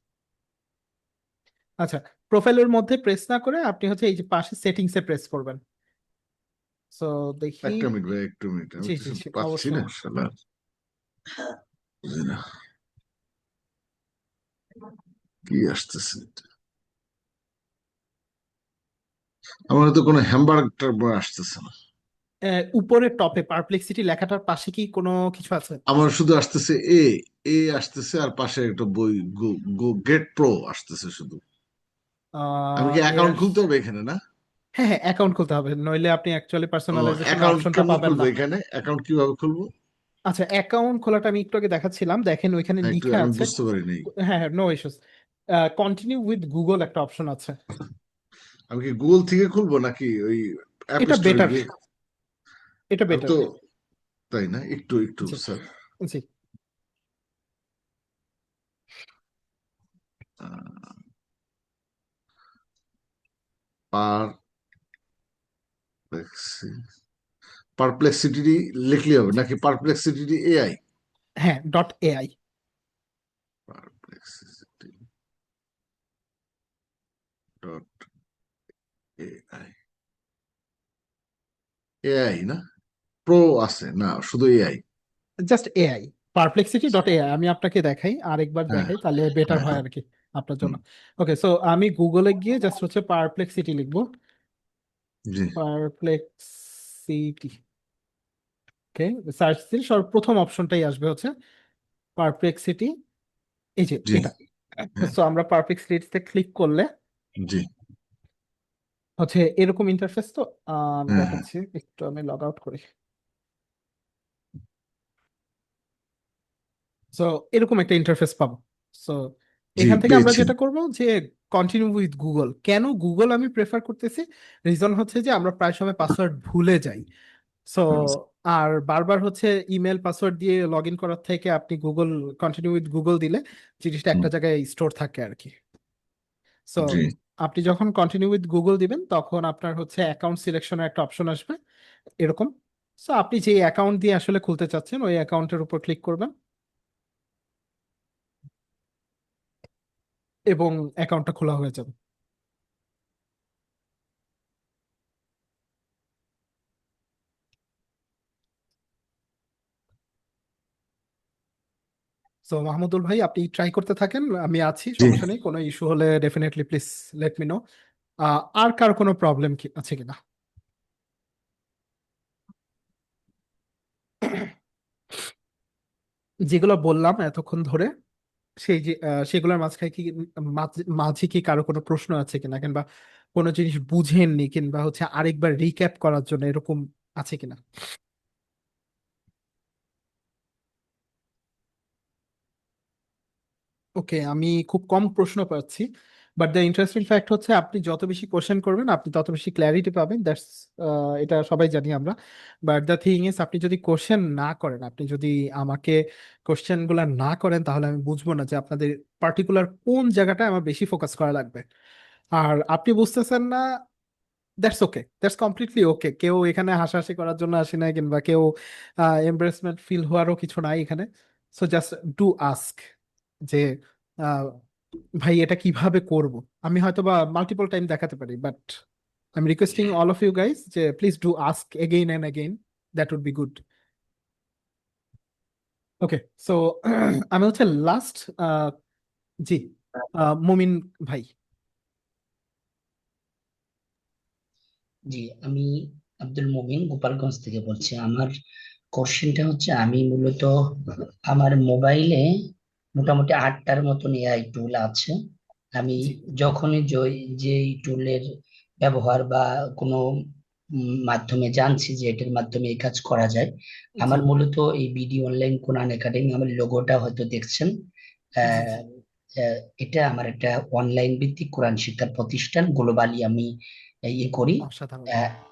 আচ্ছা, প্রোফাইলের মধ্যে প্রেস না করে আপনি হচ্ছে এই যে পাশে সেটিংসে প্রেস করবেন। সো দেখি, একটা মিনিট ভাই, একটু মিনিট, আমি জি জি কিছু জি, পাচ্ছি অবশ্যই না অবশ্যই। শালা, বুঝি না কি আসতেছে। আমার তো কোনো হ্যামবার্গার আসতেছে না, উপরে টপে পারপ্লেক্সিটি লেখাটার পাশে কি কোনো কিছু আছে? আমার শুধু আসতেছে এ আসতেছে, আর পাশে একটা বই গো গো গেট প্রো আসতেছে শুধু। আমি কি এর, অ্যাকাউন্ট খুলতে হবে এখানে না? হ্যাঁ হ্যাঁ, অ্যাকাউন্ট খুলতে হবে, নইলে আপনি অ্যাকচুয়ালি ও, পার্সোনালাইজেশনের অ্যাকাউন্ট অপশনটা কেমন পাবেন খুলবো না। এখানে? অ্যাকাউন্ট কিভাবে খুলবো? আচ্ছা, অ্যাকাউন্ট খোলাটা আমি একটু আগে দেখাচ্ছিলাম, দেখেন ওইখানে হ্যাঁ, একটু লিখে আমি আছে। বুঝতে পারিনি। হ্যাঁ হ্যাঁ, no issues, continue with Google একটা অপশন আছে। আমি কি গুগল থেকে খুলবো নাকি ওই অ্যাপ এটা স্টোরে বেটার, গিয়ে? এটা আমি বেটার। তো, তাই না? একটু একটু জি স্যার, জি, পারপ্লেক্সিটি লিখলে হবে নাকি পারপ্লেক্সিটি এআই? হ্যাঁ, .ai। Perplexity dot AI, AI না, প্রো আছে না, শুধু এআই? Just AI, perplexity.ai। আমি আপনাকে দেখাই, আরেকবার হ্যাঁ দেখাই, তাহলে বেটার হ্যাঁ হয় হ্যাঁ, আর কি আপনার জন্য। হুম, ওকে, সো আমি গুগলে গিয়ে জাস্ট হচ্ছে পারপ্লেক্সিটি লিখবো, জি পারপ্লেক্সিটি। ওকে, সার্চ দিলে সর্বপ্রথম অপশনটাই আসবে হচ্ছে পারপ্লেক্সিটি, এই যে জি, এটা। হ্যাঁ সো আমরা পারপ্লেক্সিটিতে ক্লিক করলে জি, হচ্ছে এরকম ইন্টারফেস। তো আমি হ্যাঁ হ্যাঁ, দেখাচ্ছি, একটু আমি লগ আউট করি। সো এরকম একটা ইন্টারফেস পাবো। সো জি এখান থেকে আমরা পেয়েছি। যেটা করব যে কন্টিনিউ উইথ গুগল। কেন গুগল আমি প্রেফার করতেছি, রিজন হচ্ছে যে আমরা প্রায় সময় পাসওয়ার্ড ভুলে যাই। সো হুম, আর বারবার হচ্ছে ইমেল পাসওয়ার্ড দিয়ে লগ ইন করার থেকে আপনি গুগল, কন্টিনিউ উইথ গুগল দিলে জিনিসটা হুম, একটা জায়গায় স্টোর থাকে আর কি। সো জি আপনি যখন কন্টিনিউ উইথ গুগল দিবেন তখন আপনার হচ্ছে অ্যাকাউন্ট সিলেকশনের একটা অপশন আসবে এরকম। সো আপনি যে অ্যাকাউন্ট দিয়ে আসলে খুলতে চাচ্ছেন ওই অ্যাকাউন্টের উপর ক্লিক করবেন এবং অ্যাকাউন্টটা খোলা হয়ে যাবে। সো মাহমুদুল ভাই, আপনি ট্রাই করতে থাকেন, আমি আছি, জি। সমস্যা নেই। কোনো ইস্যু হলে definitely please let me know. আর কার কোনো প্রবলেম কি আছে কিনা? যেগুলো বললাম এতক্ষণ ধরে, সেই যে সেগুলোর মাঝখানে কি মাঝে কি কারো কোনো প্রশ্ন আছে কিনা, কিংবা কোনো জিনিস বুঝেননি, কিংবা হচ্ছে আরেকবার রিক্যাপ করার জন্য এরকম আছে কিনা? ওকে, আমি খুব কম প্রশ্ন পাচ্ছি, বাট দ্য ইন্টারেস্টিং ফ্যাক্ট হচ্ছে আপনি যত বেশি কোশ্চেন করবেন আপনি তত বেশি ক্ল্যারিটি পাবেন, দ্যাটস এটা সবাই জানি আমরা। বাট দ্য থিং ইজ, আপনি যদি কোশ্চেন না করেন, আপনি যদি আমাকে কোশ্চেন গুলা না করেন, তাহলে আমি বুঝবো না যে আপনাদের পার্টিকুলার কোন জায়গাটায় আমার বেশি ফোকাস করা লাগবে। আর আপনি বুঝতেছেন না, দ্যাটস ওকে, দ্যাটস কমপ্লিটলি ওকে। কেউ এখানে হাসাহাসি করার জন্য আসে না, কিংবা কেউ এমবারেসমেন্ট ফিল হওয়ারও কিছু নাই এখানে। সো জাস্ট ডু আস্ক যে আহ, ভাই এটা কিভাবে করব। আমি হয়তো বা মাল্টিপল টাইম দেখাতে পারি, but I am requesting all of you guys যে please do ask again and again, that would be good. Okay, so আমি হচ্ছে লাস্ট, জি, মুমিন ভাই। জি, আমি আব্দুল মুমিন গোপালগঞ্জ থেকে বলছি। আমার কোশ্চেনটা হচ্ছে, আমি মূলত আমার মোবাইলে মোটামুটি 8টার মতন এআই টুল আছে। আমি জি যখনই যে টুলের ব্যবহার বা কোনো মাধ্যমে জানছি যে এটার মাধ্যমে এই কাজ করা যায়, জি আমার মূলত এই বিডি অনলাইন কোরআন একাডেমি, আমার লোগোটা হয়তো দেখছেন। জি আহ, জি, এটা আমার একটা অনলাইন ভিত্তিক কোরআন শিক্ষার প্রতিষ্ঠান, গ্লোবালি আমি ইয়ে করি। অসাধারণ,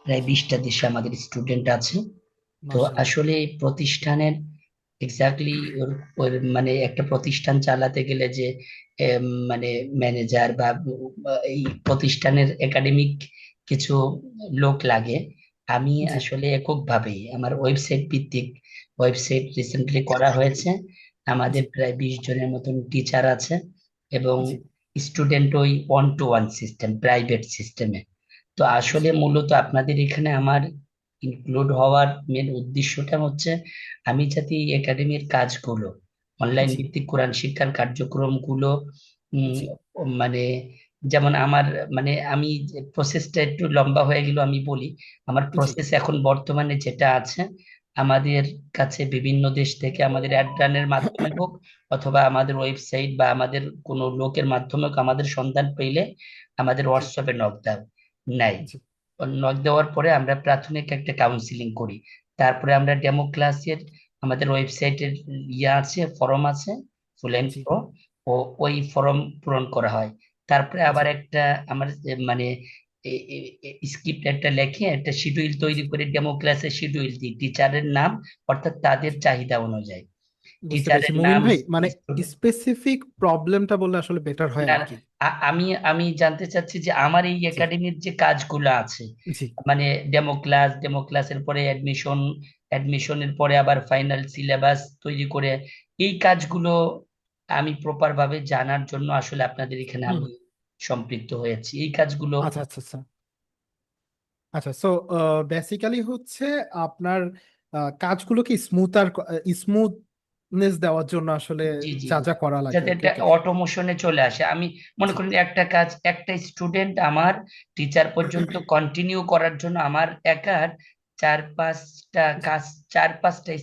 প্রায় 20টা দেশে আমাদের স্টুডেন্ট আছে। তো মাশাআল্লাহ। আসলে এই প্রতিষ্ঠানের এক্স্যাক্টলি ওর মানে একটা প্রতিষ্ঠান চালাতে গেলে যে মানে ম্যানেজার বা এই প্রতিষ্ঠানের একাডেমিক কিছু লোক লাগে। আমি জি আসলে এককভাবেই আমার ওয়েবসাইট ভিত্তিক ওয়েবসাইট রিসেন্টলি করা হয়েছে। জি আমাদের প্রায় 20 জনের মতন টিচার আছে, এবং জি স্টুডেন্ট ওই 1-to-1 সিস্টেম, প্রাইভেট সিস্টেমে। তো জি আসলে মূলত আপনাদের এখানে আমার ইনক্লুড হওয়ার মেন উদ্দেশ্যটা হচ্ছে, আমি যাতে এই একাডেমির কাজগুলো, অনলাইন জি ভিত্তিক কোরআন শিক্ষার কার্যক্রমগুলো উম, জি মানে যেমন আমার মানে আমি প্রসেসটা একটু লম্বা হয়ে গেল, আমি বলি। আমার জি প্রসেস এখন বর্তমানে যেটা আছে, আমাদের কাছে বিভিন্ন দেশ থেকে আমাদের অ্যাড রানের মাধ্যমে হোক, অথবা আমাদের ওয়েবসাইট বা আমাদের কোনো লোকের মাধ্যমে হোক, আমাদের সন্ধান পেলে আমাদের জি হোয়াটসঅ্যাপে নক দাও নাই। জি নক দেওয়ার পরে আমরা প্রাথমিক একটা কাউন্সিলিং করি। তারপরে আমরা ডেমো ক্লাসের, আমাদের ওয়েবসাইটের ইয়ে আছে, ফর্ম আছে, ফুল অ্যান্ড জি প্রো, ও ওই ফর্ম পূরণ করা হয়। তারপরে জি আবার একটা আমার মানে স্ক্রিপ্ট একটা লেখে একটা শিডিউল তৈরি জি, করে ডেমো ক্লাসের শিডিউল দিই টিচারের নাম, অর্থাৎ তাদের চাহিদা অনুযায়ী বুঝতে পেরেছি টিচারের মুমিন নাম। ভাই। মানে স্পেসিফিক প্রবলেমটা বললে আসলে বেটার হয় না আর না, কি। আমি আমি জানতে চাচ্ছি যে আমার এই জি একাডেমির যে কাজগুলো আছে, জি মানে ডেমো ক্লাসের পরে অ্যাডমিশনের পরে আবার ফাইনাল সিলেবাস তৈরি করে, এই কাজগুলো আমি প্রপার ভাবে জানার জন্য আসলে আপনাদের এখানে হুম আমি হুম। সম্পৃক্ত হয়েছি এই কাজগুলো। আচ্ছা আচ্ছা আচ্ছা আচ্ছা, সো বেসিক্যালি হচ্ছে আপনার কাজগুলোকে স্মুথনেস দেওয়ার জন্য আসলে জি জি যা জি, যা করা লাগে যাতে আর কি। এটা ওকে, অটোমেশনে চলে আসে। আমি মনে জি করি একটা কাজ একটা স্টুডেন্ট আমার টিচার পর্যন্ত কন্টিনিউ করার জন্য আমার একার 4-5টা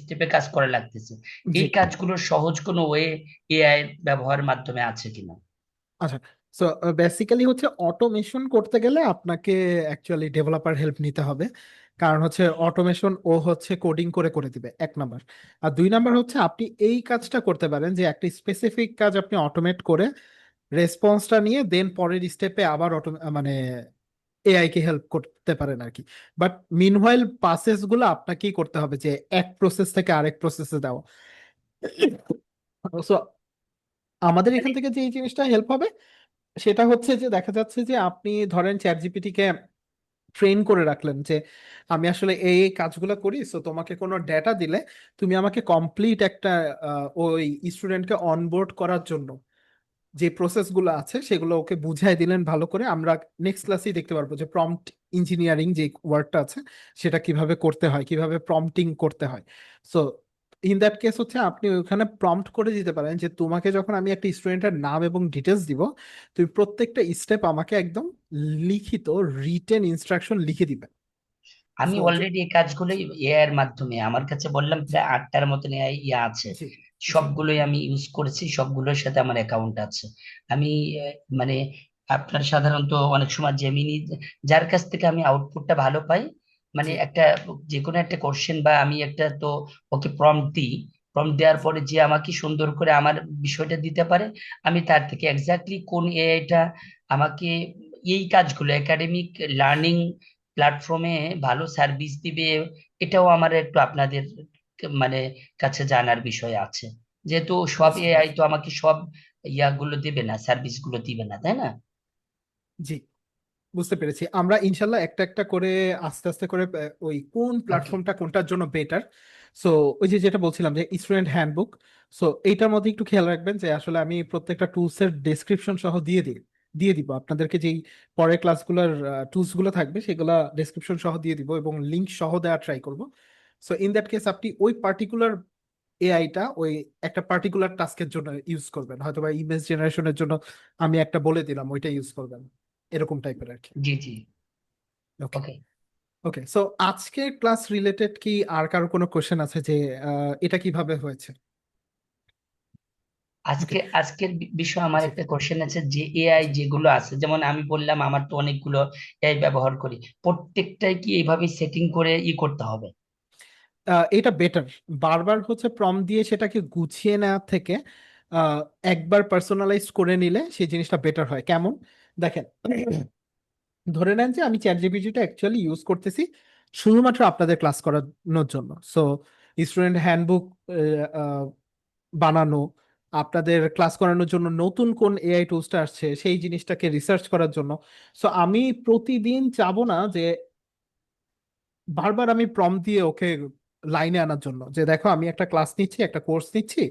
স্টেপে কাজ করা লাগতেছে। জি এই কাজগুলো সহজ কোনো ওয়ে এআই ব্যবহারের মাধ্যমে আছে কিনা? আচ্ছা, সো বেসিক্যালি হচ্ছে অটোমেশন করতে গেলে আপনাকে অ্যাকচুয়ালি ডেভেলপার হেল্প নিতে হবে। কারণ হচ্ছে অটোমেশন ও হচ্ছে কোডিং করে করে দিবে, 1 নাম্বার। আর 2 নাম্বার হচ্ছে আপনি এই কাজটা করতে পারেন যে একটা স্পেসিফিক কাজ আপনি অটোমেট করে রেসপন্সটা নিয়ে দেন পরের স্টেপে আবার মানে এআই কে হেল্প করতে পারেন আর কি। বাট মিনওয়াইল প্রসেস গুলো আপনাকেই করতে হবে, যে এক প্রসেস থেকে আরেক প্রসেসে দেওয়া। সো আমাদের এখান থেকে যে এই জিনিসটা হেল্প হবে সেটা হচ্ছে যে দেখা যাচ্ছে যে আপনি ধরেন চ্যাট জিপিটি কে ট্রেন করে রাখলেন যে আমি আসলে এই এই কাজগুলো করি, সো তোমাকে কোনো ডেটা দিলে তুমি আমাকে কমপ্লিট একটা ওই স্টুডেন্টকে অনবোর্ড করার জন্য যে প্রসেসগুলো আছে সেগুলো ওকে বুঝাই দিলেন ভালো করে। আমরা নেক্সট ক্লাসেই দেখতে পারবো যে প্রম্পট ইঞ্জিনিয়ারিং যে ওয়ার্ডটা আছে সেটা কিভাবে করতে হয়, কিভাবে প্রম্পটিং করতে হয়। সো ইন দ্যাট কেস হচ্ছে আপনি ওখানে প্রম্পট করে দিতে পারেন যে তোমাকে যখন আমি একটা স্টুডেন্টের নাম এবং ডিটেলস দিব, তুমি প্রত্যেকটা স্টেপ আমাকে একদম লিখিত রিটেন ইনস্ট্রাকশন লিখে দিবে। আমি সো অলরেডি এই কাজগুলোই এআই এর মাধ্যমে, আমার কাছে বললাম জি প্রায় 8টার মতন এআই ইয়া আছে, জি জি সবগুলোই আমি ইউজ করেছি, সবগুলোর সাথে আমার অ্যাকাউন্ট আছে। আমি মানে আপনার সাধারণত অনেক সময় জেমিনি, যার কাছ থেকে আমি আউটপুটটা ভালো পাই, মানে জি একটা যে কোনো একটা কোশ্চেন বা আমি একটা তো ওকে প্রম্পট দিই, প্রম্পট দেওয়ার পরে যে আমাকে সুন্দর করে আমার বিষয়টা দিতে পারে, আমি তার থেকে এক্স্যাক্টলি কোন এআইটা আমাকে এই কাজগুলো একাডেমিক লার্নিং প্ল্যাটফর্মে ভালো সার্ভিস দিবে, এটাও আমার একটু আপনাদের মানে কাছে জানার বিষয় আছে, যেহেতু সব বুঝতে এআই পেরেছি। তো আমাকে সব ইয়াগুলো দিবে না, সার্ভিস গুলো দিবে না, তাই না? জি, বুঝতে পেরেছি। আমরা ইনশাল্লাহ একটা একটা করে আস্তে আস্তে করে ওই কোন ওকে। প্ল্যাটফর্মটা কোনটার জন্য বেটার, সো ওই যে যেটা বলছিলাম যে স্টুডেন্ট হ্যান্ডবুক, সো এইটার মধ্যে একটু খেয়াল রাখবেন যে আসলে আমি প্রত্যেকটা টুলস এর ডেসক্রিপশন সহ দিয়ে দিব আপনাদেরকে, যেই পরের ক্লাসগুলোর টুলস গুলো থাকবে সেগুলা ডেসক্রিপশন সহ দিয়ে দিব এবং লিংক সহ দেওয়া ট্রাই করব। সো ইন দ্যাট কেস আপনি ওই পার্টিকুলার এআইটা ওই একটা পার্টিকুলার টাস্কের জন্য ইউজ করবেন, হয়তো বা ইমেজ জেনারেশনের জন্য আমি একটা বলে দিলাম ওইটা ইউজ করবেন, এরকম টাইপের আর কি। জি জি। ওকে ওকে। ওকে, সো আজকের ক্লাস রিলেটেড কি আর কারো কোনো কোশ্চেন আছে যে এটা কিভাবে হয়েছে? ওকে, আজকের বিষয় আমার জি একটা কোশ্চেন আছে, যে এআই জি। যেগুলো আছে, যেমন আমি বললাম আমার তো অনেকগুলো এআই ব্যবহার করি, প্রত্যেকটাই কি এইভাবে সেটিং করে করতে হবে? এটা বেটার, বারবার হচ্ছে প্রম্পট দিয়ে সেটাকে গুছিয়ে নেওয়ার থেকে আহ, একবার পার্সোনালাইজ করে নিলে সেই জিনিসটা বেটার হয়। কেমন দেখেন, ধরে নেন যে আমি চ্যাট জিপিটিটা অ্যাকচুয়ালি ইউজ করতেছি শুধুমাত্র আপনাদের ক্লাস করানোর জন্য, সো স্টুডেন্ট হ্যান্ডবুক বানানো, আপনাদের ক্লাস করানোর জন্য নতুন কোন এআই টুলসটা আসছে সেই জিনিসটাকে রিসার্চ করার জন্য। সো আমি প্রতিদিন চাবো না যে বারবার আমি প্রম্পট দিয়ে ওকে লাইনে আনার জন্য যে দেখো আমি একটা ক্লাস নিচ্ছি, একটা কোর্স নিচ্ছি,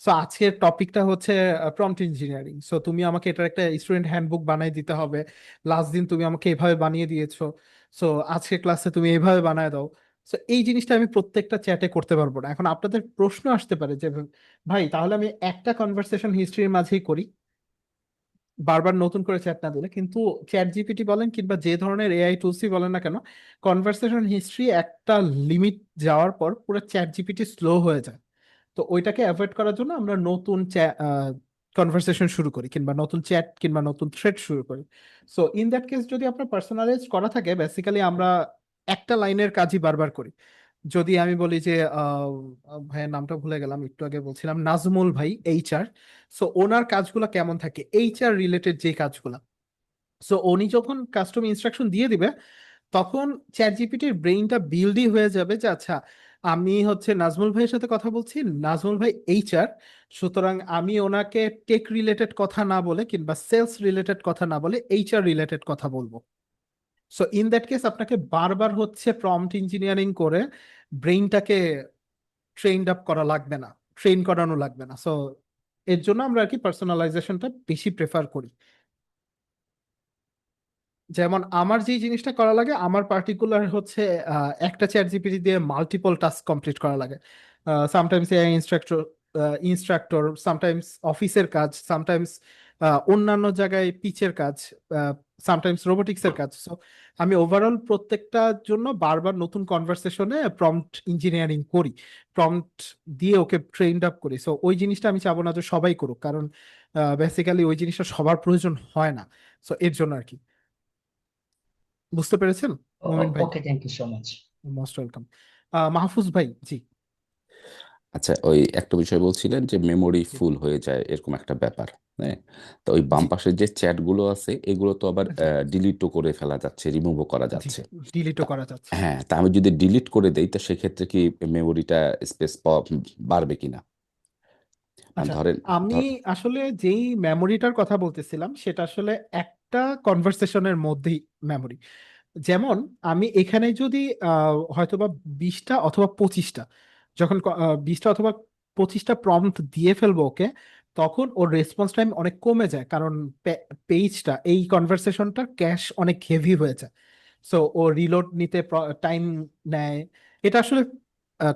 সো আজকের টপিকটা হচ্ছে প্রম্পট ইঞ্জিনিয়ারিং, সো তুমি আমাকে এটার একটা স্টুডেন্ট হ্যান্ডবুক বানিয়ে দিতে হবে, লাস্ট দিন তুমি আমাকে এভাবে বানিয়ে দিয়েছো, সো আজকের ক্লাসে তুমি এইভাবে বানায় দাও। সো এই জিনিসটা আমি প্রত্যেকটা চ্যাটে করতে পারবো না। এখন আপনাদের প্রশ্ন আসতে পারে যে ভাই তাহলে আমি একটা কনভারসেশন হিস্ট্রির মাঝেই করি, বারবার নতুন করে চ্যাট না দিলে। কিন্তু চ্যাট জিপিটি বলেন কিংবা যে ধরনের এআই টুলসই বলেন না কেন, কনভারসেশন হিস্ট্রি একটা লিমিট যাওয়ার পর পুরো চ্যাট জিপিটি স্লো হয়ে যায়। তো ওইটাকে অ্যাভয়েড করার জন্য আমরা নতুন কনভারসেশন শুরু করি কিংবা নতুন চ্যাট কিংবা নতুন থ্রেড শুরু করি। সো ইন দ্যাট কেস যদি আপনার পার্সোনালাইজ করা থাকে, বেসিক্যালি আমরা একটা লাইনের কাজই বারবার করি। যদি আমি বলি যে ভাইয়ের নামটা ভুলে গেলাম, একটু আগে বলছিলাম নাজমুল ভাই এইচআর, সো ওনার কাজগুলো কেমন থাকে, এইচআর রিলেটেড যে কাজগুলো, সো উনি যখন কাস্টম ইনস্ট্রাকশন দিয়ে দিবে তখন চ্যাট জিপিটির ব্রেইনটা বিল্ডই হয়ে যাবে যে আচ্ছা আমি হচ্ছে নাজমুল ভাইয়ের সাথে কথা বলছি, নাজমুল ভাই এইচআর, সুতরাং আমি ওনাকে টেক রিলেটেড কথা না বলে কিংবা সেলস রিলেটেড কথা না বলে এইচআর রিলেটেড কথা বলবো। সো ইন দ্যাট কেস আপনাকে বারবার হচ্ছে প্রম্পট ইঞ্জিনিয়ারিং করে ব্রেইনটাকে ট্রেইনড আপ করা লাগবে না, ট্রেন করানো লাগবে না। সো এর জন্য আমরা আর কি পার্সোনালাইজেশনটা বেশি প্রেফার করি। যেমন আমার যে জিনিসটা করা লাগে, আমার পার্টিকুলার হচ্ছে একটা চ্যাট জিপিটি দিয়ে মাল্টিপল টাস্ক কমপ্লিট করা লাগে। সামটাইমস এআই ইনস্ট্রাক্টর, সামটাইমস অফিসের কাজ, সামটাইমস অন্যান্য জায়গায় পিচের কাজ, সামটাইমস রোবোটিক্সের কাজ। সো আমি ওভারঅল প্রত্যেকটার জন্য বারবার নতুন কনভারসেশনে প্রম্পট ইঞ্জিনিয়ারিং করি, প্রম্পট দিয়ে ওকে ট্রেনড আপ করি। সো ওই জিনিসটা আমি চাবো না যে সবাই করুক, কারণ বেসিক্যালি ওই জিনিসটা সবার প্রয়োজন হয় না। সো এর জন্য আর কি। বুঝতে পেরেছেন মোমিন ভাই? Okay, thank you so much. Most welcome. Mahfuz ভাই, জি আচ্ছা, ওই একটা বিষয় বলছিলেন যে মেমোরি জি ফুল হয়ে যায় এরকম একটা ব্যাপার। হ্যাঁ, তো ওই বাম জি পাশের যে চ্যাট গুলো আছে এগুলো তো আবার জি ডিলিটও করে ফেলা যাচ্ছে, রিমুভও করা জি, যাচ্ছে। ডিলিটও তা- করা যাচ্ছে। হ্যাঁ, তা আমি যদি ডিলিট করে দেই তো সেক্ষেত্রে কি মেমোরিটা স্পেস বাড়বে কিনা? মানে আচ্ছা, ধরেন আমি ধর আসলে যেই মেমোরিটার কথা বলতেছিলাম সেটা আসলে একটা কনভারসেশনের মধ্যেই মেমোরি। যেমন আমি এখানে যদি হয়তোবা 20টা অথবা 25টা, যখন 20টা অথবা 25টা প্রম্পট দিয়ে ফেলবো ওকে, তখন ওর রেসপন্স টাইম অনেক কমে যায়, কারণ পেজটা এই কনভারসেশনটা ক্যাশ অনেক হেভি হয়ে যায়। সো ও রিলোড নিতে টাইম নেয়। এটা আসলে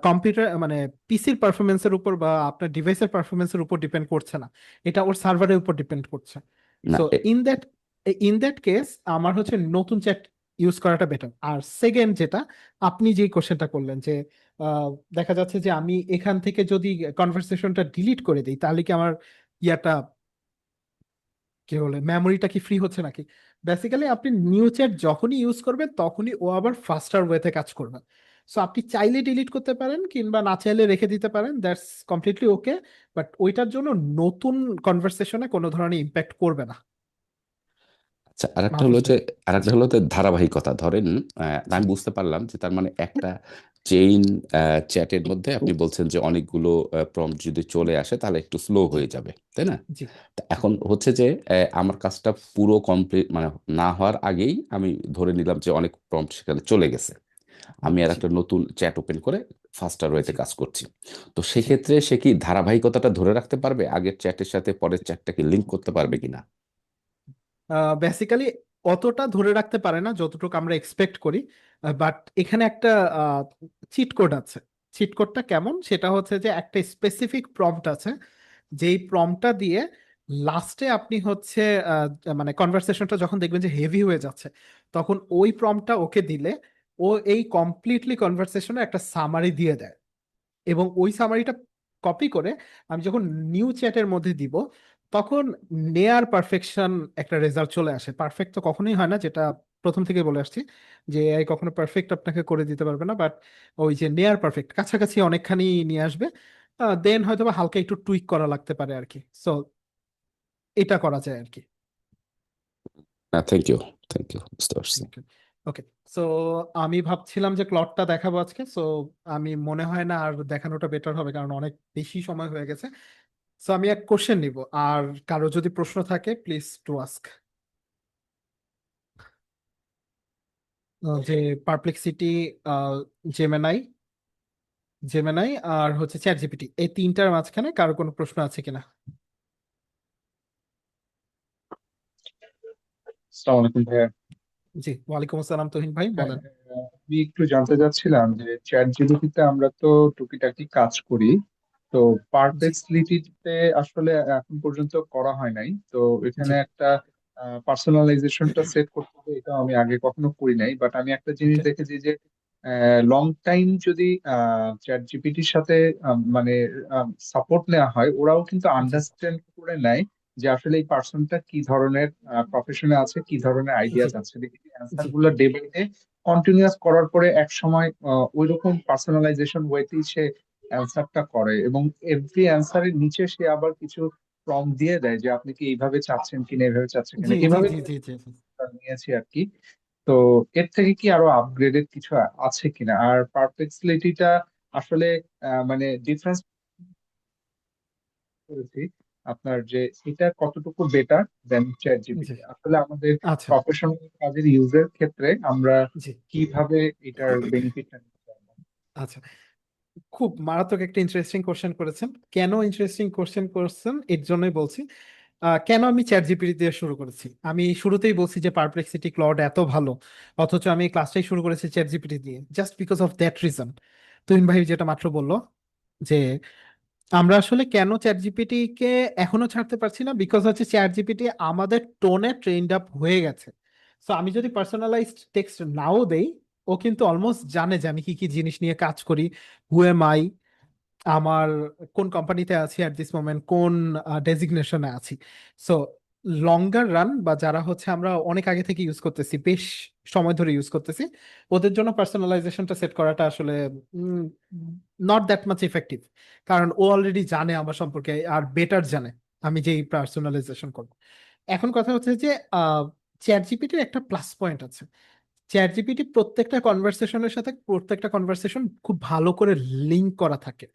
কম্পিউটার মানে পিসির পারফরমেন্সের উপর বা আপনার ডিভাইসের পারফরমেন্সের উপর ডিপেন্ড করছে না, এটা ওর সার্ভারের উপর ডিপেন্ড করছে। না সো ইন দ্যাট কেস আমার হচ্ছে নতুন চ্যাট ইউজ করাটা বেটার। আর সেকেন্ড যেটা, আপনি যে কোশ্চেনটা করলেন যে আহ, দেখা যাচ্ছে যে আমি এখান থেকে যদি কনভারসেশনটা ডিলিট করে দিই তাহলে কি আমার ইয়াটা কি বলে মেমোরিটা কি ফ্রি হচ্ছে নাকি? বেসিক্যালি আপনি নিউ চ্যাট যখনই ইউজ করবেন তখনই ও আবার ফাস্টার ওয়েতে কাজ করবে। সো আপনি চাইলে ডিলিট করতে পারেন কিংবা না চাইলে রেখে দিতে পারেন, দ্যাটস কমপ্লিটলি ওকে। বাট ওইটার জন্য নতুন কনভারসেশনে কোনো ধরনের ইম্প্যাক্ট করবে না। আচ্ছা, আরেকটা মাহফুজ হলো যে ভাই। আরেকটা জি হলো যে ধারাবাহিকতা। ধরেন জি আমি বুঝতে পারলাম যে তার মানে একটা চেইন চ্যাটের মধ্যে আপনি বলছেন যে অনেকগুলো প্রম্পট যদি চলে আসে তাহলে একটু স্লো জি হয়ে যাবে, তাই না? জি তা এখন হচ্ছে যে আমার কাজটা পুরো কমপ্লিট মানে না হওয়ার আগেই আমি ধরে নিলাম যে অনেক প্রম্পট সেখানে চলে গেছে, আমি আর জি একটা নতুন চ্যাট ওপেন করে ফাস্টার ওয়েতে জি কাজ করছি। তো জি সেক্ষেত্রে সে কি ধারাবাহিকতাটা ধরে রাখতে পারবে? আগের চ্যাটের সাথে পরের চ্যাটটাকে লিঙ্ক করতে পারবে কিনা? বেসিক্যালি অতটা ধরে রাখতে পারে না যতটুকু আমরা এক্সপেক্ট করি। বাট এখানে একটা চিট কোড আছে। চিট কোডটা কেমন, সেটা হচ্ছে যে একটা স্পেসিফিক প্রম্পট আছে, যেই প্রম্পটটা দিয়ে লাস্টে আপনি হচ্ছে মানে কনভারসেশনটা যখন দেখবেন যে হেভি হয়ে যাচ্ছে, তখন ওই প্রম্পটটা ওকে দিলে ও এই কমপ্লিটলি কনভারসেশনে একটা সামারি দিয়ে দেয়। এবং ওই সামারিটা কপি করে আমি যখন নিউ চ্যাটের মধ্যে দিব, তখন নেয়ার পারফেকশন একটা রেজাল্ট চলে আসে। পারফেক্ট তো কখনোই হয় না, যেটা প্রথম থেকে বলে আসছি, যে এআই কখনো পারফেক্ট আপনাকে করে দিতে পারবে না, বাট ওই যে নেয়ার পারফেক্ট কাছাকাছি অনেকখানি নিয়ে আসবে। দেন হয়তো বা হালকা একটু টুইক করা লাগতে পারে আর কি। সো এটা করা যায় আর কি। থ্যাংক ইউ, থ্যাংক ইউ, বুঝতে পারছি। ওকে, সো আমি ভাবছিলাম যে ক্লটটা দেখাবো আজকে। সো আমি মনে হয় না আর দেখানোটা বেটার হবে, কারণ অনেক বেশি সময় হয়ে গেছে। সো আমি এক কোশ্চেন নিব, আর কারো যদি প্রশ্ন থাকে প্লিজ টু আস্ক। যে পারপ্লেক্সিটি, জেমিনাই জেমিনাই আর হচ্ছে চ্যাট জিপিটি, এই তিনটার মাঝখানে কারো কোনো প্রশ্ন আছে কিনা? আসসালামু আলাইকুম ভাইয়া। জি, ওয়ালাইকুম আসসালাম, তুহিন ভাই হ্যাঁ, বলেন। আমি একটু জানতে চাচ্ছিলাম যে চ্যাট জিপিটিতে আমরা তো টুকিটাকি কাজ করি, তো জি পারপ্লেক্সিটিতে আসলে এখন পর্যন্ত করা হয় নাই। তো জি এখানে একটা পার্সোনালাইজেশনটা সেট করতে হবে, এটা আমি আগে কখনো করি নাই। বাট আমি একটা জিনিস ওকে দেখেছি যে লং টাইম যদি চ্যাট জিপিটির সাথে মানে সাপোর্ট নেওয়া হয়, ওরাও কিন্তু জি আন্ডারস্ট্যান্ড করে নেয় যে আসলে এই পার্সনটা কি ধরনের প্রফেশনে আছে, কি ধরনের জি আইডিয়াস আছে। দেখি অ্যান্সার জি গুলো ডে বাই ডে কন্টিনিউয়াস করার পরে এক সময় ওই রকম পার্সোনালাইজেশন ওয়েতেই সে অ্যান্সারটা করে, এবং এভরি অ্যান্সারের নিচে সে আবার কিছু প্রম্পট দিয়ে দেয় যে আপনি কি এইভাবে চাচ্ছেন কিনা, এইভাবে চাচ্ছেন জি কিনা, জি এভাবে জি জি জি নিয়েছি আর কি। তো এর থেকে কি আরো আপগ্রেডেড কিছু আছে কিনা? আর পারপ্লেক্সিটিটা আসলে মানে ডিফারেন্স করেছি আপনার, যে এটা কতটুকু বেটার দেন চ্যাট জি জিপিটি। আসলে আমাদের আচ্ছা প্রফেশনাল কাজের ইউজের ক্ষেত্রে আমরা জি কিভাবে এটার বেনিফিটটা নিতে পারবো? আচ্ছা, খুব মারাত্মক একটা ইন্টারেস্টিং কোশ্চেন করেছেন। কেন ইন্টারেস্টিং কোশ্চেন করছেন এর জন্যই বলছি। কেন আমি চ্যাট জিপিটি দিয়ে শুরু করেছি, আমি শুরুতেই বলছি যে পারপ্লেক্সিটি ক্লড এত ভালো, অথচ আমি ক্লাসটাই শুরু করেছি চ্যাট জিপিটি দিয়ে, just because of that reason. Tuhin ভাই যেটা মাত্র বললো, যে আমরা আসলে কেন চ্যাট জিপিটি কে এখনো ছাড়তে পারছি না, বিকজ হচ্ছে চ্যাট জিপিটি আমাদের টোনে ট্রেন্ড আপ হয়ে গেছে। সো আমি যদি পার্সোনালাইজড টেক্সট নাও দেই, ও কিন্তু অলমোস্ট জানে যে আমি কি কি জিনিস নিয়ে কাজ করি, হু এম আই, আমার কোন কোম্পানিতে আছি অ্যাট দিস মোমেন্ট, কোন ডেজিগনেশনে আছি। সো লঙ্গার রান বা যারা হচ্ছে আমরা অনেক আগে থেকে ইউজ করতেছি, বেশ সময় ধরে ইউজ করতেছি, ওদের জন্য পার্সোনালাইজেশনটা সেট করাটা আসলে নট দ্যাট মাচ ইফেক্টিভ। কারণ ও অলরেডি জানে আমার সম্পর্কে, আর বেটার জানে আমি যেই পার্সোনালাইজেশন করবো। এখন কথা হচ্ছে যে চ্যাট জিপিটির একটা প্লাস পয়েন্ট আছে। চ্যাট জিপিটি প্রত্যেকটা কনভারসেশনের সাথে প্রত্যেকটা কনভারসেশন খুব ভালো করে লিঙ্ক করা থাকে।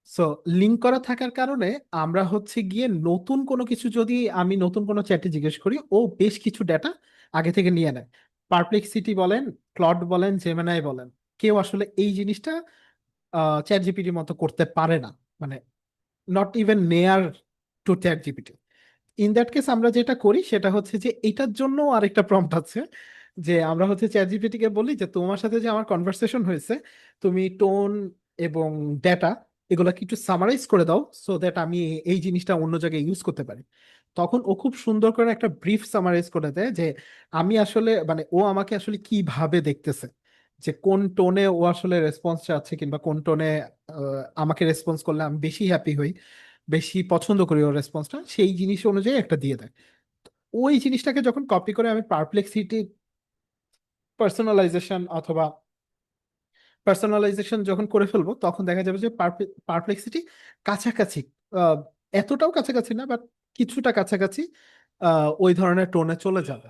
সো লিঙ্ক করা থাকার কারণে আমরা হচ্ছে গিয়ে নতুন কোনো কিছু যদি আমি নতুন কোনো চ্যাটে জিজ্ঞেস করি, ও বেশ কিছু ডেটা আগে থেকে নিয়ে নেয়। পারপ্লেক্সিটি বলেন, ক্লড বলেন, জেমিনাই বলেন, কেউ আসলে এই জিনিসটা চ্যাট জিপিটির মতো করতে পারে না। মানে নট ইভেন নেয়ার two chat GPT. In that case আমরা যেটা করি সেটা হচ্ছে যে এটার জন্য আরেকটা প্রম্পট আছে, যে আমরা হচ্ছে চ্যাট জিপিটি কে বলি যে তোমার সাথে যে আমার কনভারসেশন হয়েছে, তুমি টোন এবং ডেটা এগুলা কি একটু সামারাইজ করে দাও, সো দ্যাট আমি এই জিনিসটা অন্য জায়গায় ইউজ করতে পারি। তখন ও খুব সুন্দর করে একটা ব্রিফ সামারাইজ করে দেয় যে আমি আসলে মানে ও আমাকে আসলে কিভাবে দেখতেছে, যে কোন টোনে ও আসলে রেসপন্স চাচ্ছে, কিংবা কোন টোনে আমাকে রেসপন্স করলে আমি বেশি হ্যাপি হই, বেশি পছন্দ করি ওর রেসপন্সটা, সেই জিনিস অনুযায়ী একটা দিয়ে দেয়। ওই জিনিসটাকে যখন কপি করে আমি পারপ্লেক্সিটি পার্সোনালাইজেশন অথবা পার্সোনালাইজেশন যখন করে ফেলবো তখন দেখা যাবে যে পারপ্লেক্সিটি কাছাকাছি, আহ, এতটাও কাছাকাছি না, বাট কিছুটা কাছাকাছি ওই ধরনের টোনে চলে যাবে।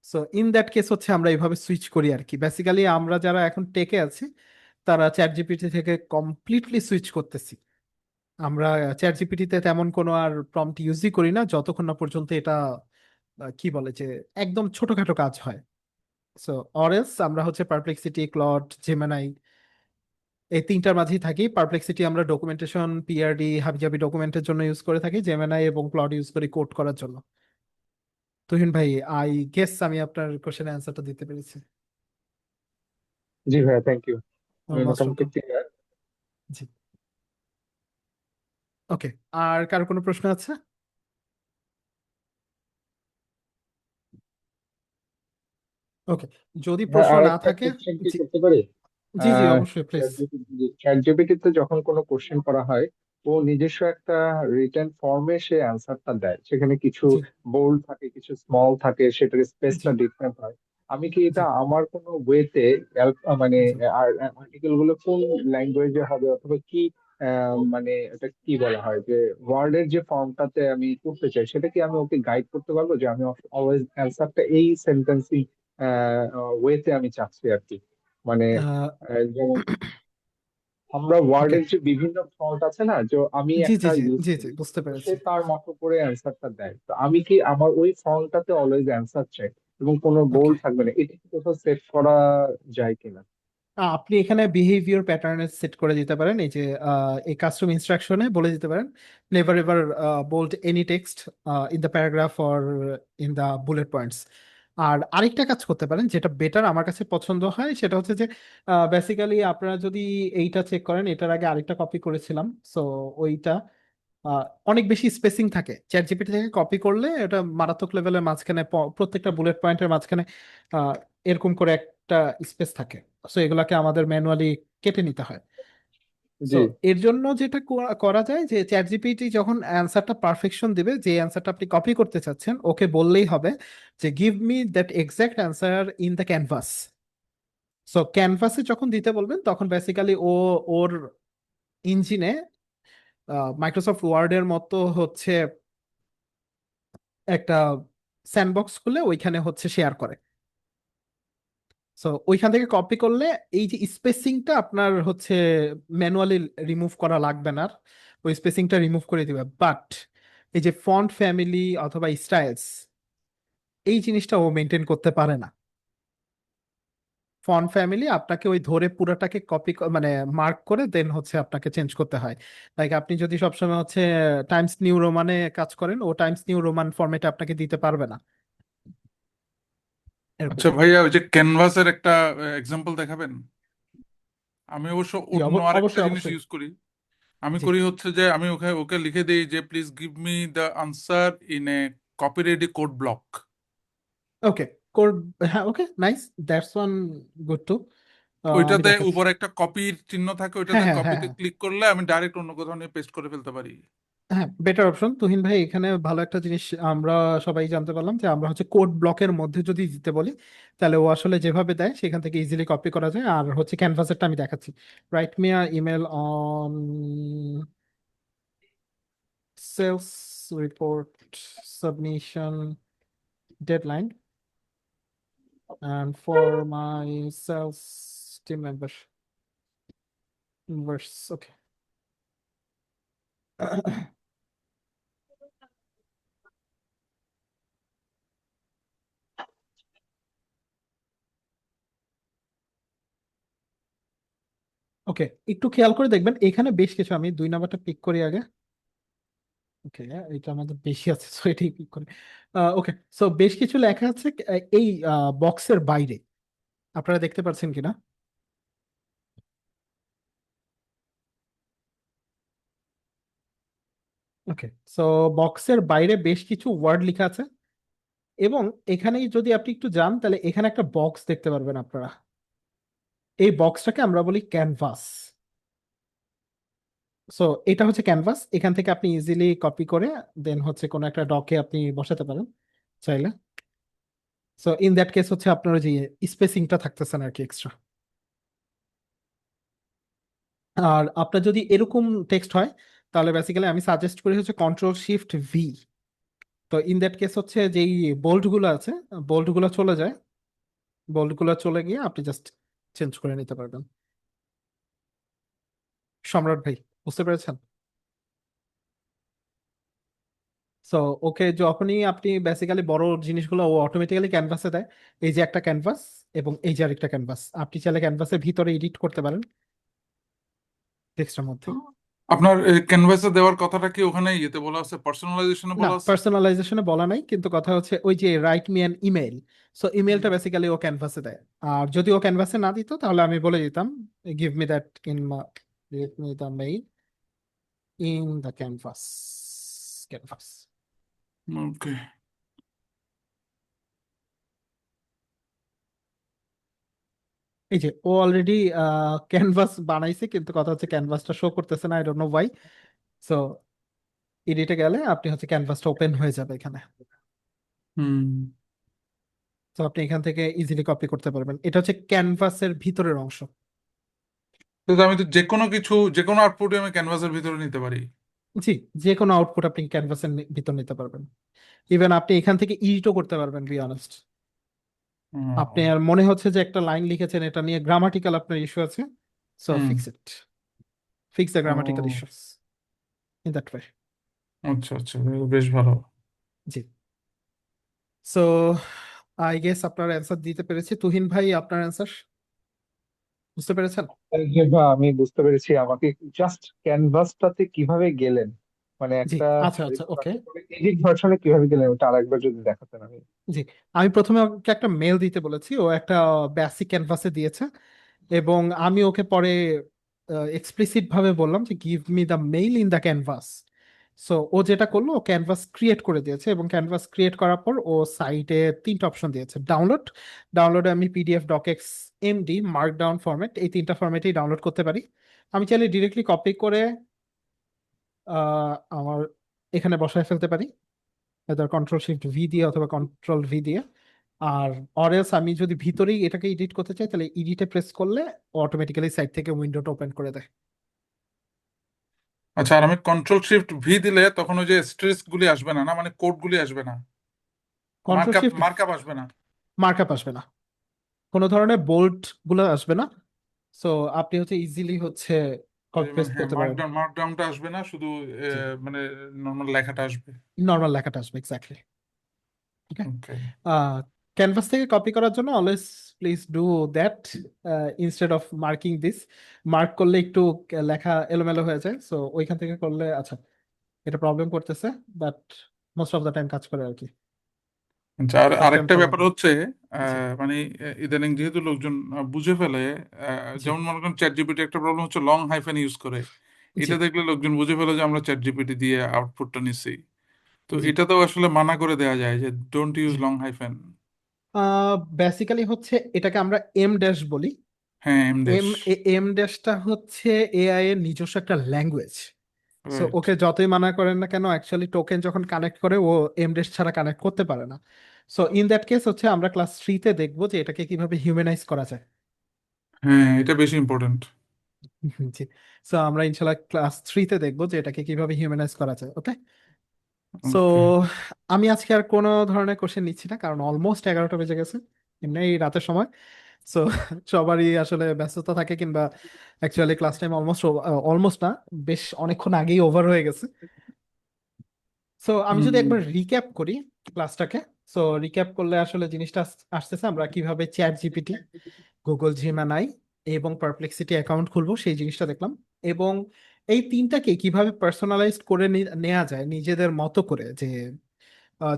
সো ইন দ্যাট কেস হচ্ছে আমরা এইভাবে সুইচ করি আর কি। বেসিক্যালি আমরা যারা এখন টেকে আছি তারা চ্যাট জিপিটি থেকে কমপ্লিটলি সুইচ করতেছি। আমরা চ্যাট জিপিটিতে তেমন কোনো আর প্রম্পট ইউজই করি না যতক্ষণ না পর্যন্ত এটা কি বলে যে একদম ছোটখাটো কাজ হয়। সো অরেলস আমরা হচ্ছে পারপ্লেক্সিটি, ক্লড, জেমিনাই এই তিনটার মাঝেই থাকি। পারপ্লেক্সিটি আমরা ডকুমেন্টেশন, পিআরডি, হাবিজাবি ডকুমেন্টের জন্য ইউজ করে থাকি, জেমিনাই এবং ক্লড ইউজ করি কোড করার জন্য। তুহিন ভাই, আই গেস আমি আপনার কোশ্চেনের অ্যান্সারটা দিতে পেরেছি। জি ভাইয়া, থ্যাংক ইউ। আমি মোস্ট মোটামুটি ওয়েলকাম। ক্লিয়ার। জি, ওকে। আর কারো কোনো প্রশ্ন আছে? ওকে, যদি হ্যাঁ, প্রশ্ন আর না একটা থাকে। কোশ্চেন কি জি করতে পারি? জি জি, অবশ্যই প্লিজ। চ্যাট জিপিটিতে যখন কোনো কোশ্চেন করা হয়, ও নিজস্ব একটা রিটেন ফর্মে সে অ্যান্সারটা দেয়। সেখানে কিছু জি বোল্ড থাকে, কিছু স্মল থাকে, সেটার জি স্পেসটা ডিফারেন্ট হয়। আমি কি জি এটা আমার কোনো ওয়েতে মানে জি আর্টিকেল গুলো কোন ল্যাঙ্গুয়েজে হবে, অথবা কি মানে এটা কি বলা হয় যে ওয়ার্ডের যে ফর্মটাতে আমি করতে চাই, সেটা কি আমি ওকে গাইড করতে পারবো যে আমি অলওয়েজ অ্যান্সারটা এই সেন্টেন্সিং ওয়েতে আমি চাচ্ছি আর কি। মানে যেমন আমরা ওকে, ওয়ার্ডের যে বিভিন্ন ফন্ট আছে না, যে আমি জি জি একটা জি ইউজ জি জি, করি, বুঝতে তো সে পেরেছি। তার মতো করে অ্যান্সারটা দেয়। তো আমি কি আমার ওই ফন্টটাতে অলওয়েজ অ্যান্সার চাই এবং কোনো ওকে, বোল্ড থাকবে না, এটা কি কোথাও সেট করা যায় কিনা? আপনি এখানে বিহেভিয়ার প্যাটার্নে সেট করে দিতে পারেন। এই যে এই কাস্টম ইনস্ট্রাকশনে বলে দিতে পারেন never ever bold any text in the paragraph or in the bullet points. আর আরেকটা কাজ করতে পারেন যেটা বেটার আমার কাছে পছন্দ হয়, সেটা হচ্ছে যে বেসিক্যালি আপনারা যদি এইটা চেক করেন, এটার আগে আরেকটা কপি করেছিলাম, সো ওইটা আহ, অনেক বেশি স্পেসিং থাকে। চ্যাট জিপিটি থেকে কপি করলে এটা মারাত্মক লেভেলের মাঝখানে প্রত্যেকটা বুলেট পয়েন্টের মাঝখানে আহ, এরকম করে একটা স্পেস থাকে। সো এগুলাকে আমাদের ম্যানুয়ালি কেটে নিতে হয়। সো জি এর জন্য যেটা করা যায় যে চ্যাট জিপিটি যখন অ্যান্সারটা পারফেকশন দিবে, যে অ্যান্সারটা আপনি কপি করতে চাচ্ছেন, ওকে বললেই হবে যে give me that exact answer in the canvas. So ক্যানভাসে যখন দিতে বলবেন তখন বেসিক্যালি ওর ইঞ্জিনে মাইক্রোসফট ওয়ার্ডের মতো হচ্ছে একটা স্যান্ডবক্স খুলে ওইখানে হচ্ছে শেয়ার করে। সো ওইখান থেকে কপি করলে এই যে স্পেসিংটা আপনার হচ্ছে ম্যানুয়ালি রিমুভ করা লাগবে না আর। ওই স্পেসিংটা রিমুভ করে দিবে, বাট এই যে ফন্ট ফ্যামিলি অথবা স্টাইলস, এই জিনিসটা ও মেনটেন করতে পারে না। ফন্ট ফ্যামিলি আপনাকে ওই ধরে পুরোটাকে কপি মানে মার্ক করে দেন হচ্ছে আপনাকে চেঞ্জ করতে হয়। লাইক আপনি যদি সবসময় হচ্ছে টাইমস নিউ রোমানে কাজ করেন, ও টাইমস নিউ রোমান ফরম্যাটে আপনাকে দিতে পারবে না এরকম। আচ্ছা ভাইয়া, ওই যে ক্যানভাসের একটা এক্সাম্পল দেখাবেন? আমি অবশ্য জি, অন্য আরেকটা অবশ্যই জিনিস অবশ্যই। ইউজ করি। আমি জি, করি হচ্ছে যে আমি ওকে ওকে লিখে দিই যে please give me the answer in a copy ready code block. Okay, code, হ্যাঁ, okay, nice, that's one good too. আমি ওইটাতে দেখাচ্ছি। উপরে একটা কপির চিহ্ন থাকে, হ্যাঁ ওইটাতে হ্যাঁ হ্যাঁ কপিতে হ্যাঁ ক্লিক করলে আমি ডাইরেক্ট অন্য কোথাও নিয়ে পেস্ট করে ফেলতে পারি। হ্যাঁ, বেটার অপশন। তুহিন ভাই, এখানে ভালো একটা জিনিস আমরা সবাই জানতে পারলাম যে আমরা হচ্ছে কোড ব্লকের মধ্যে যদি দিতে বলি, তাহলে ও আসলে যেভাবে দেয় সেখান থেকে ইজিলি কপি করা যায়। আর হচ্ছে ক্যানভাসেরটা আমি দেখাচ্ছি। Write me a email on sales report submission deadline and for my sales team members. Okay. Okay, একটু খেয়াল করে দেখবেন এখানে বেশ কিছু, আমি 2 নাম্বারটা পিক করি আগে। ওকে, এটা আমাদের বেশি আছে, সো এটাই পিক করি। ওকে, সো বেশ কিছু লেখা আছে এই বক্সের বাইরে, আপনারা দেখতে পাচ্ছেন কিনা? ওকে, সো বক্সের বাইরে বেশ কিছু ওয়ার্ড লেখা আছে, এবং এখানে যদি আপনি একটু যান তাহলে এখানে একটা বক্স দেখতে পারবেন আপনারা। এই বক্সটাকে আমরা বলি ক্যানভাস। সো এটা হচ্ছে ক্যানভাস। এখান থেকে আপনি ইজিলি কপি করে দেন হচ্ছে কোনো একটা ডকে আপনি বসাতে পারেন চাইলে। সো ইন দ্যাট কেস হচ্ছে আপনার যে স্পেসিংটা থাকতেছে না আর কি এক্সট্রা। আর আপনার যদি এরকম টেক্সট হয় তাহলে বেসিক্যালি আমি সাজেস্ট করি হচ্ছে Ctrl+Shift+V। তো ইন দ্যাট কেস হচ্ছে যেই বোল্ড গুলো আছে, বোল্ড গুলো চলে যায়, বোল্ড গুলো চলে গিয়ে আপনি জাস্ট চেঞ্জ করে নিতে পারবেন। সম্রাট ভাই, বুঝতে পেরেছেন? সো ওকে যখনই আপনি বেসিক্যালি বড় জিনিসগুলো ও অটোমেটিক্যালি ক্যানভাসে দেয়। এই যে একটা ক্যানভাস এবং এই যে আরেকটা ক্যানভাস, আপনি চাইলে ক্যানভাসের ভিতরে এডিট করতে পারেন টেক্সটের মধ্যে। আপনার ক্যানভাসে দেওয়ার কথাটা কি ওখানে ইয়েতে বলা আছে, পার্সোনালাইজেশনে না, বলা আছে? পার্সোনালাইজেশনে বলা নাই, কিন্তু কথা হচ্ছে ওই যে right me an email, so ইমেলটা বেসিক্যালি ও ক্যানভাসে দেয়। আর যদি ও ক্যানভাসে না দিত তাহলে আমি বলে দিতাম give me that in give me the mail in the canvas. Canvas. Okay. এই যে ও অলরেডি ক্যানভাস বানাইছে, কিন্তু কথা হচ্ছে ক্যানভাসটা শো করতেছে না, I don't know why. So এডিটে গেলে আপনি হচ্ছে ক্যানভাসটা ওপেন হয়ে যাবে এখানে। হুম। তো আপনি এখান থেকে ইজিলি কপি করতে পারবেন। এটা হচ্ছে ক্যানভাসের ভিতরের অংশ। তো আমি তো যে কোনো কিছু, যে কোনো আউটপুটে আমি ক্যানভাসের ভিতরে নিতে পারি। জি, যে কোনো আউটপুট আপনি ক্যানভাসের ভিতর নিতে পারবেন। ইভেন আপনি এখান থেকে এডিটও করতে পারবেন, বি অনেস্ট। আপনি আর মনে হচ্ছে যে একটা লাইন লিখেছেন, এটা নিয়ে গ্রামাটিক্যাল আপনার ইস্যু আছে, so hmm. Fix it, fix the grammatical uh, issues in that way. আচ্ছা আচ্ছা, বেশ ভালো। জি। সো আই গেস আপনার অ্যান্সার দিতে পেরেছি। তুহিন ভাই, আপনার অ্যান্সার বুঝতে পেরেছেন? যে বা আমি বুঝতে পেরেছি, আমাকে জাস্ট ক্যানভাসটাতে কিভাবে গেলেন, মানে জি, একটা আচ্ছা আচ্ছা, ওকে। এডিট ভার্সনে কিভাবে গেলেন ওটা আরেকবার যদি দেখাতেন আমি। জি, আমি প্রথমে ওকে একটা মেল দিতে বলেছি, ও একটা বেসিক ক্যানভাসে দিয়েছে, এবং আমি ওকে পরে এক্সপ্লিসিট ভাবে বললাম যে give me the mail in the canvas. So ও যেটা করলো, ও ক্যানভাস ক্রিয়েট করে দিয়েছে, এবং ক্যানভাস ক্রিয়েট করার পর ও সাইটে 3টা অপশন দিয়েছে। ডাউনলোডে আমি পিডিএফ, ডকেক্স, এমডি, মার্কডাউন ফরম্যাট, এই 3টা ফরম্যাটেই ডাউনলোড করতে পারি। আমি চাইলে ডিরেক্টলি কপি করে আমার এখানে বসায় ফেলতে পারি, Ctrl+Shift+V দিয়ে অথবা Ctrl+V দিয়ে। আর অরেলস আমি যদি ভিতরেই এটাকে এডিট করতে চাই তাহলে এডিটে প্রেস করলে অটোমেটিক্যালি সাইট থেকে উইন্ডোটা ওপেন করে দেয়। আচ্ছা, আর আমি Ctrl+Shift+V দিলে তখন ওই যে স্ট্রেস গুলি আসবে না, না মানে কোড গুলি আসবে না, কন্ট্রোল শিফট মার্কআপ আসবে না? মার্কআপ আসবে না, কোনো ধরনের বোল্ট গুলো আসবে না। সো আপনি হচ্ছে ইজিলি হচ্ছে কপি মানে পেস্ট হ্যাঁ, করতে পারেন। মার্কডাউনটা আসবে না, শুধু জি, মানে নর্মাল লেখাটা আসবে। নর্মাল লেখাটা আসবে, এক্স্যাক্টলি। ওকে। ওকে। ক্যানভাস থেকে কপি করার জন্য always please do that instead of marking this. Mark করলে একটু লেখা এলোমেলো হয়ে যায়, সো ওইখান থেকে করলে আচ্ছা এটা প্রবলেম করতেছে, but most of the time কাজ করে আর কি। আচ্ছা, আর ফার্স্ট টাইম আরেকটা প্রবলেম ব্যাপার করে। হচ্ছে জি, মানে ইদানিং যেহেতু লোকজন বুঝে ফেলে, জি, যেমন মনে করেন চ্যাট জিপিটি একটা প্রবলেম হচ্ছে লং হাইফেন ইউজ করে। জি, এটা দেখলে লোকজন বুঝে ফেলে যে আমরা চ্যাট জিপিটি দিয়ে আউটপুটটা নিচ্ছি। তো জি, এটা তো আসলে মানা করে দেওয়া যায় যে don't use G. Long hyphen. Basically হচ্ছে এটাকে আমরা এম ড্যাশ বলি। হ্যাঁ, এম ড্যাশ। এম ড্যাশটা হচ্ছে এআই এর নিজস্ব একটা ল্যাঙ্গুয়েজ। So right. ওকে যতই মানা করেন না কেন, অ্যাকচুয়ালি টোকেন যখন কানেক্ট করে ও এম ড্যাশ ছাড়া কানেক্ট করতে পারে না। সো ইন দ্যাট কেস হচ্ছে আমরা ক্লাস 3-তে দেখবো যে এটাকে কিভাবে হিউম্যানাইজ করা যায়। হ্যাঁ, এটা বেশি ইম্পর্টেন্ট। জি। সো আমরা ইনশাল্লাহ ক্লাস 3-তে দেখবো যে এটাকে কিভাবে হিউম্যানাইজ করা যায়। ওকে। So okay. আমি আজকে আর কোনো ধরনের কোশ্চেন নিচ্ছি না, কারণ অলমোস্ট 11টা বেজে গেছে, এমনি এই রাতের সময়। সো সবারই আসলে ব্যস্ততা থাকে, কিংবা অ্যাকচুয়ালি ক্লাস টাইম অলমোস্ট না, বেশ অনেকক্ষণ আগেই ওভার হয়ে গেছে। সো আমি যদি একবার রিক্যাপ করি ক্লাসটাকে, সো রিক্যাপ করলে আসলে জিনিসটা আসতেছে আমরা কিভাবে চ্যাট জিপিটি, গুগল জিমিনাই এবং পারপ্লেক্সিটি অ্যাকাউন্ট খুলবো সেই জিনিসটা দেখলাম, এবং এই তিনটাকে কিভাবে পার্সোনালাইজড করে নেওয়া যায় নিজেদের মতো করে, যে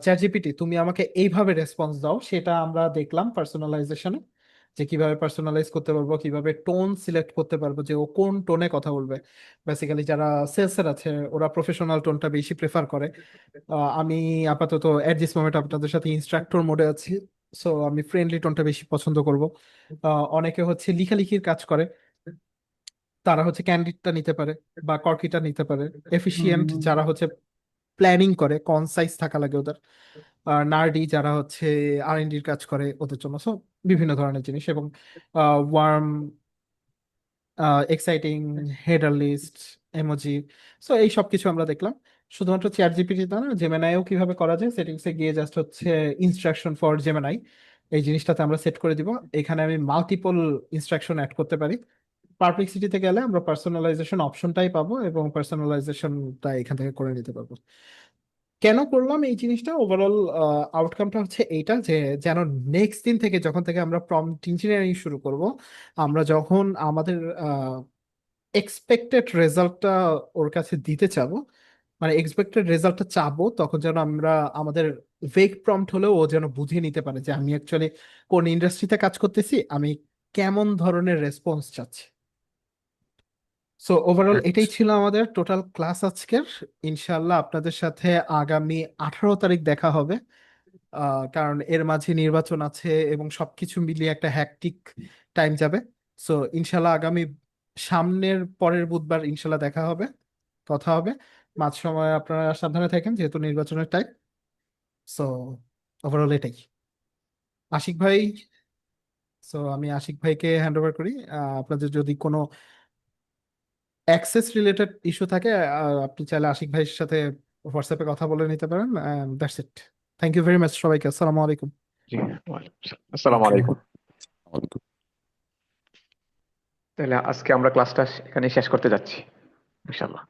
চ্যাট জিপিটি তুমি আমাকে এইভাবে রেসপন্স দাও, সেটা আমরা দেখলাম পার্সোনালাইজেশনে, যে কিভাবে পার্সোনালাইজ করতে পারবো, কিভাবে টোন সিলেক্ট করতে পারবো যে ও কোন টোনে কথা বলবে। বেসিক্যালি যারা সেলসের আছে ওরা প্রফেশনাল টোনটা বেশি প্রেফার করে। আমি আপাতত এট দিস মোমেন্ট আপনাদের সাথে ইনস্ট্রাক্টর মোডে আছি, সো আমি ফ্রেন্ডলি টোনটা বেশি পছন্দ করব। অনেকে হচ্ছে লিখালিখির কাজ করে, তারা হচ্ছে ক্যান্ডিডটা নিতে পারে বা কর্কিটা নিতে পারে। এফিশিয়েন্ট যারা হচ্ছে প্ল্যানিং করে, কনসাইজ থাকা লাগে ওদের। আর নার্ডি যারা হচ্ছে আর&ডির কাজ করে, ওদের জন্য। সো বিভিন্ন ধরনের জিনিস, এবং warm exciting, header list, emoji. So এই সব কিছু আমরা দেখলাম। শুধুমাত্র চ্যাট জিপিটি তা না, জেমিনাইও কিভাবে করা যায়, সেটিংসে গিয়ে জাস্ট হচ্ছে ইনস্ট্রাকশন ফর জেমিনাই এই জিনিসটাতে আমরা সেট করে দিব। এখানে আমি মাল্টিপল ইনস্ট্রাকশন অ্যাড করতে পারি। পারপ্লেক্সিটিতে গেলে আমরা পার্সোনালাইজেশন অপশনটাই পাবো এবং পার্সোনালাইজেশনটা এখান থেকে করে নিতে পারবো। কেন করলাম এই জিনিসটা, ওভারঅল আউটকামটা হচ্ছে এইটা যে যেন নেক্সট দিন থেকে, যখন থেকে আমরা প্রম্পট ইঞ্জিনিয়ারিং শুরু করব, আমরা যখন আমাদের এক্সপেক্টেড রেজাল্টটা ওর কাছে দিতে চাবো, মানে এক্সপেক্টেড রেজাল্টটা চাবো, তখন যেন আমরা আমাদের ভেগ প্রম্পট হলেও ও যেন বুঝিয়ে নিতে পারে যে আমি অ্যাকচুয়ালি কোন ইন্ডাস্ট্রিতে কাজ করতেছি, আমি কেমন ধরনের রেসপন্স চাচ্ছি। সো ওভারঅল এটাই ছিল আমাদের টোটাল ক্লাস আজকের। ইনশাল্লাহ আপনাদের সাথে আগামী 18 তারিখ দেখা হবে, কারণ এর মাঝে নির্বাচন আছে এবং সবকিছু মিলিয়ে একটা হ্যাকটিক টাইম যাবে। সো ইনশাল্লাহ আগামী সামনের পরের বুধবার ইনশাল্লাহ দেখা হবে, কথা হবে। মাঝ সময় আপনারা সাবধানে থাকেন যেহেতু নির্বাচনের টাইম। সো ওভারঅল এটাই। আশিক ভাই, সো আমি আশিক ভাইকে হ্যান্ড ওভার করি। আপনাদের যদি কোনো অ্যাক্সেস রিলেটেড ইস্যু থাকে, আপনি চাইলে আশিক ভাইয়ের সাথে হোয়াটসঅ্যাপে কথা বলে নিতে পারেন। That's it. Thank you very much সবাইকে। আসসালামু আলাইকুম। জি, ওয়ালাইকুম আসসালাম। আসসালামু আলাইকুম। তাহলে আজকে আমরা ক্লাসটা এখানে শেষ করতে যাচ্ছি ইনশাআল্লাহ।